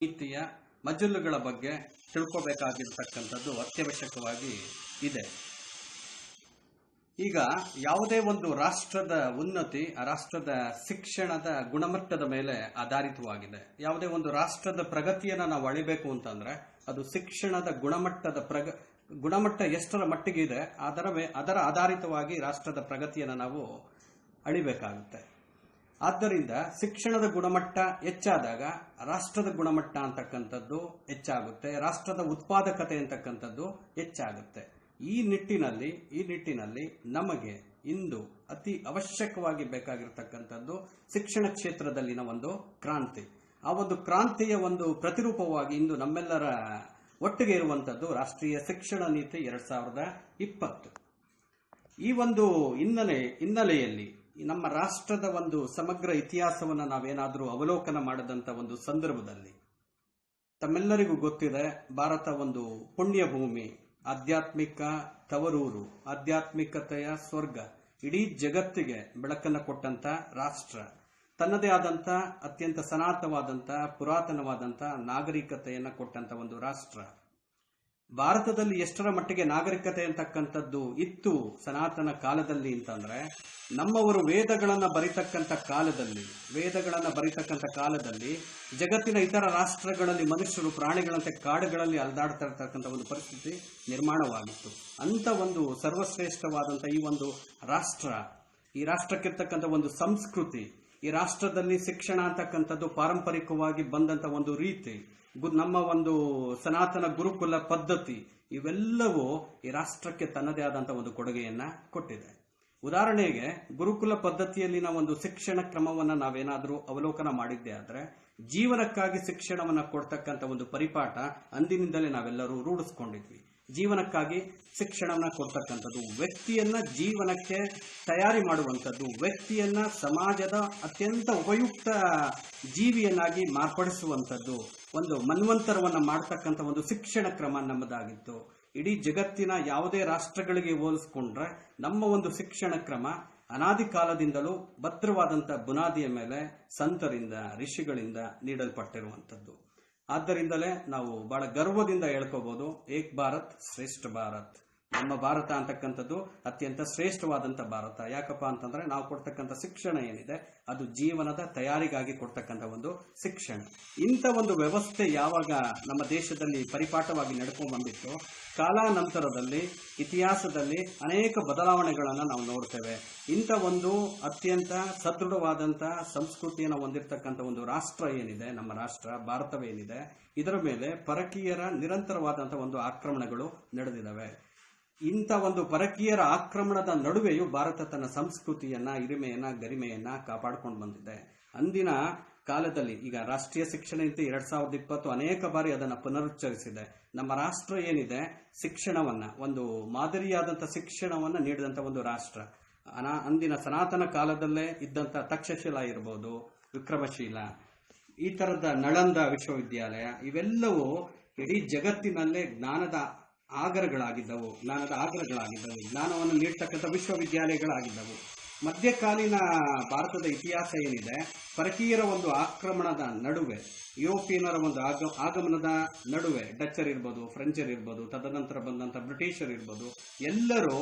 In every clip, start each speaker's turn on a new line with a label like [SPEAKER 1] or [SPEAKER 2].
[SPEAKER 1] ನೀತಿಯ ಮಜಲುಗಳ ಬಗ್ಗೆ ತಿಳ್ಕೋಬೇಕಾಗಿರ್ತಕ್ಕಂಥದ್ದು ಅತ್ಯವಶ್ಯಕವಾಗಿ ಇದೆ. ಈಗ ಯಾವುದೇ ಒಂದು ರಾಷ್ಟ್ರದ ಉನ್ನತಿ ಆ ರಾಷ್ಟ್ರದ ಶಿಕ್ಷಣದ ಗುಣಮಟ್ಟದ ಮೇಲೆ ಆಧಾರಿತವಾಗಿದೆ. ಯಾವುದೇ ಒಂದು ರಾಷ್ಟ್ರದ ಪ್ರಗತಿಯನ್ನು ನಾವು ಅಳಿಬೇಕು ಅಂತಂದ್ರೆ ಅದು ಶಿಕ್ಷಣದ ಗುಣಮಟ್ಟ ಎಷ್ಟರ ಮಟ್ಟಿಗೆ ಇದೆ ಅದರ ಆಧಾರಿತವಾಗಿ ರಾಷ್ಟ್ರದ ಪ್ರಗತಿಯನ್ನು ನಾವು ಅಳಿಬೇಕಾಗುತ್ತೆ. ಆದ್ದರಿಂದ ಶಿಕ್ಷಣದ ಗುಣಮಟ್ಟ ಹೆಚ್ಚಾದಾಗ ರಾಷ್ಟ್ರದ ಗುಣಮಟ್ಟ ಅಂತಕ್ಕಂಥದ್ದು ಹೆಚ್ಚಾಗುತ್ತೆ, ರಾಷ್ಟ್ರದ ಉತ್ಪಾದಕತೆ ಅಂತಕ್ಕಂಥದ್ದು ಹೆಚ್ಚಾಗುತ್ತೆ. ಈ ನಿಟ್ಟಿನಲ್ಲಿ ನಮಗೆ ಇಂದು ಅತಿ ಅವಶ್ಯಕವಾಗಿ ಬೇಕಾಗಿರ್ತಕ್ಕಂಥದ್ದು ಶಿಕ್ಷಣ ಕ್ಷೇತ್ರದಲ್ಲಿನ ಒಂದು ಕ್ರಾಂತಿ. ಆ ಒಂದು ಕ್ರಾಂತಿಯ ಒಂದು ಪ್ರತಿರೂಪವಾಗಿ ಇಂದು ನಮ್ಮೆಲ್ಲರ ಒಟ್ಟಿಗೆ ಇರುವಂಥದ್ದು ರಾಷ್ಟ್ರೀಯ ಶಿಕ್ಷಣ ನೀತಿ 2020. ಈ ಒಂದು ಹಿನ್ನೆಲೆಯಲ್ಲಿ ನಮ್ಮ ರಾಷ್ಟ್ರದ ಒಂದು ಸಮಗ್ರ ಇತಿಹಾಸವನ್ನು ನಾವೇನಾದರೂ ಅವಲೋಕನ ಮಾಡದಂತ ಒಂದು ಸಂದರ್ಭದಲ್ಲಿ ತಮ್ಮೆಲ್ಲರಿಗೂ ಗೊತ್ತಿದೆ, ಭಾರತ ಒಂದು ಪುಣ್ಯ ಭೂಮಿ, ಆಧ್ಯಾತ್ಮಿಕ ತವರೂರು, ಆಧ್ಯಾತ್ಮಿಕತೆಯ ಸ್ವರ್ಗ, ಇಡೀ ಜಗತ್ತಿಗೆ ಬೆಳಕನ್ನು ಕೊಟ್ಟಂತ ರಾಷ್ಟ್ರ, ತನ್ನದೇ ಆದಂತ ಅತ್ಯಂತ ಸನಾತನವಾದಂತ ಪುರಾತನವಾದಂತ ನಾಗರಿಕತೆಯನ್ನು ಕೊಟ್ಟಂತ ಒಂದು ರಾಷ್ಟ್ರ. ಭಾರತದಲ್ಲಿ ಎಷ್ಟರ ಮಟ್ಟಿಗೆ ನಾಗರಿಕತೆ ಅಂತಕ್ಕಂಥದ್ದು ಇತ್ತು ಸನಾತನ ಕಾಲದಲ್ಲಿ ಅಂತಂದ್ರೆ, ನಮ್ಮವರು ವೇದಗಳನ್ನ ಬರಿತಕ್ಕಂಥ ಕಾಲದಲ್ಲಿ ಜಗತ್ತಿನ ಇತರ ರಾಷ್ಟ್ರಗಳಲ್ಲಿ ಮನುಷ್ಯರು ಪ್ರಾಣಿಗಳಂತೆ ಕಾಡುಗಳಲ್ಲಿ ಅಲ್ದಾಡ್ತಾ ಇರ್ತಕ್ಕಂಥ ಒಂದು ಪರಿಸ್ಥಿತಿ ನಿರ್ಮಾಣವಾಗಿತ್ತು. ಅಂತ ಒಂದು ಸರ್ವಶ್ರೇಷ್ಠವಾದಂಥ ಈ ಒಂದು ರಾಷ್ಟ್ರ, ಈ ರಾಷ್ಟ್ರಕ್ಕಿರ್ತಕ್ಕಂಥ ಒಂದು ಸಂಸ್ಕೃತಿ, ಈ ರಾಷ್ಟ್ರದಲ್ಲಿ ಶಿಕ್ಷಣ ಅಂತಕ್ಕಂಥದ್ದು ಪಾರಂಪರಿಕವಾಗಿ ಬಂದಂತ ಒಂದು ರೀತಿ, ನಮ್ಮ ಒಂದು ಸನಾತನ ಗುರುಕುಲ ಪದ್ಧತಿ, ಇವೆಲ್ಲವೂ ಈ ರಾಷ್ಟ್ರಕ್ಕೆ ತನ್ನದೇ ಆದಂಥ ಒಂದು ಕೊಡುಗೆಯನ್ನ ಕೊಟ್ಟಿದೆ. ಉದಾಹರಣೆಗೆ ಗುರುಕುಲ ಪದ್ಧತಿಯಲ್ಲಿನ ಒಂದು ಶಿಕ್ಷಣ ಕ್ರಮವನ್ನು ನಾವೇನಾದರೂ ಅವಲೋಕನ ಮಾಡಿದ್ದೆ ಆದರೆ, ಜೀವನಕ್ಕಾಗಿ ಶಿಕ್ಷಣವನ್ನು ಕೊಡ್ತಕ್ಕಂಥ ಒಂದು ಪರಿಪಾಠ ಅಂದಿನಿಂದಲೇ ನಾವೆಲ್ಲರೂ ರೂಢಿಸ್ಕೊಂಡಿದ್ವಿ. ಜೀವನಕ್ಕಾಗಿ ಶಿಕ್ಷಣವನ್ನು ಕೊಡ್ತಕ್ಕಂಥದ್ದು, ವ್ಯಕ್ತಿಯನ್ನ ಜೀವನಕ್ಕೆ ತಯಾರಿ ಮಾಡುವಂಥದ್ದು, ವ್ಯಕ್ತಿಯನ್ನ ಸಮಾಜದ ಅತ್ಯಂತ ಉಪಯುಕ್ತ ಜೀವಿಯನ್ನಾಗಿ ಮಾರ್ಪಡಿಸುವಂಥದ್ದು, ಒಂದು ಮನ್ವಂತರವನ್ನು ಮಾಡ್ತಕ್ಕಂಥ ಒಂದು ಶಿಕ್ಷಣ ಕ್ರಮ ನಮ್ಮದಾಗಿತ್ತು. ಇಡೀ ಜಗತ್ತಿನ ಯಾವುದೇ ರಾಷ್ಟ್ರಗಳಿಗೆ ಹೋಲಿಸ್ಕೊಂಡ್ರೆ ನಮ್ಮ ಒಂದು ಶಿಕ್ಷಣ ಕ್ರಮ ಅನಾದಿ ಕಾಲದಿಂದಲೂ ಭದ್ರವಾದಂಥ ಬುನಾದಿಯ ಮೇಲೆ ಸಂತರಿಂದ ಋಷಿಗಳಿಂದ ನೀಡಲ್ಪಟ್ಟಿರುವಂಥದ್ದು. ಆದ್ದರಿಂದಲೇ ನಾವು ಬಹಳ ಗರ್ವದಿಂದ ಹೇಳ್ಕೋಬಹುದು, ಏಕ್ ಭಾರತ್ ಶ್ರೇಷ್ಠ ಭಾರತ್. ನಮ್ಮ ಭಾರತ ಅಂತಕ್ಕಂಥದ್ದು ಅತ್ಯಂತ ಶ್ರೇಷ್ಠವಾದಂಥ ಭಾರತ. ಯಾಕಪ್ಪ ಅಂತಂದ್ರೆ ನಾವು ಕೊಡ್ತಕ್ಕಂಥ ಶಿಕ್ಷಣ ಏನಿದೆ ಅದು ಜೀವನದ ತಯಾರಿಗಾಗಿ ಕೊಡ್ತಕ್ಕಂಥ ಒಂದು ಶಿಕ್ಷಣ. ಇಂಥ ಒಂದು ವ್ಯವಸ್ಥೆ ಯಾವಾಗ ನಮ್ಮ ದೇಶದಲ್ಲಿ ಪರಿಪಾಠವಾಗಿ ನಡ್ಕೊಂಡು ಬಂದಿತ್ತು, ಕಾಲಾನಂತರದಲ್ಲಿ ಇತಿಹಾಸದಲ್ಲಿ ಅನೇಕ ಬದಲಾವಣೆಗಳನ್ನು ನಾವು ನೋಡ್ತೇವೆ. ಇಂಥ ಒಂದು ಅತ್ಯಂತ ಸದೃಢವಾದಂಥ ಸಂಸ್ಕೃತಿಯನ್ನು ಹೊಂದಿರತಕ್ಕಂಥ ಒಂದು ರಾಷ್ಟ್ರ ಏನಿದೆ, ನಮ್ಮ ರಾಷ್ಟ್ರ ಭಾರತವೇನಿದೆ, ಇದರ ಮೇಲೆ ಪರಕೀಯರ ನಿರಂತರವಾದಂಥ ಒಂದು ಆಕ್ರಮಣಗಳು ನಡೆದಿದ್ದಾವೆ. ಇಂಥ ಒಂದು ಪರಕೀಯರ ಆಕ್ರಮಣದ ನಡುವೆಯೂ ಭಾರತ ತನ್ನ ಸಂಸ್ಕೃತಿಯನ್ನ, ಹಿರಿಮೆಯನ್ನ, ಗರಿಮೆಯನ್ನ ಕಾಪಾಡಿಕೊಂಡು ಬಂದಿದೆ. ಅಂದಿನ ಕಾಲದಲ್ಲಿ ಈಗ ರಾಷ್ಟ್ರೀಯ ಶಿಕ್ಷಣ ನೀತಿ 2020 ಅನೇಕ ಬಾರಿ ಅದನ್ನು ಪುನರುಚ್ಚರಿಸಿದೆ. ನಮ್ಮ ರಾಷ್ಟ್ರ ಏನಿದೆ ಶಿಕ್ಷಣವನ್ನ, ಒಂದು ಮಾದರಿಯಾದಂಥ ಶಿಕ್ಷಣವನ್ನ ನೀಡಿದಂಥ ಒಂದು ರಾಷ್ಟ್ರ. ಅಂದಿನ ಸನಾತನ ಕಾಲದಲ್ಲೇ ಇದ್ದಂಥ ತಕ್ಷಶಿಲಾ ಇರ್ಬೋದು, ವಿಕ್ರಮಶೀಲ, ಈ ತರದ ನಳಂದ ವಿಶ್ವವಿದ್ಯಾಲಯ, ಇವೆಲ್ಲವೂ ಇಡೀ ಜಗತ್ತಿನಲ್ಲೇ ಜ್ಞಾನದ ಆಗರಗಳಾಗಿದ್ದವು, ಜ್ಞಾನವನ್ನು ನೀಡ್ತಕ್ಕಂಥ ವಿಶ್ವವಿದ್ಯಾಲಯಗಳಾಗಿದ್ದವು. ಮಧ್ಯಕಾಲೀನ ಭಾರತದ ಇತಿಹಾಸ ಏನಿದೆ, ಪರಕೀಯರ ಒಂದು ಆಕ್ರಮಣದ ನಡುವೆ, ಯುರೋಪಿಯನ್ನರ ಒಂದು ಆಗಮನದ ನಡುವೆ ಡಚ್ಚರ್ ಇರ್ಬೋದು, ಫ್ರೆಂಚರ್ ಇರ್ಬೋದು, ತದನಂತರ ಬಂದಂಥ ಬ್ರಿಟಿಷರ್ ಇರ್ಬೋದು, ಎಲ್ಲರೂ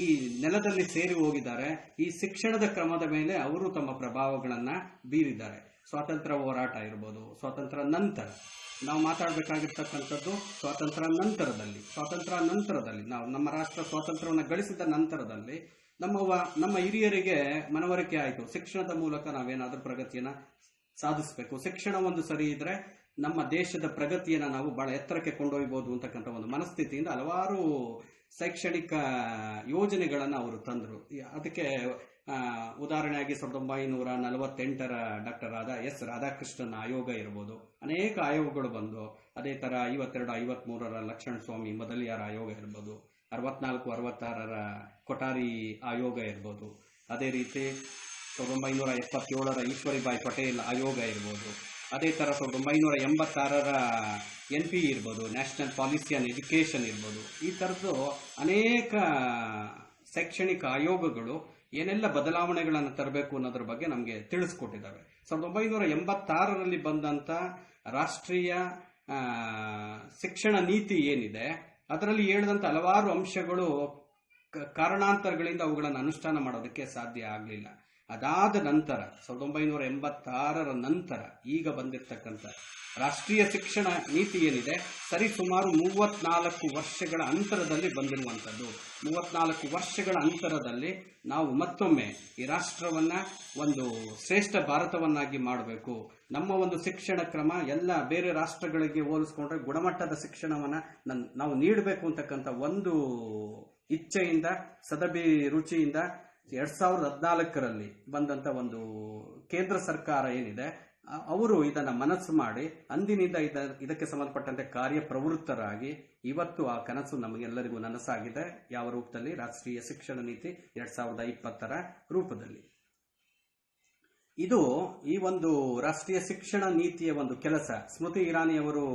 [SPEAKER 1] ಈ ನೆಲದಲ್ಲಿ ಸೇರಿ ಹೋಗಿದ್ದಾರೆ. ಈ ಶಿಕ್ಷಣದ ಕ್ರಮದ ಮೇಲೆ ಅವರು ತಮ್ಮ ಪ್ರಭಾವಗಳನ್ನ ಬೀರಿದ್ದಾರೆ. ಸ್ವಾತಂತ್ರ್ಯ ಹೋರಾಟ ಇರ್ಬೋದು, ಸ್ವಾತಂತ್ರ್ಯ ನಂತರ ನಾವು ಮಾತಾಡಬೇಕಾಗಿರ್ತಕ್ಕಂಥದ್ದು ಸ್ವಾತಂತ್ರ್ಯ ನಂತರದಲ್ಲಿ ನಾವು ನಮ್ಮ ರಾಷ್ಟ್ರ ಸ್ವಾತಂತ್ರ್ಯವನ್ನು ಗಳಿಸಿದ ನಂತರದಲ್ಲಿ ನಮ್ಮ ಹಿರಿಯರಿಗೆ ಮನವರಿಕೆ ಆಯಿತು, ಶಿಕ್ಷಣದ ಮೂಲಕ ನಾವೇನಾದ್ರೂ ಪ್ರಗತಿಯನ್ನ ಸಾಧಿಸಬೇಕು, ಶಿಕ್ಷಣ ಒಂದು ಸರಿ ಇದ್ರೆ ನಮ್ಮ ದೇಶದ ಪ್ರಗತಿಯನ್ನ ನಾವು ಬಹಳ ಎತ್ತರಕ್ಕೆ ಕೊಂಡೊಯ್ಯಬಹುದು ಅಂತಕ್ಕಂಥ ಒಂದು ಮನಸ್ಥಿತಿಯಿಂದ ಹಲವಾರು ಶೈಕ್ಷಣಿಕ ಯೋಜನೆಗಳನ್ನು ಅವರು ತಂದರು. ಅದಕ್ಕೆ ಉದಾಹರಣೆಯಾಗಿ 1948 ಡಾಕ್ಟರ್ ಎಸ್ ರಾಧಾಕೃಷ್ಣನ್ ಆಯೋಗ ಇರ್ಬೋದು, ಅನೇಕ ಆಯೋಗಗಳು ಬಂದು, ಅದೇ ತರ 52-53 ಲಕ್ಷ್ಮಣ ಸ್ವಾಮಿ ಮೊದಲಿಯಾರ ಆಯೋಗ ಇರ್ಬೋದು, 64-66 ಕೊಠಾರಿ ಆಯೋಗ ಇರ್ಬೋದು, ಅದೇ ರೀತಿ 1977 ಈಶ್ವರಿಬಾಯಿ ಪಟೇಲ್ ಆಯೋಗ ಇರ್ಬೋದು, ಅದೇ ತರ 1986 NP ಇರ್ಬೋದು, ನ್ಯಾಷನಲ್ ಪಾಲಿಸಿ ಆನ್ ಎಜುಕೇಶನ್ ಇರ್ಬೋದು. ಈ ತರದ್ದು ಅನೇಕ ಶೈಕ್ಷಣಿಕ ಆಯೋಗಗಳು ಏನೆಲ್ಲ ಬದಲಾವಣೆಗಳನ್ನು ತರಬೇಕು ಅನ್ನೋದ್ರ ಬಗ್ಗೆ ನಮಗೆ ತಿಳಿಸ್ಕೊಟ್ಟಿದ್ದಾವೆ. 1986 ಬಂದಂತ ರಾಷ್ಟ್ರೀಯ ಶಿಕ್ಷಣ ನೀತಿ ಏನಿದೆ ಅದರಲ್ಲಿ ಹೇಳಿದಂಥ ಹಲವಾರು ಅಂಶಗಳು ಕಾರಣಾಂತರಗಳಿಂದ ಅವುಗಳನ್ನು ಅನುಷ್ಠಾನ ಮಾಡೋದಕ್ಕೆ ಸಾಧ್ಯ ಆಗಲಿಲ್ಲ. ಅದಾದ ನಂತರ 1986ರ ನಂತರ ಈಗ ಬಂದಿರತಕ್ಕಂಥ ರಾಷ್ಟ್ರೀಯ ಶಿಕ್ಷಣ ನೀತಿ ಏನಿದೆ ಸರಿಸುಮಾರು 34 ವರ್ಷಗಳ ಅಂತರದಲ್ಲಿ ಬಂದಿರುವಂಥದ್ದು. 34 ವರ್ಷಗಳ ಅಂತರದಲ್ಲಿ ನಾವು ಮತ್ತೊಮ್ಮೆ ಈ ರಾಷ್ಟ್ರವನ್ನ ಒಂದು ಶ್ರೇಷ್ಠ ಭಾರತವನ್ನಾಗಿ ಮಾಡಬೇಕು. ನಮ್ಮ ಒಂದು ಶಿಕ್ಷಣ ಕ್ರಮ ಎಲ್ಲ ಬೇರೆ ರಾಷ್ಟ್ರಗಳಿಗೆ ಹೋಲಿಸ್ಕೊಂಡ್ರೆ ಗುಣಮಟ್ಟದ ಶಿಕ್ಷಣವನ್ನ ನಾವು ನೀಡಬೇಕು ಅಂತಕ್ಕಂಥ ಒಂದು ಇಚ್ಛೆಯಿಂದ ಸದಭಿರುಚಿಯಿಂದ 2014ರಲ್ಲಿ ಬಂದಂತ ಒಂದು ಕೇಂದ್ರ ಸರ್ಕಾರ ಏನಿದೆ ಅವರು ಇದನ್ನ ಮನಸ್ಸು ಮಾಡಿ ಅಂದಿನಿಂದ ಇದಕ್ಕೆ ಸಂಬಂಧಪಟ್ಟಂತೆ ಕಾರ್ಯಪ್ರವೃತ್ತರಾಗಿ ಇವತ್ತು ಆ ಕನಸು ನಮಗೆಲ್ಲರಿಗೂ ನನಸಾಗಿದೆ. ಯಾವ ರೂಪದಲ್ಲಿ? ರಾಷ್ಟ್ರೀಯ ಶಿಕ್ಷಣ ನೀತಿ 2020ರ ರೂಪದಲ್ಲಿ. ಇದು ಈ ಒಂದು ರಾಷ್ಟ್ರೀಯ ಶಿಕ್ಷಣ ನೀತಿಯ ಒಂದು ಕೆಲಸ ಸ್ಮೃತಿ ಇರಾನಿ ಅವರು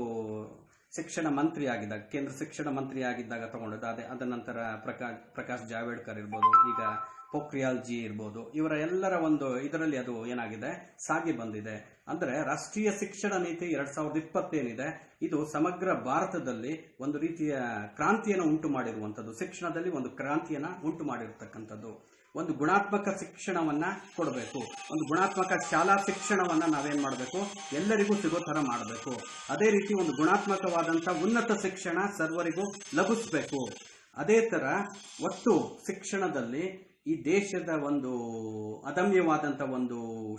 [SPEAKER 1] ಶಿಕ್ಷಣ ಮಂತ್ರಿ ಆಗಿದ್ದಾಗ, ಕೇಂದ್ರ ಶಿಕ್ಷಣ ಮಂತ್ರಿ ಆಗಿದ್ದಾಗ ತಗೊಂಡದ್ದು. ಅದ ನಂತರ ಪ್ರಕಾಶ್ ಜಾವಡೇಕರ್ ಇರ್ಬೋದು, ಈಗ ಪೋಖ್ರಿಯಾಲ್ ಜಿ ಇರ್ಬೋದು, ಇವರ ಎಲ್ಲರ ಒಂದು ಇದರಲ್ಲಿ ಅದು ಏನಾಗಿದೆ ಸಾಗಿ ಬಂದಿದೆ. ಅಂದ್ರೆ ರಾಷ್ಟ್ರೀಯ ಶಿಕ್ಷಣ ನೀತಿ 2020 ಏನಿದೆ ಇದು ಸಮಗ್ರ ಭಾರತದಲ್ಲಿ ಒಂದು ರೀತಿಯ ಕ್ರಾಂತಿಯನ್ನು ಉಂಟು ಮಾಡಿರುವಂತದ್ದು, ಶಿಕ್ಷಣದಲ್ಲಿ ಒಂದು ಕ್ರಾಂತಿಯನ್ನ ಉಂಟು ಮಾಡಿರ್ತಕ್ಕಂಥದ್ದು. ಒಂದು ಗುಣಾತ್ಮಕ ಶಿಕ್ಷಣವನ್ನ ಕೊಡಬೇಕು, ಒಂದು ಗುಣಾತ್ಮಕ ಶಾಲಾ ಶಿಕ್ಷಣವನ್ನ ನಾವೇನ್ ಮಾಡಬೇಕು, ಎಲ್ಲರಿಗೂ ಸಿಗೋ ತರ ಮಾಡಬೇಕು. ಅದೇ ರೀತಿ ಒಂದು ಗುಣಾತ್ಮಕವಾದಂತ ಉನ್ನತ ಶಿಕ್ಷಣ ಸರ್ವರಿಗೂ ಲಭಿಸಬೇಕು. ಅದೇ ತರ ಒಟ್ಟು ಶಿಕ್ಷಣದಲ್ಲಿ ಈ ದೇಶದ ಒಂದು ಅದಮ್ಯವಾದಂತ ಒಂದು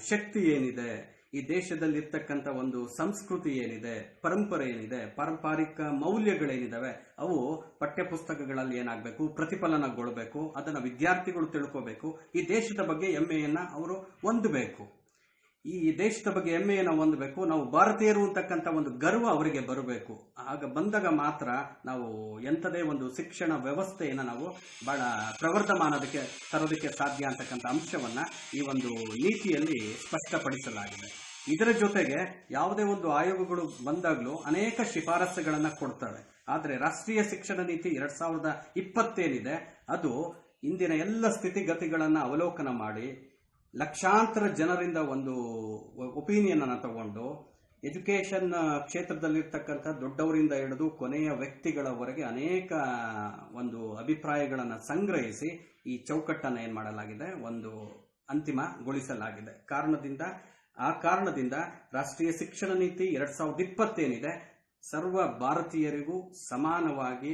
[SPEAKER 1] ಶಕ್ತಿ ಏನಿದೆ, ಈ ದೇಶದಲ್ಲಿರ್ತಕ್ಕಂಥ ಒಂದು ಸಂಸ್ಕೃತಿ ಏನಿದೆ, ಪರಂಪರೆ ಏನಿದೆ, ಪಾರಂಪರಿಕ ಮೌಲ್ಯಗಳೇನಿದಾವೆ ಅವು ಪಠ್ಯಪುಸ್ತಕಗಳಲ್ಲಿ ಏನಾಗಬೇಕು, ಪ್ರತಿಫಲನಗೊಳ್ಳಬೇಕು. ಅದನ್ನ ವಿದ್ಯಾರ್ಥಿಗಳು ತಿಳ್ಕೋಬೇಕು. ಈ ದೇಶದ ಬಗ್ಗೆ ಹೆಮ್ಮೆಯನ್ನ ಅವರು ಹೊಂದಬೇಕು. ಈ ದೇಶದ ಬಗ್ಗೆ ಹೆಮ್ಮೆಯನ್ನು ಹೊಂದಬೇಕು. ನಾವು ಭಾರತೀಯರು ಅಂತಕ್ಕಂಥ ಒಂದು ಗರ್ವ ಅವರಿಗೆ ಬರಬೇಕು. ಆಗ ಬಂದಾಗ ಮಾತ್ರ ನಾವು ಎಂಥದೇ ಒಂದು ಶಿಕ್ಷಣ ವ್ಯವಸ್ಥೆಯನ್ನು ನಾವು ಬಹಳ ಪ್ರವರ್ಧಮಾನದಕ್ಕೆ ತರೋದಕ್ಕೆ ಸಾಧ್ಯ ಅಂತಕ್ಕಂಥ ಅಂಶವನ್ನ ಈ ಒಂದು ನೀತಿಯಲ್ಲಿ ಸ್ಪಷ್ಟಪಡಿಸಲಾಗಿದೆ. ಇದರ ಜೊತೆಗೆ ಯಾವುದೇ ಒಂದು ಆಯೋಗಗಳು ಬಂದಾಗಲೂ ಅನೇಕ ಶಿಫಾರಸುಗಳನ್ನ ಕೊಡ್ತವೆ. ಆದರೆ ರಾಷ್ಟ್ರೀಯ ಶಿಕ್ಷಣ ನೀತಿ 2020 ಏನಿದೆ ಅದು ಇಂದಿನ ಎಲ್ಲ ಸ್ಥಿತಿಗತಿಗಳನ್ನ ಅವಲೋಕನ ಮಾಡಿ ಲಕ್ಷಾಂತರ ಜನರಿಂದ ಒಂದು ಒಪಿನಿಯನ್ ಅನ್ನು ತಗೊಂಡು ಎಜುಕೇಶನ್ ಕ್ಷೇತ್ರದಲ್ಲಿರ್ತಕ್ಕಂಥ ದೊಡ್ಡವರಿಂದ ಹಿಡಿದು ಕೊನೆಯ ವ್ಯಕ್ತಿಗಳವರೆಗೆ ಅನೇಕ ಒಂದು ಅಭಿಪ್ರಾಯಗಳನ್ನು ಸಂಗ್ರಹಿಸಿ ಈ ಚೌಕಟ್ಟನ್ನು ಏನ್ ಮಾಡಲಾಗಿದೆ, ಒಂದು ಅಂತಿಮಗೊಳಿಸಲಾಗಿದೆ. ಆ ಕಾರಣದಿಂದ ರಾಷ್ಟ್ರೀಯ ಶಿಕ್ಷಣ ನೀತಿ 2020 ಏನಿದೆ ಸರ್ವ ಭಾರತೀಯರಿಗೂ ಸಮಾನವಾಗಿ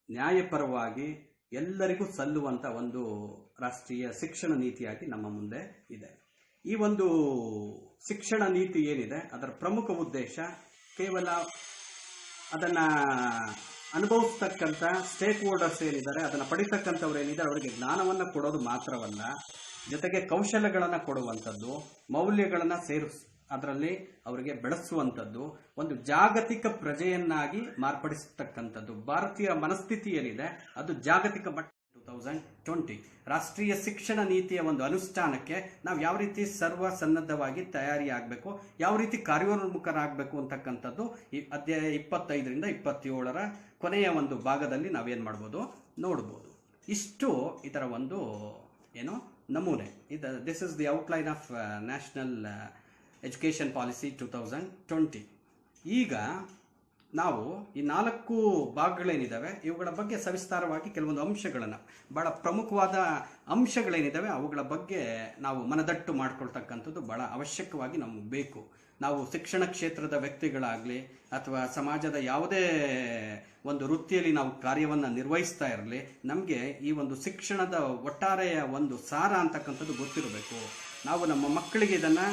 [SPEAKER 1] ನ್ಯಾಯಪರವಾಗಿ ಎಲ್ಲರಿಗೂ ಸಲ್ಲುವಂತ ಒಂದು ರಾಷ್ಟ್ರೀಯ ಶಿಕ್ಷಣ ನೀತಿಯಾಗಿ ನಮ್ಮ ಮುಂದೆ ಇದೆ. ಈ ಒಂದು ಶಿಕ್ಷಣ ನೀತಿ ಏನಿದೆ ಅದರ ಪ್ರಮುಖ ಉದ್ದೇಶ ಕೇವಲ ಅದನ್ನ ಅನುಭವಿಸ್ತಕ್ಕಂಥ ಸ್ಟೇಕ್ ಹೋಲ್ಡರ್ಸ್ ಏನಿದ್ದಾರೆ, ಅದನ್ನ ಪಡಿತಕ್ಕಂಥವ್ರು ಏನಿದ್ದಾರೆ ಅವರಿಗೆ ಜ್ಞಾನವನ್ನ ಕೊಡೋದು ಮಾತ್ರವಲ್ಲ, ಜೊತೆಗೆ ಕೌಶಲ್ಯಗಳನ್ನ ಕೊಡುವಂಥದ್ದು, ಮೌಲ್ಯಗಳನ್ನ ಅದರಲ್ಲಿ ಅವರಿಗೆ ಬೆಳೆಸುವಂಥದ್ದು, ಒಂದು ಜಾಗತಿಕ ಪ್ರಜೆಯನ್ನಾಗಿ ಮಾರ್ಪಡಿಸತಕ್ಕಂಥದ್ದು. ಭಾರತೀಯ ಮನಸ್ಥಿತಿ ಏನಿದೆ ಅದು ಜಾಗತಿಕ ಮಟ್ಟ 2020 ರಾಷ್ಟ್ರೀಯ ಶಿಕ್ಷಣ ನೀತಿಯ ಒಂದು ಅನುಷ್ಠಾನಕ್ಕೆ ನಾವು ಯಾವ ರೀತಿ ಸರ್ವ ಸನ್ನದ್ಧವಾಗಿ ತಯಾರಿ ಆಗಬೇಕು, ಯಾವ ರೀತಿ ಕಾರ್ಯೋನ್ಮುಖರಾಗಬೇಕು ಅಂತಕ್ಕಂಥದ್ದು ಈ ಅಧ್ಯಾಯ 25ರಿಂದ 27ರ ಕೊನೆಯ ಒಂದು ಭಾಗದಲ್ಲಿ ನಾವೇನ್ ಮಾಡ್ಬೋದು ನೋಡ್ಬೋದು. ಇಷ್ಟು ಇದರ ಒಂದು ಏನು ನಮೂನೆ. This is the outline of national education policy 2020. ಈಗ ನಾವು ಈ 4 ಭಾಗಗಳೇನಿದ್ದಾವೆ ಇವುಗಳ ಬಗ್ಗೆ ಸವಿಸ್ತಾರವಾಗಿ ಕೆಲವೊಂದು ಅಂಶಗಳನ್ನು, ಬಹಳ ಪ್ರಮುಖವಾದ ಅಂಶಗಳೇನಿದ್ದಾವೆ ಅವುಗಳ ಬಗ್ಗೆ ನಾವು ಮನದಟ್ಟು ಮಾಡ್ಕೊಳ್ತಕ್ಕಂಥದ್ದು ಬಹಳ ಅವಶ್ಯಕವಾಗಿ ನಮಗೆ ಬೇಕು. ನಾವು ಶಿಕ್ಷಣ ಕ್ಷೇತ್ರದ ವ್ಯಕ್ತಿಗಳಾಗಲಿ ಅಥವಾ ಸಮಾಜದ ಯಾವುದೇ ಒಂದು ವೃತ್ತಿಯಲ್ಲಿ ನಾವು ಕಾರ್ಯವನ್ನು ನಿರ್ವಹಿಸ್ತಾ ಇರಲಿ, ನಮಗೆ ಈ ಒಂದು ಶಿಕ್ಷಣದ ಒಟ್ಟಾರೆಯ ಒಂದು ಸಾರ ಅಂತಕ್ಕಂಥದ್ದು ಗೊತ್ತಿರಬೇಕು. ನಾವು ನಮ್ಮ ಮಕ್ಕಳಿಗೆ ಇದನ್ನು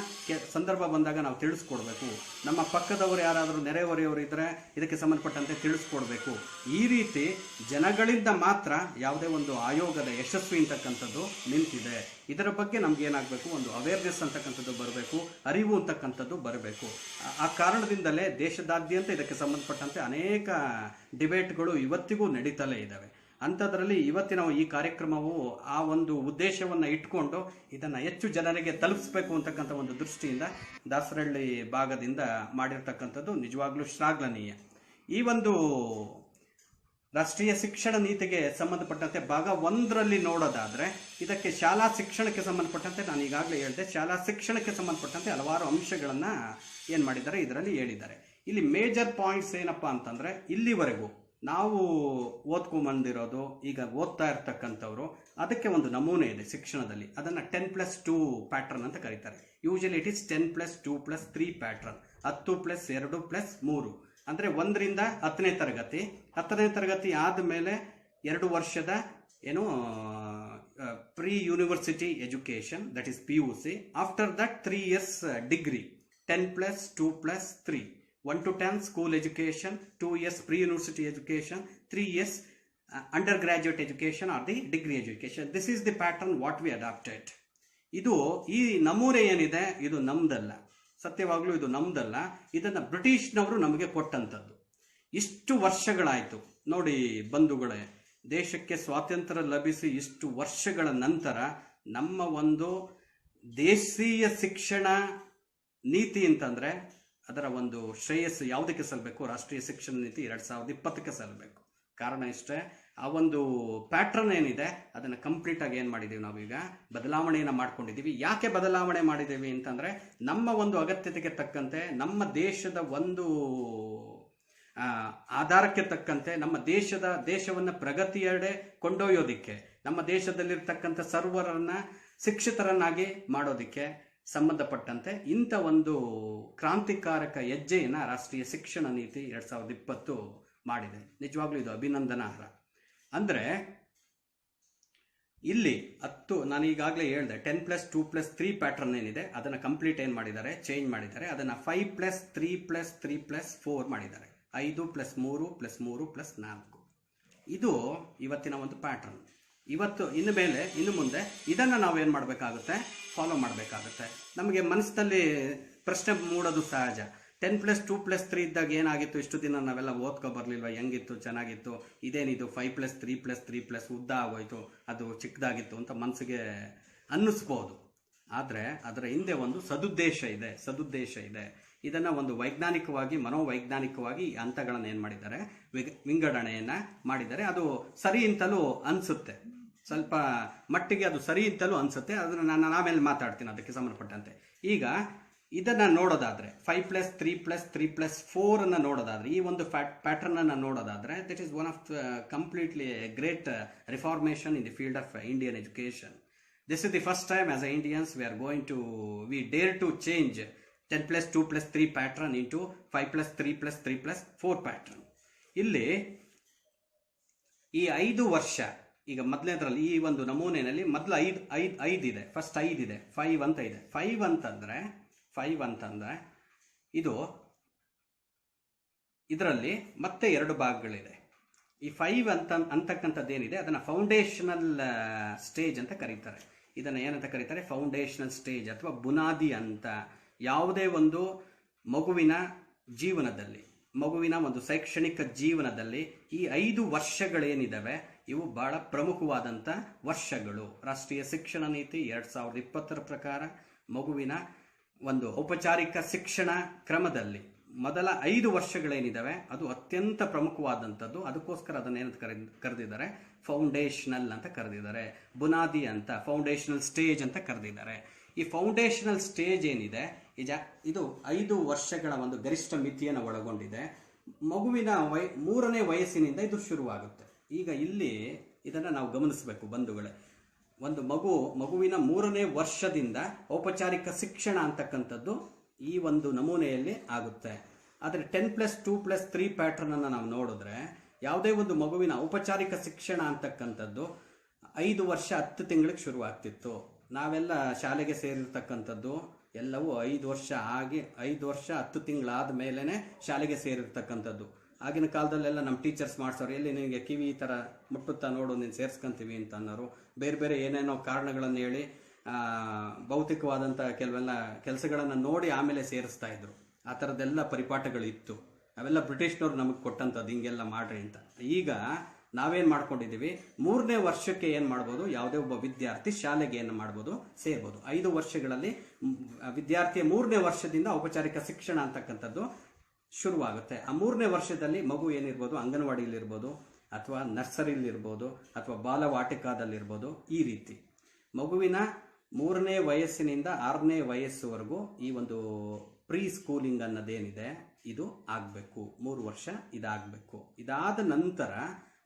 [SPEAKER 1] ಸಂದರ್ಭ ಬಂದಾಗ ನಾವು ತಿಳಿಸ್ಕೊಡ್ಬೇಕು. ನಮ್ಮ ಪಕ್ಕದವರು ಯಾರಾದರೂ ನೆರೆಹೊರೆಯವರು ಇದ್ದರೆ ಇದಕ್ಕೆ ಸಂಬಂಧಪಟ್ಟಂತೆ ತಿಳಿಸ್ಕೊಡ್ಬೇಕು. ಈ ರೀತಿ ಜನಗಳಿಂದ ಮಾತ್ರ ಯಾವುದೇ ಒಂದು ಆಯೋಗದ ಯಶಸ್ವಿ ಅಂತಕ್ಕಂಥದ್ದು ನಿಂತಿದೆ. ಇದರ ಬಗ್ಗೆ ನಮ್ಗೆ ಏನಾಗಬೇಕು, ಒಂದು ಅವೇರ್ನೆಸ್ ಅಂತಕ್ಕಂಥದ್ದು ಬರಬೇಕು, ಅರಿವು ಅಂತಕ್ಕಂಥದ್ದು ಬರಬೇಕು. ಆ ಕಾರಣದಿಂದಲೇ ದೇಶದಾದ್ಯಂತ ಇದಕ್ಕೆ ಸಂಬಂಧಪಟ್ಟಂತೆ ಅನೇಕ ಡಿಬೇಟ್ಗಳು ಇವತ್ತಿಗೂ ನಡೀತಲೇ ಇದ್ದಾವೆ. ಅಂಥದ್ರಲ್ಲಿ ಇವತ್ತಿನ ಈ ಕಾರ್ಯಕ್ರಮವು ಆ ಒಂದು ಉದ್ದೇಶವನ್ನು ಇಟ್ಕೊಂಡು ಇದನ್ನು ಹೆಚ್ಚು ಜನರಿಗೆ ತಲುಪಿಸಬೇಕು ಅಂತಕ್ಕಂಥ ಒಂದು ದೃಷ್ಟಿಯಿಂದ ದಾಸರಹಳ್ಳಿ ಭಾಗದಿಂದ ಮಾಡಿರ್ತಕ್ಕಂಥದ್ದು ನಿಜವಾಗ್ಲೂ ಶ್ಲಾಘನೀಯ. ಈ ಒಂದು ರಾಷ್ಟ್ರೀಯ ಶಿಕ್ಷಣ ನೀತಿಗೆ ಸಂಬಂಧಪಟ್ಟಂತೆ ಭಾಗ 1ರಲ್ಲಿ ನೋಡೋದಾದ್ರೆ ಇದಕ್ಕೆ ಶಾಲಾ ಶಿಕ್ಷಣಕ್ಕೆ ಸಂಬಂಧಪಟ್ಟಂತೆ ನಾನು ಈಗಾಗಲೇ ಹೇಳಿದೆ, ಶಾಲಾ ಶಿಕ್ಷಣಕ್ಕೆ ಸಂಬಂಧಪಟ್ಟಂತೆ ಹಲವಾರು ಅಂಶಗಳನ್ನ ಏನು ಮಾಡಿದ್ದಾರೆ ಇದರಲ್ಲಿ ಹೇಳಿದ್ದಾರೆ. ಇಲ್ಲಿ ಮೇಜರ್ ಪಾಯಿಂಟ್ಸ್ ಏನಪ್ಪಾ ಅಂತಂದ್ರೆ, ಇಲ್ಲಿವರೆಗೂ ನಾವು ಓದ್ಕೊಂಬಂದಿರೋದು, ಈಗ ಓದ್ತಾ ಇರ್ತಕ್ಕಂಥವ್ರು, ಅದಕ್ಕೆ ಒಂದು ನಮೂನೆ ಇದೆ ಶಿಕ್ಷಣದಲ್ಲಿ. ಅದನ್ನ 10+2 ಪ್ಯಾಟರ್ನ್ ಅಂತ ಕರೀತಾರೆ. ಯೂಶಲಿ ಇಟ್ ಇಸ್ 10+2+3 ಪ್ಯಾಟರ್ನ್, 10+2+3 ಅಂದ್ರೆ 1ರಿಂದ 10ನೇ ತರಗತಿ, 10ನೇ ತರಗತಿ ಆದಮೇಲೆ 2 ವರ್ಷದ ಏನು pre university education, that is PUC. After that 3 years degree, 10+2+3. 1 to 10 school education, 2 years pre-university education, 3 years undergraduate education or the degree education. This is the pattern what we adopted. ಇದು ಈ ನಮೂನೆ ಏನಿದೆ ಇದು ನಮ್ದಲ್ಲ, ಸತ್ಯವಾಗ್ಲೂ ಇದು ನಮ್ದಲ್ಲ. ಇದನ್ನ ಬ್ರಿಟಿಷ್ನವರು ನಮಗೆ ಕೊಟ್ಟಂಥದ್ದು. ಇಷ್ಟು ವರ್ಷಗಳಾಯ್ತು ನೋಡಿ ಬಂಧುಗಳೇ, ದೇಶಕ್ಕೆ ಸ್ವಾತಂತ್ರ್ಯ ಲಭಿಸಿ ಇಷ್ಟು ವರ್ಷಗಳ ನಂತರ ನಮ್ಮ ಒಂದು ದೇಶೀಯ ಶಿಕ್ಷಣ ನೀತಿ ಅಂತಂದ್ರೆ ಅದರ ಒಂದು ಶ್ರೇಯಸ್ಸು ಯಾವುದಕ್ಕೆ ಸಲ್ಲಬೇಕು? ರಾಷ್ಟ್ರೀಯ ಶಿಕ್ಷಣ ನೀತಿ 2020ಕ್ಕೆ ಸಲ್ಲಬೇಕು. ಕಾರಣ ಇಷ್ಟೇ, ಆ ಒಂದು ಪ್ಯಾಟ್ರನ್ ಏನಿದೆ ಅದನ್ನು ಕಂಪ್ಲೀಟ್ ಆಗಿ ಏನು ಮಾಡಿದ್ದೀವಿ ನಾವೀಗ ಬದಲಾವಣೆಯನ್ನು ಮಾಡ್ಕೊಂಡಿದ್ದೀವಿ. ಯಾಕೆ ಬದಲಾವಣೆ ಮಾಡಿದ್ದೀವಿ ಅಂತಂದರೆ, ನಮ್ಮ ಒಂದು ಅಗತ್ಯತೆಗೆ ತಕ್ಕಂತೆ, ನಮ್ಮ ದೇಶದ ಒಂದು ಆಧಾರಕ್ಕೆ ತಕ್ಕಂತೆ, ನಮ್ಮ ದೇಶವನ್ನು ಪ್ರಗತಿಯೆಡೆ ಕೊಂಡೊಯ್ಯೋದಿಕ್ಕೆ, ನಮ್ಮ ದೇಶದಲ್ಲಿರ್ತಕ್ಕಂಥ ಸರ್ವರನ್ನ ಶಿಕ್ಷಿತರನ್ನಾಗಿ ಮಾಡೋದಿಕ್ಕೆ ಸಂಬಂಧಪಟ್ಟಂತೆ ಇಂಥ ಒಂದು ಕ್ರಾಂತಿಕಾರಕ ಹೆಜ್ಜೆಯನ್ನು ರಾಷ್ಟ್ರೀಯ ಶಿಕ್ಷಣ ನೀತಿ 2020 ಮಾಡಿದೆ. ನಿಜವಾಗ್ಲೂ ಇದು ಅಭಿನಂದನಾರ್ಹ. ಅಂದರೆ ಇಲ್ಲಿ ನಾನು ಈಗಾಗಲೇ ಹೇಳಿದೆ 10+2+3 ಪ್ಯಾಟರ್ನ್ ಏನಿದೆ ಅದನ್ನು ಕಂಪ್ಲೀಟ್ ಏನು ಮಾಡಿದ್ದಾರೆ, ಚೇಂಜ್ ಮಾಡಿದ್ದಾರೆ. ಅದನ್ನು 5+3+3+4 ಮಾಡಿದ್ದಾರೆ. 5+3+3+4. ಇದು ಇವತ್ತಿನ ಒಂದು ಪ್ಯಾಟರ್ನ್. ಇನ್ನು ಮುಂದೆ ಇದನ್ನು ನಾವೇನು ಮಾಡಬೇಕಾಗುತ್ತೆ, ಫಾಲೋ ಮಾಡಬೇಕಾಗುತ್ತೆ. ನಮಗೆ ಮನಸ್ಸಿನಲ್ಲಿ ಪ್ರಶ್ನೆ ಮೂಡೋದು ಸಹಜ. 10+2+3 ಇದ್ದಾಗ ಏನಾಗಿತ್ತು, ಇಷ್ಟು ದಿನ ನಾವೆಲ್ಲ ಓದ್ಕೊ ಬರ್ಲಿಲ್ವ, ಹೆಂಗಿತ್ತು, ಚೆನ್ನಾಗಿತ್ತು, ಇದೇನಿದು 5+3+3+ ಉದ್ದ ಆಗೋಯ್ತು, ಅದು ಚಿಕ್ಕದಾಗಿತ್ತು ಅಂತ ಮನಸ್ಸಿಗೆ ಅನ್ನಿಸ್ಬೋದು. ಆದರೆ ಅದರ ಹಿಂದೆ ಒಂದು ಸದುದ್ದೇಶ ಇದೆ. ಇದನ್ನು ಒಂದು ಮನೋವೈಜ್ಞಾನಿಕವಾಗಿ ಹಂತಗಳನ್ನು ಏನು ಮಾಡಿದ್ದಾರೆ, ವಿಂಗಡಣೆಯನ್ನು ಮಾಡಿದ್ದಾರೆ. ಅದು ಸರಿ ಅಂತಲೂ ಅನಿಸುತ್ತೆ, ಸ್ವಲ್ಪ ಮಟ್ಟಿಗೆ ಅದು ಸರಿ ಅಂತಲೂ ಅನಿಸುತ್ತೆ. ಅದನ್ನು ನಾನು ಆಮೇಲೆ ಮಾತಾಡ್ತೀನಿ ಅದಕ್ಕೆ ಸಂಬಂಧಪಟ್ಟಂತೆ. ಈಗ ಇದನ್ನು ನೋಡೋದಾದರೆ 5+3+3+4 ಅನ್ನು ನೋಡೋದಾದರೆ, ಈ ಒಂದು ಪ್ಯಾಟರ್ನ್ ಅನ್ನು ನೋಡೋದಾದರೆ, this is one of completely great reformation in the field of Indian education. This is the first time as Indians we dare to change 10+2+3 pattern into 5+3+3+4 pattern. ಇಲ್ಲಿ ಈ 5 ವರ್ಷ, ಈಗ ಮೊದಲನೇದ್ರಲ್ಲಿ ಈ ಒಂದು ನಮೂನೆಯಲ್ಲಿ ಮೊದಲು 5 ಇದೆ, ಫಸ್ಟ್ 5 ಇದೆ, 5 ಅಂತ ಇದೆ. 5 ಅಂತಂದ್ರೆ ಇದು ಇದರಲ್ಲಿ ಮತ್ತೆ 2 ಭಾಗಗಳಿದೆ. ಈ 5 ಅಂತಕ್ಕಂಥದ್ದೇನಿದೆ ಅದನ್ನು ಫೌಂಡೇಶನಲ್ ಸ್ಟೇಜ್ ಅಂತ ಕರೀತಾರೆ. ಇದನ್ನು ಏನಂತ ಕರೀತಾರೆ, ಫೌಂಡೇಶನಲ್ ಸ್ಟೇಜ್ ಅಥವಾ ಬುನಾದಿ ಅಂತ. ಯಾವುದೇ ಒಂದು ಮಗುವಿನ ಒಂದು ಶೈಕ್ಷಣಿಕ ಜೀವನದಲ್ಲಿ ಈ 5 ವರ್ಷಗಳೇನಿದ್ದಾವೆ ಇವು ಬಹಳ ಪ್ರಮುಖವಾದಂಥ ವರ್ಷಗಳು. ರಾಷ್ಟ್ರೀಯ ಶಿಕ್ಷಣ ನೀತಿ 2020 ಪ್ರಕಾರ ಮಗುವಿನ ಒಂದು ಔಪಚಾರಿಕ ಶಿಕ್ಷಣ ಕ್ರಮದಲ್ಲಿ ಮೊದಲ 5 ವರ್ಷಗಳೇನಿದ್ದಾವೆ ಅದು ಅತ್ಯಂತ ಪ್ರಮುಖವಾದಂಥದ್ದು. ಅದಕ್ಕೋಸ್ಕರ ಅದನ್ನೇನಂತ ಕರೆದಿದ್ದಾರೆ, ಫೌಂಡೇಶನಲ್ ಅಂತ ಕರೆದಿದ್ದಾರೆ, ಬುನಾದಿ ಅಂತ, ಫೌಂಡೇಶನಲ್ ಸ್ಟೇಜ್ ಅಂತ ಕರೆದಿದ್ದಾರೆ. ಈ ಫೌಂಡೇಶನಲ್ ಸ್ಟೇಜ್ ಏನಿದೆ ಇದು 5 ವರ್ಷಗಳ ಒಂದು ಗರಿಷ್ಠ ಮಿತಿಯನ್ನು ಒಳಗೊಂಡಿದೆ. ಮಗುವಿನ 3ನೇ ವಯಸ್ಸಿನಿಂದ ಇದು ಶುರುವಾಗುತ್ತೆ. ಈಗ ಇಲ್ಲಿ ಇದನ್ನು ನಾವು ಗಮನಿಸಬೇಕು ಬಂಧುಗಳೇ. ಒಂದು ಮಗುವಿನ 3ನೇ ವರ್ಷದಿಂದ ಔಪಚಾರಿಕ ಶಿಕ್ಷಣ ಅಂತಕ್ಕಂಥದ್ದು ಈ ಒಂದು ನಮೂನೆಯಲ್ಲಿ ಆಗುತ್ತೆ. ಆದರೆ 10+2+3 ಪ್ಯಾಟರ್ನ್ ಅನ್ನು ನಾವು ನೋಡಿದ್ರೆ, ಯಾವುದೇ ಒಂದು ಮಗುವಿನ ಔಪಚಾರಿಕ ಶಿಕ್ಷಣ ಅಂತಕ್ಕಂಥದ್ದು 5 ವರ್ಷ 10 ತಿಂಗಳಿಗೆ ಶುರುವಾಗ್ತಿತ್ತು. ನಾವೆಲ್ಲ ಶಾಲೆಗೆ ಸೇರಿರ್ತಕ್ಕಂಥದ್ದು ಎಲ್ಲವೂ 5 ವರ್ಷ 10 ತಿಂಗಳಾದ ಮೇಲೇ ಶಾಲೆಗೆ ಸೇರಿರ್ತಕ್ಕಂಥದ್ದು. ಆಗಿನ ಕಾಲದಲ್ಲೆಲ್ಲ ನಮ್ಮ ಟೀಚರ್ಸ್ ಮಾಡ್ಸೋರು, ಎಲ್ಲಿ ನಿನಗೆ ಕಿವಿ ಈ ಥರ ಮುಟ್ಟುತ್ತಾ ನೋಡು, ನೀನು ಸೇರಿಸ್ಕೊಂತೀವಿ ಅಂತ ಅನ್ನೋರು. ಬೇರೆ ಏನೇನೋ ಕಾರಣಗಳನ್ನು ಹೇಳಿ ಭೌತಿಕವಾದಂಥ ಕೆಲವೆಲ್ಲ ಕೆಲಸಗಳನ್ನು ನೋಡಿ ಆಮೇಲೆ ಸೇರಿಸ್ತಾ ಇದ್ರು. ಆ ಥರದ್ದೆಲ್ಲ ಪರಿಪಾಠಗಳಿತ್ತು. ಅವೆಲ್ಲ ಬ್ರಿಟಿಷ್ನವ್ರು ನಮಗೆ ಕೊಟ್ಟಂಥದ್ದು, ಹಿಂಗೆಲ್ಲ ಮಾಡ್ರಿ ಅಂತ. ಈಗ ನಾವೇನು ಮಾಡ್ಕೊಂಡಿದ್ದೀವಿ, 3ನೇ ವರ್ಷಕ್ಕೆ ಏನು ಮಾಡ್ಬೋದು, ಯಾವುದೇ ಒಬ್ಬ ವಿದ್ಯಾರ್ಥಿ ಶಾಲೆಗೆ ಏನು ಮಾಡ್ಬೋದು, ಸೇರ್ಬೋದು. 5 ವರ್ಷಗಳಲ್ಲಿ ವಿದ್ಯಾರ್ಥಿಯ 3ನೇ ವರ್ಷದಿಂದ ಔಪಚಾರಿಕ ಶಿಕ್ಷಣ ಅಂತಕ್ಕಂಥದ್ದು ಶುರುವಾಗುತ್ತೆ. ಆ 3ನೇ ವರ್ಷದಲ್ಲಿ ಮಗು ಏನಿರ್ಬೋದು, ಅಂಗನವಾಡಿಯಲ್ಲಿರ್ಬೋದು, ಅಥವಾ ನರ್ಸರಿಲಿರ್ಬೋದು ಅಥವಾ ಬಾಲವಾಟಿಕಾದಲ್ಲಿರ್ಬೋದು. ಈ ರೀತಿ ಮಗುವಿನ 3ನೇ ವಯಸ್ಸಿನಿಂದ 6ನೇ ವಯಸ್ಸುವರೆಗೂ ಈ ಒಂದು ಪ್ರೀ ಸ್ಕೂಲಿಂಗ್ ಅನ್ನೋದೇನಿದೆ ಇದು ಆಗಬೇಕು. 3 ವರ್ಷ ಇದಾಗಬೇಕು. ಇದಾದ ನಂತರ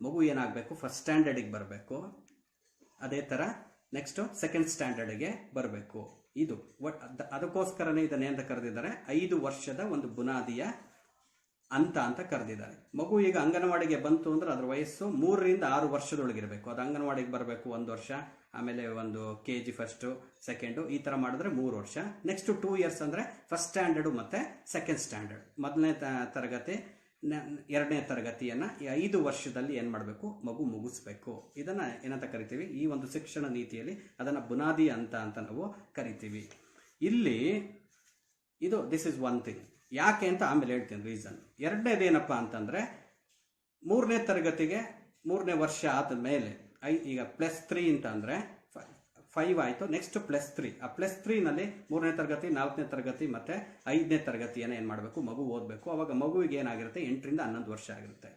[SPEAKER 1] ಮಗು ಏನಾಗಬೇಕು, ಫಸ್ಟ್ ಸ್ಟ್ಯಾಂಡರ್ಡಿಗೆ ಬರಬೇಕು. ಅದೇ ಥರ ನೆಕ್ಸ್ಟ್ ಸೆಕೆಂಡ್ ಸ್ಟ್ಯಾಂಡರ್ಡ್ಗೆ ಬರಬೇಕು. ಇದು ಅದಕ್ಕೋಸ್ಕರನೇ ಇದನ್ನೇಂತ ಕರೆದಿದ್ದಾರೆ, 5 ವರ್ಷದ ಒಂದು ಬುನಾದಿಯ ಅಂತ ಕರೆದಿದ್ದಾರೆ. ಮಗು ಈಗ ಅಂಗನವಾಡಿಗೆ ಬಂತು ಅಂದ್ರೆ ಅದ್ರ ವಯಸ್ಸು 3 ರಿಂದ 6 ವರ್ಷದೊಳಗಿರಬೇಕು. ಅದು ಅಂಗನವಾಡಿಗೆ ಬರಬೇಕು 1 ವರ್ಷ, ಆಮೇಲೆ ಒಂದು KG ಫಸ್ಟು ಸೆಕೆಂಡು, ಈ ಥರ ಮಾಡಿದ್ರೆ 3 ವರ್ಷ. ನೆಕ್ಸ್ಟ್ 2 ಇಯರ್ಸ್ ಅಂದರೆ ಫಸ್ಟ್ ಸ್ಟ್ಯಾಂಡರ್ಡು ಮತ್ತು ಸೆಕೆಂಡ್ ಸ್ಟ್ಯಾಂಡರ್ಡ್. 1ನೇ ತರಗತಿ 2ನೇ ತರಗತಿಯನ್ನು 5 ವರ್ಷದಲ್ಲಿ ಏನು ಮಾಡಬೇಕು, ಮಗು ಮುಗಿಸ್ಬೇಕು. ಇದನ್ನು ಏನಂತ ಕರಿತೀವಿ, ಈ ಒಂದು ಶಿಕ್ಷಣ ನೀತಿಯಲ್ಲಿ ಅದನ್ನು ಬುನಾದಿ ಅಂತ ನಾವು ಕರಿತೀವಿ. ಇಲ್ಲಿ ಇದು ದಿಸ್ ಇಸ್ ಒನ್ ಥಿಂಗ್. ಯಾಕೆ ಅಂತ ಆಮೇಲೆ ಹೇಳ್ತೀನಿ ರೀಸನ್. ಎರಡನೇದೇನಪ್ಪ ಅಂತಂದರೆ, 3ನೇ ತರಗತಿಗೆ 3ನೇ ವರ್ಷ ಆದ ಮೇಲೆ ಈಗ +3 ಅಂತ ಅಂದರೆ 5 ಆಯಿತು. ನೆಕ್ಸ್ಟ್ +3. ಆ +3ನಲ್ಲಿ 3ನೇ ತರಗತಿ, 4ನೇ ತರಗತಿ ಮತ್ತು 5ನೇ ತರಗತಿಯನ್ನು ಏನು ಮಾಡಬೇಕು, ಮಗು ಓದಬೇಕು. ಅವಾಗ ಮಗುವಿಗೆ ಏನಾಗಿರುತ್ತೆ, 8 ರಿಂದ 11 ವರ್ಷ ಆಗಿರುತ್ತೆ.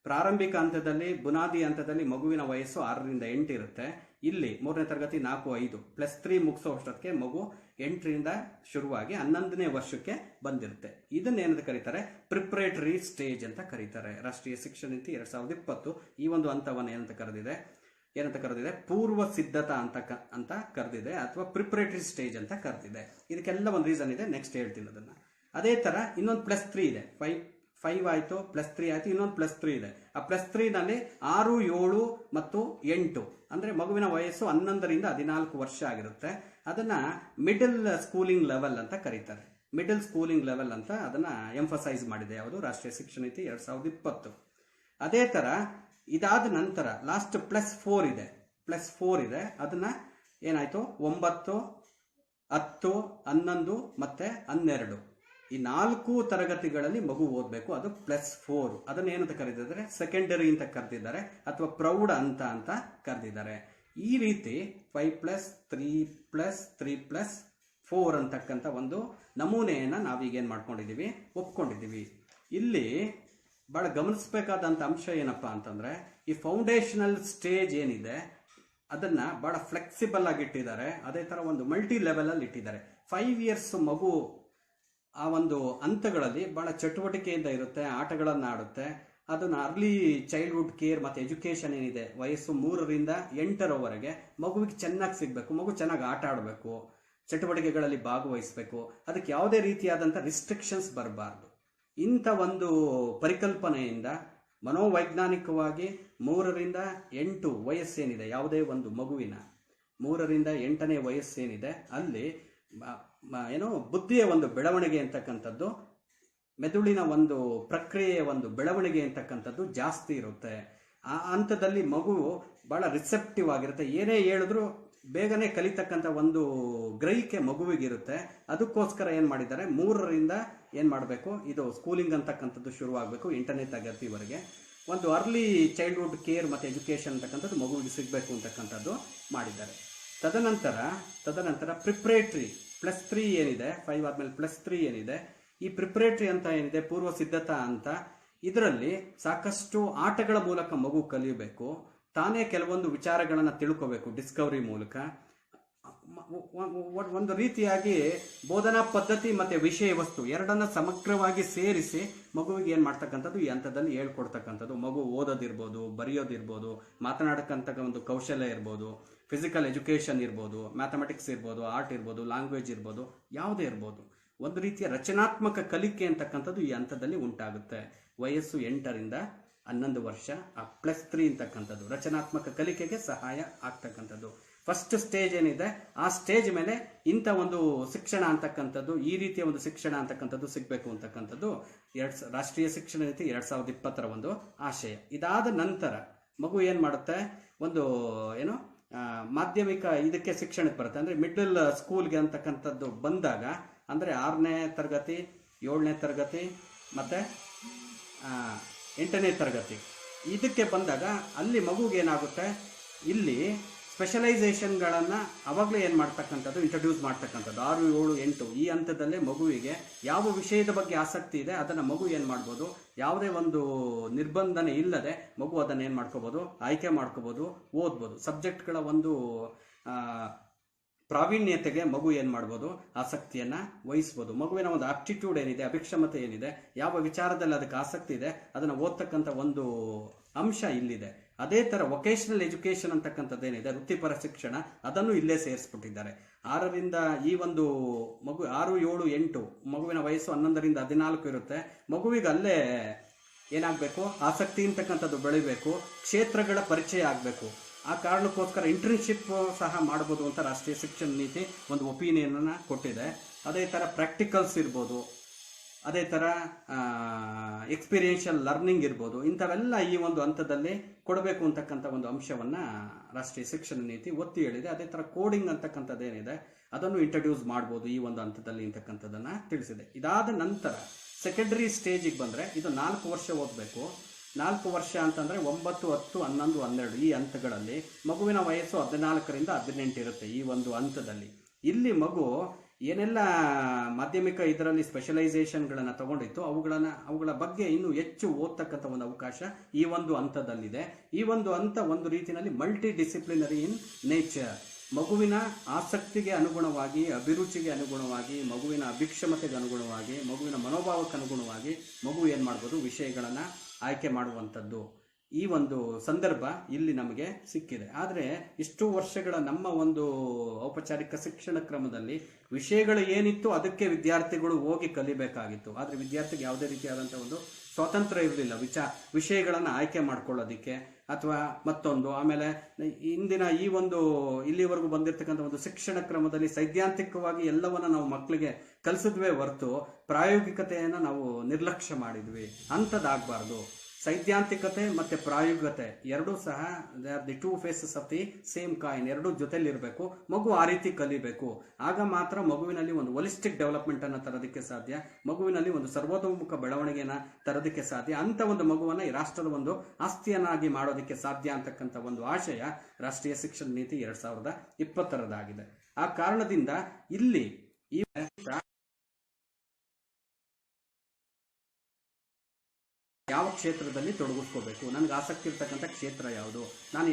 [SPEAKER 1] ಪ್ರಾರಂಭಿಕ ಹಂತದಲ್ಲಿ, ಬುನಾದಿ ಹಂತದಲ್ಲಿ ಮಗುವಿನ ವಯಸ್ಸು 6 ರಿಂದ 8 ಇರುತ್ತೆ. ಇಲ್ಲಿ 3ನೇ ತರಗತಿ 4, 5 +3 ಮುಗಿಸೋ ಅಷ್ಟೊತ್ತಿಗೆ ಮಗು 8 ರಿಂದ ಶುರುವಾಗಿ 11ನೇ ವರ್ಷಕ್ಕೆ ಬಂದಿರುತ್ತೆ. ಇದನ್ನೇನಂತ ಕರೀತಾರೆ, ಪ್ರಿಪ್ರೇಟರಿ ಸ್ಟೇಜ್ ಅಂತ ಕರೀತಾರೆ. ರಾಷ್ಟ್ರೀಯ ಶಿಕ್ಷಣ ನೀತಿ 2020 ಈ ಒಂದು ಹಂತವನ್ನು ಏನಂತ ಕರೆದಿದೆ, ಪೂರ್ವ ಸಿದ್ಧತಾ ಅಂತ ಕರೆದಿದೆ, ಅಥವಾ ಪ್ರಿಪ್ರೇಟರಿ ಸ್ಟೇಜ್ ಅಂತ ಕರೆದಿದೆ. ಇದಕ್ಕೆಲ್ಲ ಒಂದು ರೀಸನ್ ಇದೆ, ನೆಕ್ಸ್ಟ್ ಹೇಳ್ತೀನಿ ಅದನ್ನು. ಅದೇ ಥರ ಇನ್ನೊಂದು +3 ಇದೆ. 5 ಆಯಿತು, +3 ಆಯಿತು, ಇನ್ನೊಂದು +3 ಇದೆ. ಆ +3ನಲ್ಲಿ 6, 7 ಮತ್ತು 8 ಅಂದರೆ ಮಗುವಿನ ವಯಸ್ಸು 11 ರಿಂದ 14 ವರ್ಷ ಆಗಿರುತ್ತೆ. ಅದನ್ನು ಮಿಡಲ್ ಸ್ಕೂಲಿಂಗ್ ಲೆವೆಲ್ ಅಂತ ಕರೀತಾರೆ. ಮಿಡಲ್ ಸ್ಕೂಲಿಂಗ್ ಲೆವೆಲ್ ಅಂತ ಅದನ್ನು ಎಂಫಸೈಸ್ ಮಾಡಿದೆ ಯಾವುದು, ರಾಷ್ಟ್ರೀಯ ಶಿಕ್ಷಣ ನೀತಿ 2020. ಅದೇ ಥರ ಇದಾದ ನಂತರ ಲಾಸ್ಟ್ +4 ಇದೆ. ಅದನ್ನು ಏನಾಯಿತು, 9, 10, 11 ಮತ್ತು 12 ಈ 4 ತರಗತಿಗಳಲ್ಲಿ ಮಗು ಓದಬೇಕು. ಅದು +4. ಅದನ್ನು ಏನಂತ ಕರೆದಿದ್ದಾರೆ, ಸೆಕೆಂಡರಿ ಅಂತ ಕರೆದಿದ್ದಾರೆ, ಅಥವಾ ಪ್ರೌಢ ಅಂತ ಕರೆದಿದ್ದಾರೆ. ಈ ರೀತಿ 5+3+3+4 ಅಂತಕ್ಕಂಥ ಒಂದು ನಮೂನೆಯನ್ನು ನಾವೀಗೇನು ಮಾಡ್ಕೊಂಡಿದ್ದೀವಿ, ಒಪ್ಕೊಂಡಿದ್ದೀವಿ. ಇಲ್ಲಿ ಭಾಳ ಗಮನಿಸಬೇಕಾದಂಥ ಅಂಶ ಏನಪ್ಪ ಅಂತಂದರೆ, ಈ ಫೌಂಡೇಶನಲ್ ಸ್ಟೇಜ್ ಏನಿದೆ ಅದನ್ನು ಭಾಳ ಫ್ಲೆಕ್ಸಿಬಲ್ ಆಗಿ ಇಟ್ಟಿದ್ದಾರೆ. ಅದೇ ಥರ ಒಂದು ಮಲ್ಟಿ ಲೆವೆಲಲ್ಲಿ ಇಟ್ಟಿದ್ದಾರೆ. 5 ಇಯರ್ಸ್ ಮಗು ಆ ಒಂದು ಹಂತಗಳಲ್ಲಿ ಭಾಳ ಚಟುವಟಿಕೆಯಿಂದ ಇರುತ್ತೆ, ಆಟಗಳನ್ನು ಆಡುತ್ತೆ. ಅದನ್ನು ಅರ್ಲಿ ಚೈಲ್ಡ್ಹುಡ್ ಕೇರ್ ಮತ್ತು ಎಜುಕೇಷನ್ ಏನಿದೆ, ವಯಸ್ಸು 3 ರಿಂದ 8ರವರೆಗೆ ಮಗುವಿಗೆ ಚೆನ್ನಾಗಿ ಸಿಗಬೇಕು. ಮಗು ಚೆನ್ನಾಗಿ ಆಟ ಆಡಬೇಕು, ಚಟುವಟಿಕೆಗಳಲ್ಲಿ ಭಾಗವಹಿಸಬೇಕು. ಅದಕ್ಕೆ ಯಾವುದೇ ರೀತಿಯಾದಂಥ ರಿಸ್ಟ್ರಿಕ್ಷನ್ಸ್ ಬರಬಾರ್ದು. ಇಂಥ ಒಂದು ಪರಿಕಲ್ಪನೆಯಿಂದ ಮನೋವೈಜ್ಞಾನಿಕವಾಗಿ 3 ರಿಂದ 8 ವಯಸ್ಸೇನಿದೆ, ಯಾವುದೇ ಒಂದು ಮಗುವಿನ 3 ರಿಂದ 8ನೇ ವಯಸ್ಸೇನಿದೆ, ಅಲ್ಲಿ ಬುದ್ಧಿಯ ಒಂದು ಬೆಳವಣಿಗೆ ಅಂತಕ್ಕಂಥದ್ದು, ಮೆದುಳಿನ ಒಂದು ಪ್ರಕ್ರಿಯೆಯ ಒಂದು ಬೆಳವಣಿಗೆ ಅಂತಕ್ಕಂಥದ್ದು ಜಾಸ್ತಿ ಇರುತ್ತೆ. ಆ ಹಂತದಲ್ಲಿ ಮಗು ಭಾಳ ರಿಸೆಪ್ಟಿವ್ ಆಗಿರುತ್ತೆ. ಏನೇ ಹೇಳಿದ್ರು ಬೇಗನೆ ಕಲಿತಕ್ಕಂಥ ಒಂದು ಗ್ರಹಿಕೆ ಮಗುವಿಗಿರುತ್ತೆ. ಅದಕ್ಕೋಸ್ಕರ ಏನು ಮಾಡಿದ್ದಾರೆ, 3 ರಿಂದ ಏನು ಮಾಡಬೇಕು, ಇದು ಸ್ಕೂಲಿಂಗ್ ಅಂತಕ್ಕಂಥದ್ದು ಶುರುವಾಗಬೇಕು 8ನೇ ತರಗತಿವರೆಗೆ. ಒಂದು ಅರ್ಲಿ ಚೈಲ್ಡ್ಹುಡ್ ಕೇರ್ ಮತ್ತು ಎಜುಕೇಷನ್ ಅಂತಕ್ಕಂಥದ್ದು ಮಗುವಿಗೆ ಸಿಗಬೇಕು ಅಂತಕ್ಕಂಥದ್ದು ಮಾಡಿದ್ದಾರೆ. ತದನಂತರ ಪ್ರಿಪ್ರೇಟ್ರಿ +3 ಏನಿದೆ, 5 ಆದಮೇಲೆ +3 ಏನಿದೆ, ಈ ಪ್ರಿಪ್ರೇಟ್ರಿ ಅಂತ ಏನಿದೆ, ಪೂರ್ವ ಸಿದ್ಧತಾ ಅಂತ, ಇದರಲ್ಲಿ ಸಾಕಷ್ಟು ಆಟಗಳ ಮೂಲಕ ಮಗು ಕಲಿಯಬೇಕು. ತಾನೇ ಕೆಲವೊಂದು ವಿಚಾರಗಳನ್ನು ತಿಳ್ಕೋಬೇಕು ಡಿಸ್ಕವರಿ ಮೂಲಕ. ಒಂದು ರೀತಿಯಾಗಿ ಬೋಧನಾ ಪದ್ಧತಿ ಮತ್ತು ವಿಷಯ ವಸ್ತು ಎರಡನ್ನ ಸಮಗ್ರವಾಗಿ ಸೇರಿಸಿ ಮಗುವಿಗೆ ಏನು ಮಾಡ್ತಕ್ಕಂಥದ್ದು, ಈ ಹಂತದಲ್ಲಿ ಹೇಳ್ಕೊಡ್ತಕ್ಕಂಥದ್ದು. ಮಗು ಓದೋದಿರ್ಬೋದು, ಬರೆಯೋದಿರ್ಬೋದು, ಮಾತನಾಡಕ್ಕಂಥ ಒಂದು ಕೌಶಲ್ಯ ಇರ್ಬೋದು, ಫಿಸಿಕಲ್ ಎಜುಕೇಷನ್ ಇರ್ಬೋದು, ಮ್ಯಾಥಮೆಟಿಕ್ಸ್ ಇರ್ಬೋದು, ಆರ್ಟ್ ಇರ್ಬೋದು, ಲ್ಯಾಂಗ್ವೇಜ್ ಇರ್ಬೋದು, ಯಾವುದೇ ಇರ್ಬೋದು. ಒಂದು ರೀತಿಯ ರಚನಾತ್ಮಕ ಕಲಿಕೆ ಅಂತಕ್ಕಂಥದ್ದು ಈ ಹಂತದಲ್ಲಿ ಉಂಟಾಗುತ್ತೆ. ವಯಸ್ಸು 8 ರಿಂದ 11 ವರ್ಷ. ಆ +3 ಅಂತಕ್ಕಂಥದ್ದು ರಚನಾತ್ಮಕ ಕಲಿಕೆಗೆ ಸಹಾಯ ಆಗ್ತಕ್ಕಂಥದ್ದು. ಫಸ್ಟ್ ಸ್ಟೇಜ್ ಏನಿದೆ, ಆ ಸ್ಟೇಜ್ ಮೇಲೆ ಇಂಥ ಒಂದು ಶಿಕ್ಷಣ ಅಂತಕ್ಕಂಥದ್ದು, ಈ ರೀತಿಯ ಒಂದು ಶಿಕ್ಷಣ ಅಂತಕ್ಕಂಥದ್ದು ಸಿಗಬೇಕು ಅಂತಕ್ಕಂಥದ್ದು ರಾಷ್ಟ್ರೀಯ ಶಿಕ್ಷಣ ನೀತಿ 2020 ಒಂದು ಆಶಯ. ಇದಾದ ನಂತರ ಮಗು ಏನು ಮಾಡುತ್ತೆ, ಒಂದು ಮಾಧ್ಯಮಿಕ ಇದಕ್ಕೆ ಶಿಕ್ಷಣಕ್ಕೆ ಬರುತ್ತೆ. ಅಂದರೆ ಮಿಡಲ್ ಸ್ಕೂಲ್ಗೆ ಅಂತಕ್ಕಂಥದ್ದು ಬಂದಾಗ, ಅಂದರೆ 6ನೇ ತರಗತಿ, 7ನೇ ತರಗತಿ ಮತ್ತು 8ನೇ ತರಗತಿ ಇದಕ್ಕೆ ಬಂದಾಗ ಅಲ್ಲಿ ಮಗುಗೆ ಏನಾಗುತ್ತೆ, ಇಲ್ಲಿ ಸ್ಪೆಷಲೈಸೇಷನ್ಗಳನ್ನು ಅವಾಗಲೇ ಏನು ಮಾಡ್ತಕ್ಕಂಥದ್ದು, ಇಂಟ್ರೊಡ್ಯೂಸ್ ಮಾಡ್ತಕ್ಕಂಥದ್ದು 6, 7, 8 ಈ ಹಂತದಲ್ಲೇ ಮಗುವಿಗೆ ಯಾವ ವಿಷಯದ ಬಗ್ಗೆ ಆಸಕ್ತಿ ಇದೆ ಅದನ್ನು ಮಗು ಏನು ಮಾಡ್ಬೋದು, ಯಾವುದೇ ಒಂದು ನಿರ್ಬಂಧನೆ ಇಲ್ಲದೆ ಮಗು ಅದನ್ನು ಏನು ಮಾಡ್ಕೋಬೋದು, ಆಯ್ಕೆ ಮಾಡ್ಕೋಬೋದು, ಓದ್ಬೋದು. ಸಬ್ಜೆಕ್ಟ್ಗಳ ಒಂದು ಪ್ರಾವೀಣ್ಯತೆಗೆ ಮಗು ಏನು ಮಾಡ್ಬೋದು, ಆಸಕ್ತಿಯನ್ನು ವಹಿಸ್ಬೋದು. ಮಗುವಿನ ಒಂದು ಆಪ್ಟಿಟ್ಯೂಡ್ ಏನಿದೆ, ಅಭಿಕ್ಷಮತೆ ಏನಿದೆ, ಯಾವ ವಿಚಾರದಲ್ಲಿ ಅದಕ್ಕೆ ಆಸಕ್ತಿ ಇದೆ ಅದನ್ನು ಓದ್ತಕ್ಕಂಥ ಒಂದು ಅಂಶ ಇಲ್ಲಿದೆ. ಅದೇ ಥರ ವೊಕೇಶನಲ್ ಎಜುಕೇಷನ್ ಅಂತಕ್ಕಂಥದ್ದು ಏನಿದೆ, ವೃತ್ತಿಪರ ಶಿಕ್ಷಣ, ಅದನ್ನು ಇಲ್ಲೇ ಸೇರಿಸ್ಬಿಟ್ಟಿದ್ದಾರೆ. 6ರಿಂದ ಈ ಒಂದು ಮಗು 6, 7, 8 ಮಗುವಿನ ವಯಸ್ಸು 11ರಿಂದ 14 ಇರುತ್ತೆ. ಮಗುವಿಗೆ ಅಲ್ಲೇ ಏನಾಗಬೇಕು, ಆಸಕ್ತಿ ಅಂತಕ್ಕಂಥದ್ದು ಬೆಳಿಬೇಕು, ಕ್ಷೇತ್ರಗಳ ಪರಿಚಯ ಆಗಬೇಕು. ಆ ಕಾರಣಕ್ಕೋಸ್ಕರ ಇಂಟರ್ನ್ಶಿಪ್ ಸಹ ಮಾಡ್ಬೋದು ಅಂತ ರಾಷ್ಟ್ರೀಯ ಶಿಕ್ಷಣ ನೀತಿ ಒಂದು ಒಪಿನಿಯನನ್ನು ಕೊಟ್ಟಿದೆ. ಅದೇ ಥರ ಪ್ರಾಕ್ಟಿಕಲ್ಸ್ ಇರ್ಬೋದು, ಅದೇ ಥರ ಎಕ್ಸ್ಪೀರಿಯನ್ಷಿಯಲ್ ಲರ್ನಿಂಗ್ ಇರ್ಬೋದು. ಇಂಥವೆಲ್ಲ ಈ ಒಂದು ಹಂತದಲ್ಲಿ ಕೊಡಬೇಕು ಅಂತಕ್ಕಂಥ ಒಂದು ಅಂಶವನ್ನು ರಾಷ್ಟ್ರೀಯ ಶಿಕ್ಷಣ ನೀತಿ ಒತ್ತಿ ಹೇಳಿದೆ. ಅದೇ ಥರ ಕೋಡಿಂಗ್ ಅಂತಕ್ಕಂಥದ್ದು ಏನಿದೆ ಅದನ್ನು ಇಂಟ್ರಡ್ಯೂಸ್ ಮಾಡ್ಬೋದು ಈ ಒಂದು ಹಂತದಲ್ಲಿ ಅಂತಕ್ಕಂಥದ್ದನ್ನು ತಿಳಿಸಿದೆ. ಇದಾದ ನಂತರ ಸೆಕೆಂಡರಿ ಸ್ಟೇಜಿಗೆ ಬಂದರೆ ಇದು 4 ವರ್ಷ ಓದಬೇಕು. 4 ವರ್ಷ ಅಂತಂದರೆ 9, 10, 11, 12 ಈ ಹಂತಗಳಲ್ಲಿ ಮಗುವಿನ ವಯಸ್ಸು 14ರಿಂದ 18 ಇರುತ್ತೆ. ಈ ಒಂದು ಹಂತದಲ್ಲಿ ಇಲ್ಲಿ ಮಗು ಏನೆಲ್ಲ ಮಾಧ್ಯಮಿಕ ಇದರಲ್ಲಿ ಸ್ಪೆಷಲೈಸೇಷನ್ಗಳನ್ನು ತಗೊಂಡಿತ್ತು ಅವುಗಳ ಬಗ್ಗೆ ಇನ್ನೂ ಹೆಚ್ಚು ಓದ್ತಕ್ಕಂಥ ಒಂದು ಅವಕಾಶ ಈ ಒಂದು ಹಂತದಲ್ಲಿದೆ. ಈ ಒಂದು ಹಂತ ಒಂದು ರೀತಿಯಲ್ಲಿ ಮಲ್ಟಿ ಡಿಸಿಪ್ಲಿನರಿ ಇನ್ ನೇಚರ್. ಮಗುವಿನ ಆಸಕ್ತಿಗೆ ಅನುಗುಣವಾಗಿ, ಅಭಿರುಚಿಗೆ ಅನುಗುಣವಾಗಿ, ಮಗುವಿನ ಅಭಿಕ್ಷಮತೆಗೆ ಅನುಗುಣವಾಗಿ, ಮಗುವಿನ ಮನೋಭಾವಕ್ಕೆ ಅನುಗುಣವಾಗಿ ಮಗು ಏನು ಮಾಡ್ಬೋದು, ವಿಷಯಗಳನ್ನು ಆಯ್ಕೆ ಮಾಡುವಂಥದ್ದು. ಈ ಒಂದು ಸಂದರ್ಭ ಇಲ್ಲಿ ನಮಗೆ ಸಿಕ್ಕಿದೆ. ಆದರೆ ಇಷ್ಟು ವರ್ಷಗಳ ನಮ್ಮ ಒಂದು ಔಪಚಾರಿಕ ಶಿಕ್ಷಣ ಕ್ರಮದಲ್ಲಿ ವಿಷಯಗಳು ಏನಿತ್ತು ಅದಕ್ಕೆ ವಿದ್ಯಾರ್ಥಿಗಳು ಹೋಗಿ ಕಲಿಬೇಕಾಗಿತ್ತು. ಆದರೆ ವಿದ್ಯಾರ್ಥಿಗೆ ಯಾವುದೇ ರೀತಿಯಾದಂಥ ಒಂದು ಸ್ವಾತಂತ್ರ್ಯ ಇರಲಿಲ್ಲ ವಿಷಯಗಳನ್ನು ಆಯ್ಕೆ ಮಾಡ್ಕೊಳ್ಳೋದಕ್ಕೆ ಅಥವಾ ಮತ್ತೊಂದು. ಆಮೇಲೆ ಇಂದಿನ ಈ ಒಂದು ಇಲ್ಲಿವರೆಗೂ ಬಂದಿರತಕ್ಕಂಥ ಒಂದು ಶಿಕ್ಷಣ ಕ್ರಮದಲ್ಲಿ ಸೈದ್ಧಾಂತಿಕವಾಗಿ ಎಲ್ಲವನ್ನ ನಾವು ಮಕ್ಕಳಿಗೆ ಕಲಿಸಿದ್ವೇ ಹೊರತು ಪ್ರಾಯೋಗಿಕತೆಯನ್ನು ನಾವು ನಿರ್ಲಕ್ಷ್ಯ ಮಾಡಿದ್ವಿ. ಅಂಥದ್ದಾಗಬಾರ್ದು. ಸೈದ್ಧಾಂತಿಕತೆ ಮತ್ತು ಪ್ರಾಯೋಗಿಕತೆ ಎರಡೂ ಸಹ they are the 2 faces of the same coin. ಎರಡೂ ಜೊತೆಲಿರಬೇಕು. ಮಗು ಆ ರೀತಿ ಕಲಿಬೇಕು. ಆಗ ಮಾತ್ರ ಮಗುವಿನಲ್ಲಿ ಒಂದು ಹೋಲಿಸ್ಟಿಕ್ ಡೆವಲಪ್ಮೆಂಟನ್ನು ತರೋದಕ್ಕೆ ಸಾಧ್ಯ, ಮಗುವಿನಲ್ಲಿ ಒಂದು ಸರ್ವತೋಮುಖ ಬೆಳವಣಿಗೆಯನ್ನು ತರೋದಕ್ಕೆ ಸಾಧ್ಯ. ಅಂಥ ಒಂದು ಮಗುವನ್ನು ಈ ರಾಷ್ಟ್ರದ ಒಂದು ಆಸ್ತಿಯನ್ನಾಗಿ ಮಾಡೋದಕ್ಕೆ ಸಾಧ್ಯ ಅಂತಕ್ಕಂಥ ಒಂದು ಆಶಯ ರಾಷ್ಟ್ರೀಯ ಶಿಕ್ಷಣ ನೀತಿ 2020ರದಾಗಿದೆ. ಆ ಕಾರಣದಿಂದ ಇಲ್ಲಿ ಈ ಯಾವ ಕ್ಷೇತ್ರದಲ್ಲಿ ತೊಡಗಿಸ್ಕೋಬೇಕು, ನನಗೆ ಆಸಕ್ತಿ ಇರ್ತಕ್ಕಂಥ ಕ್ಷೇತ್ರ ಯಾವುದು, ನಾನು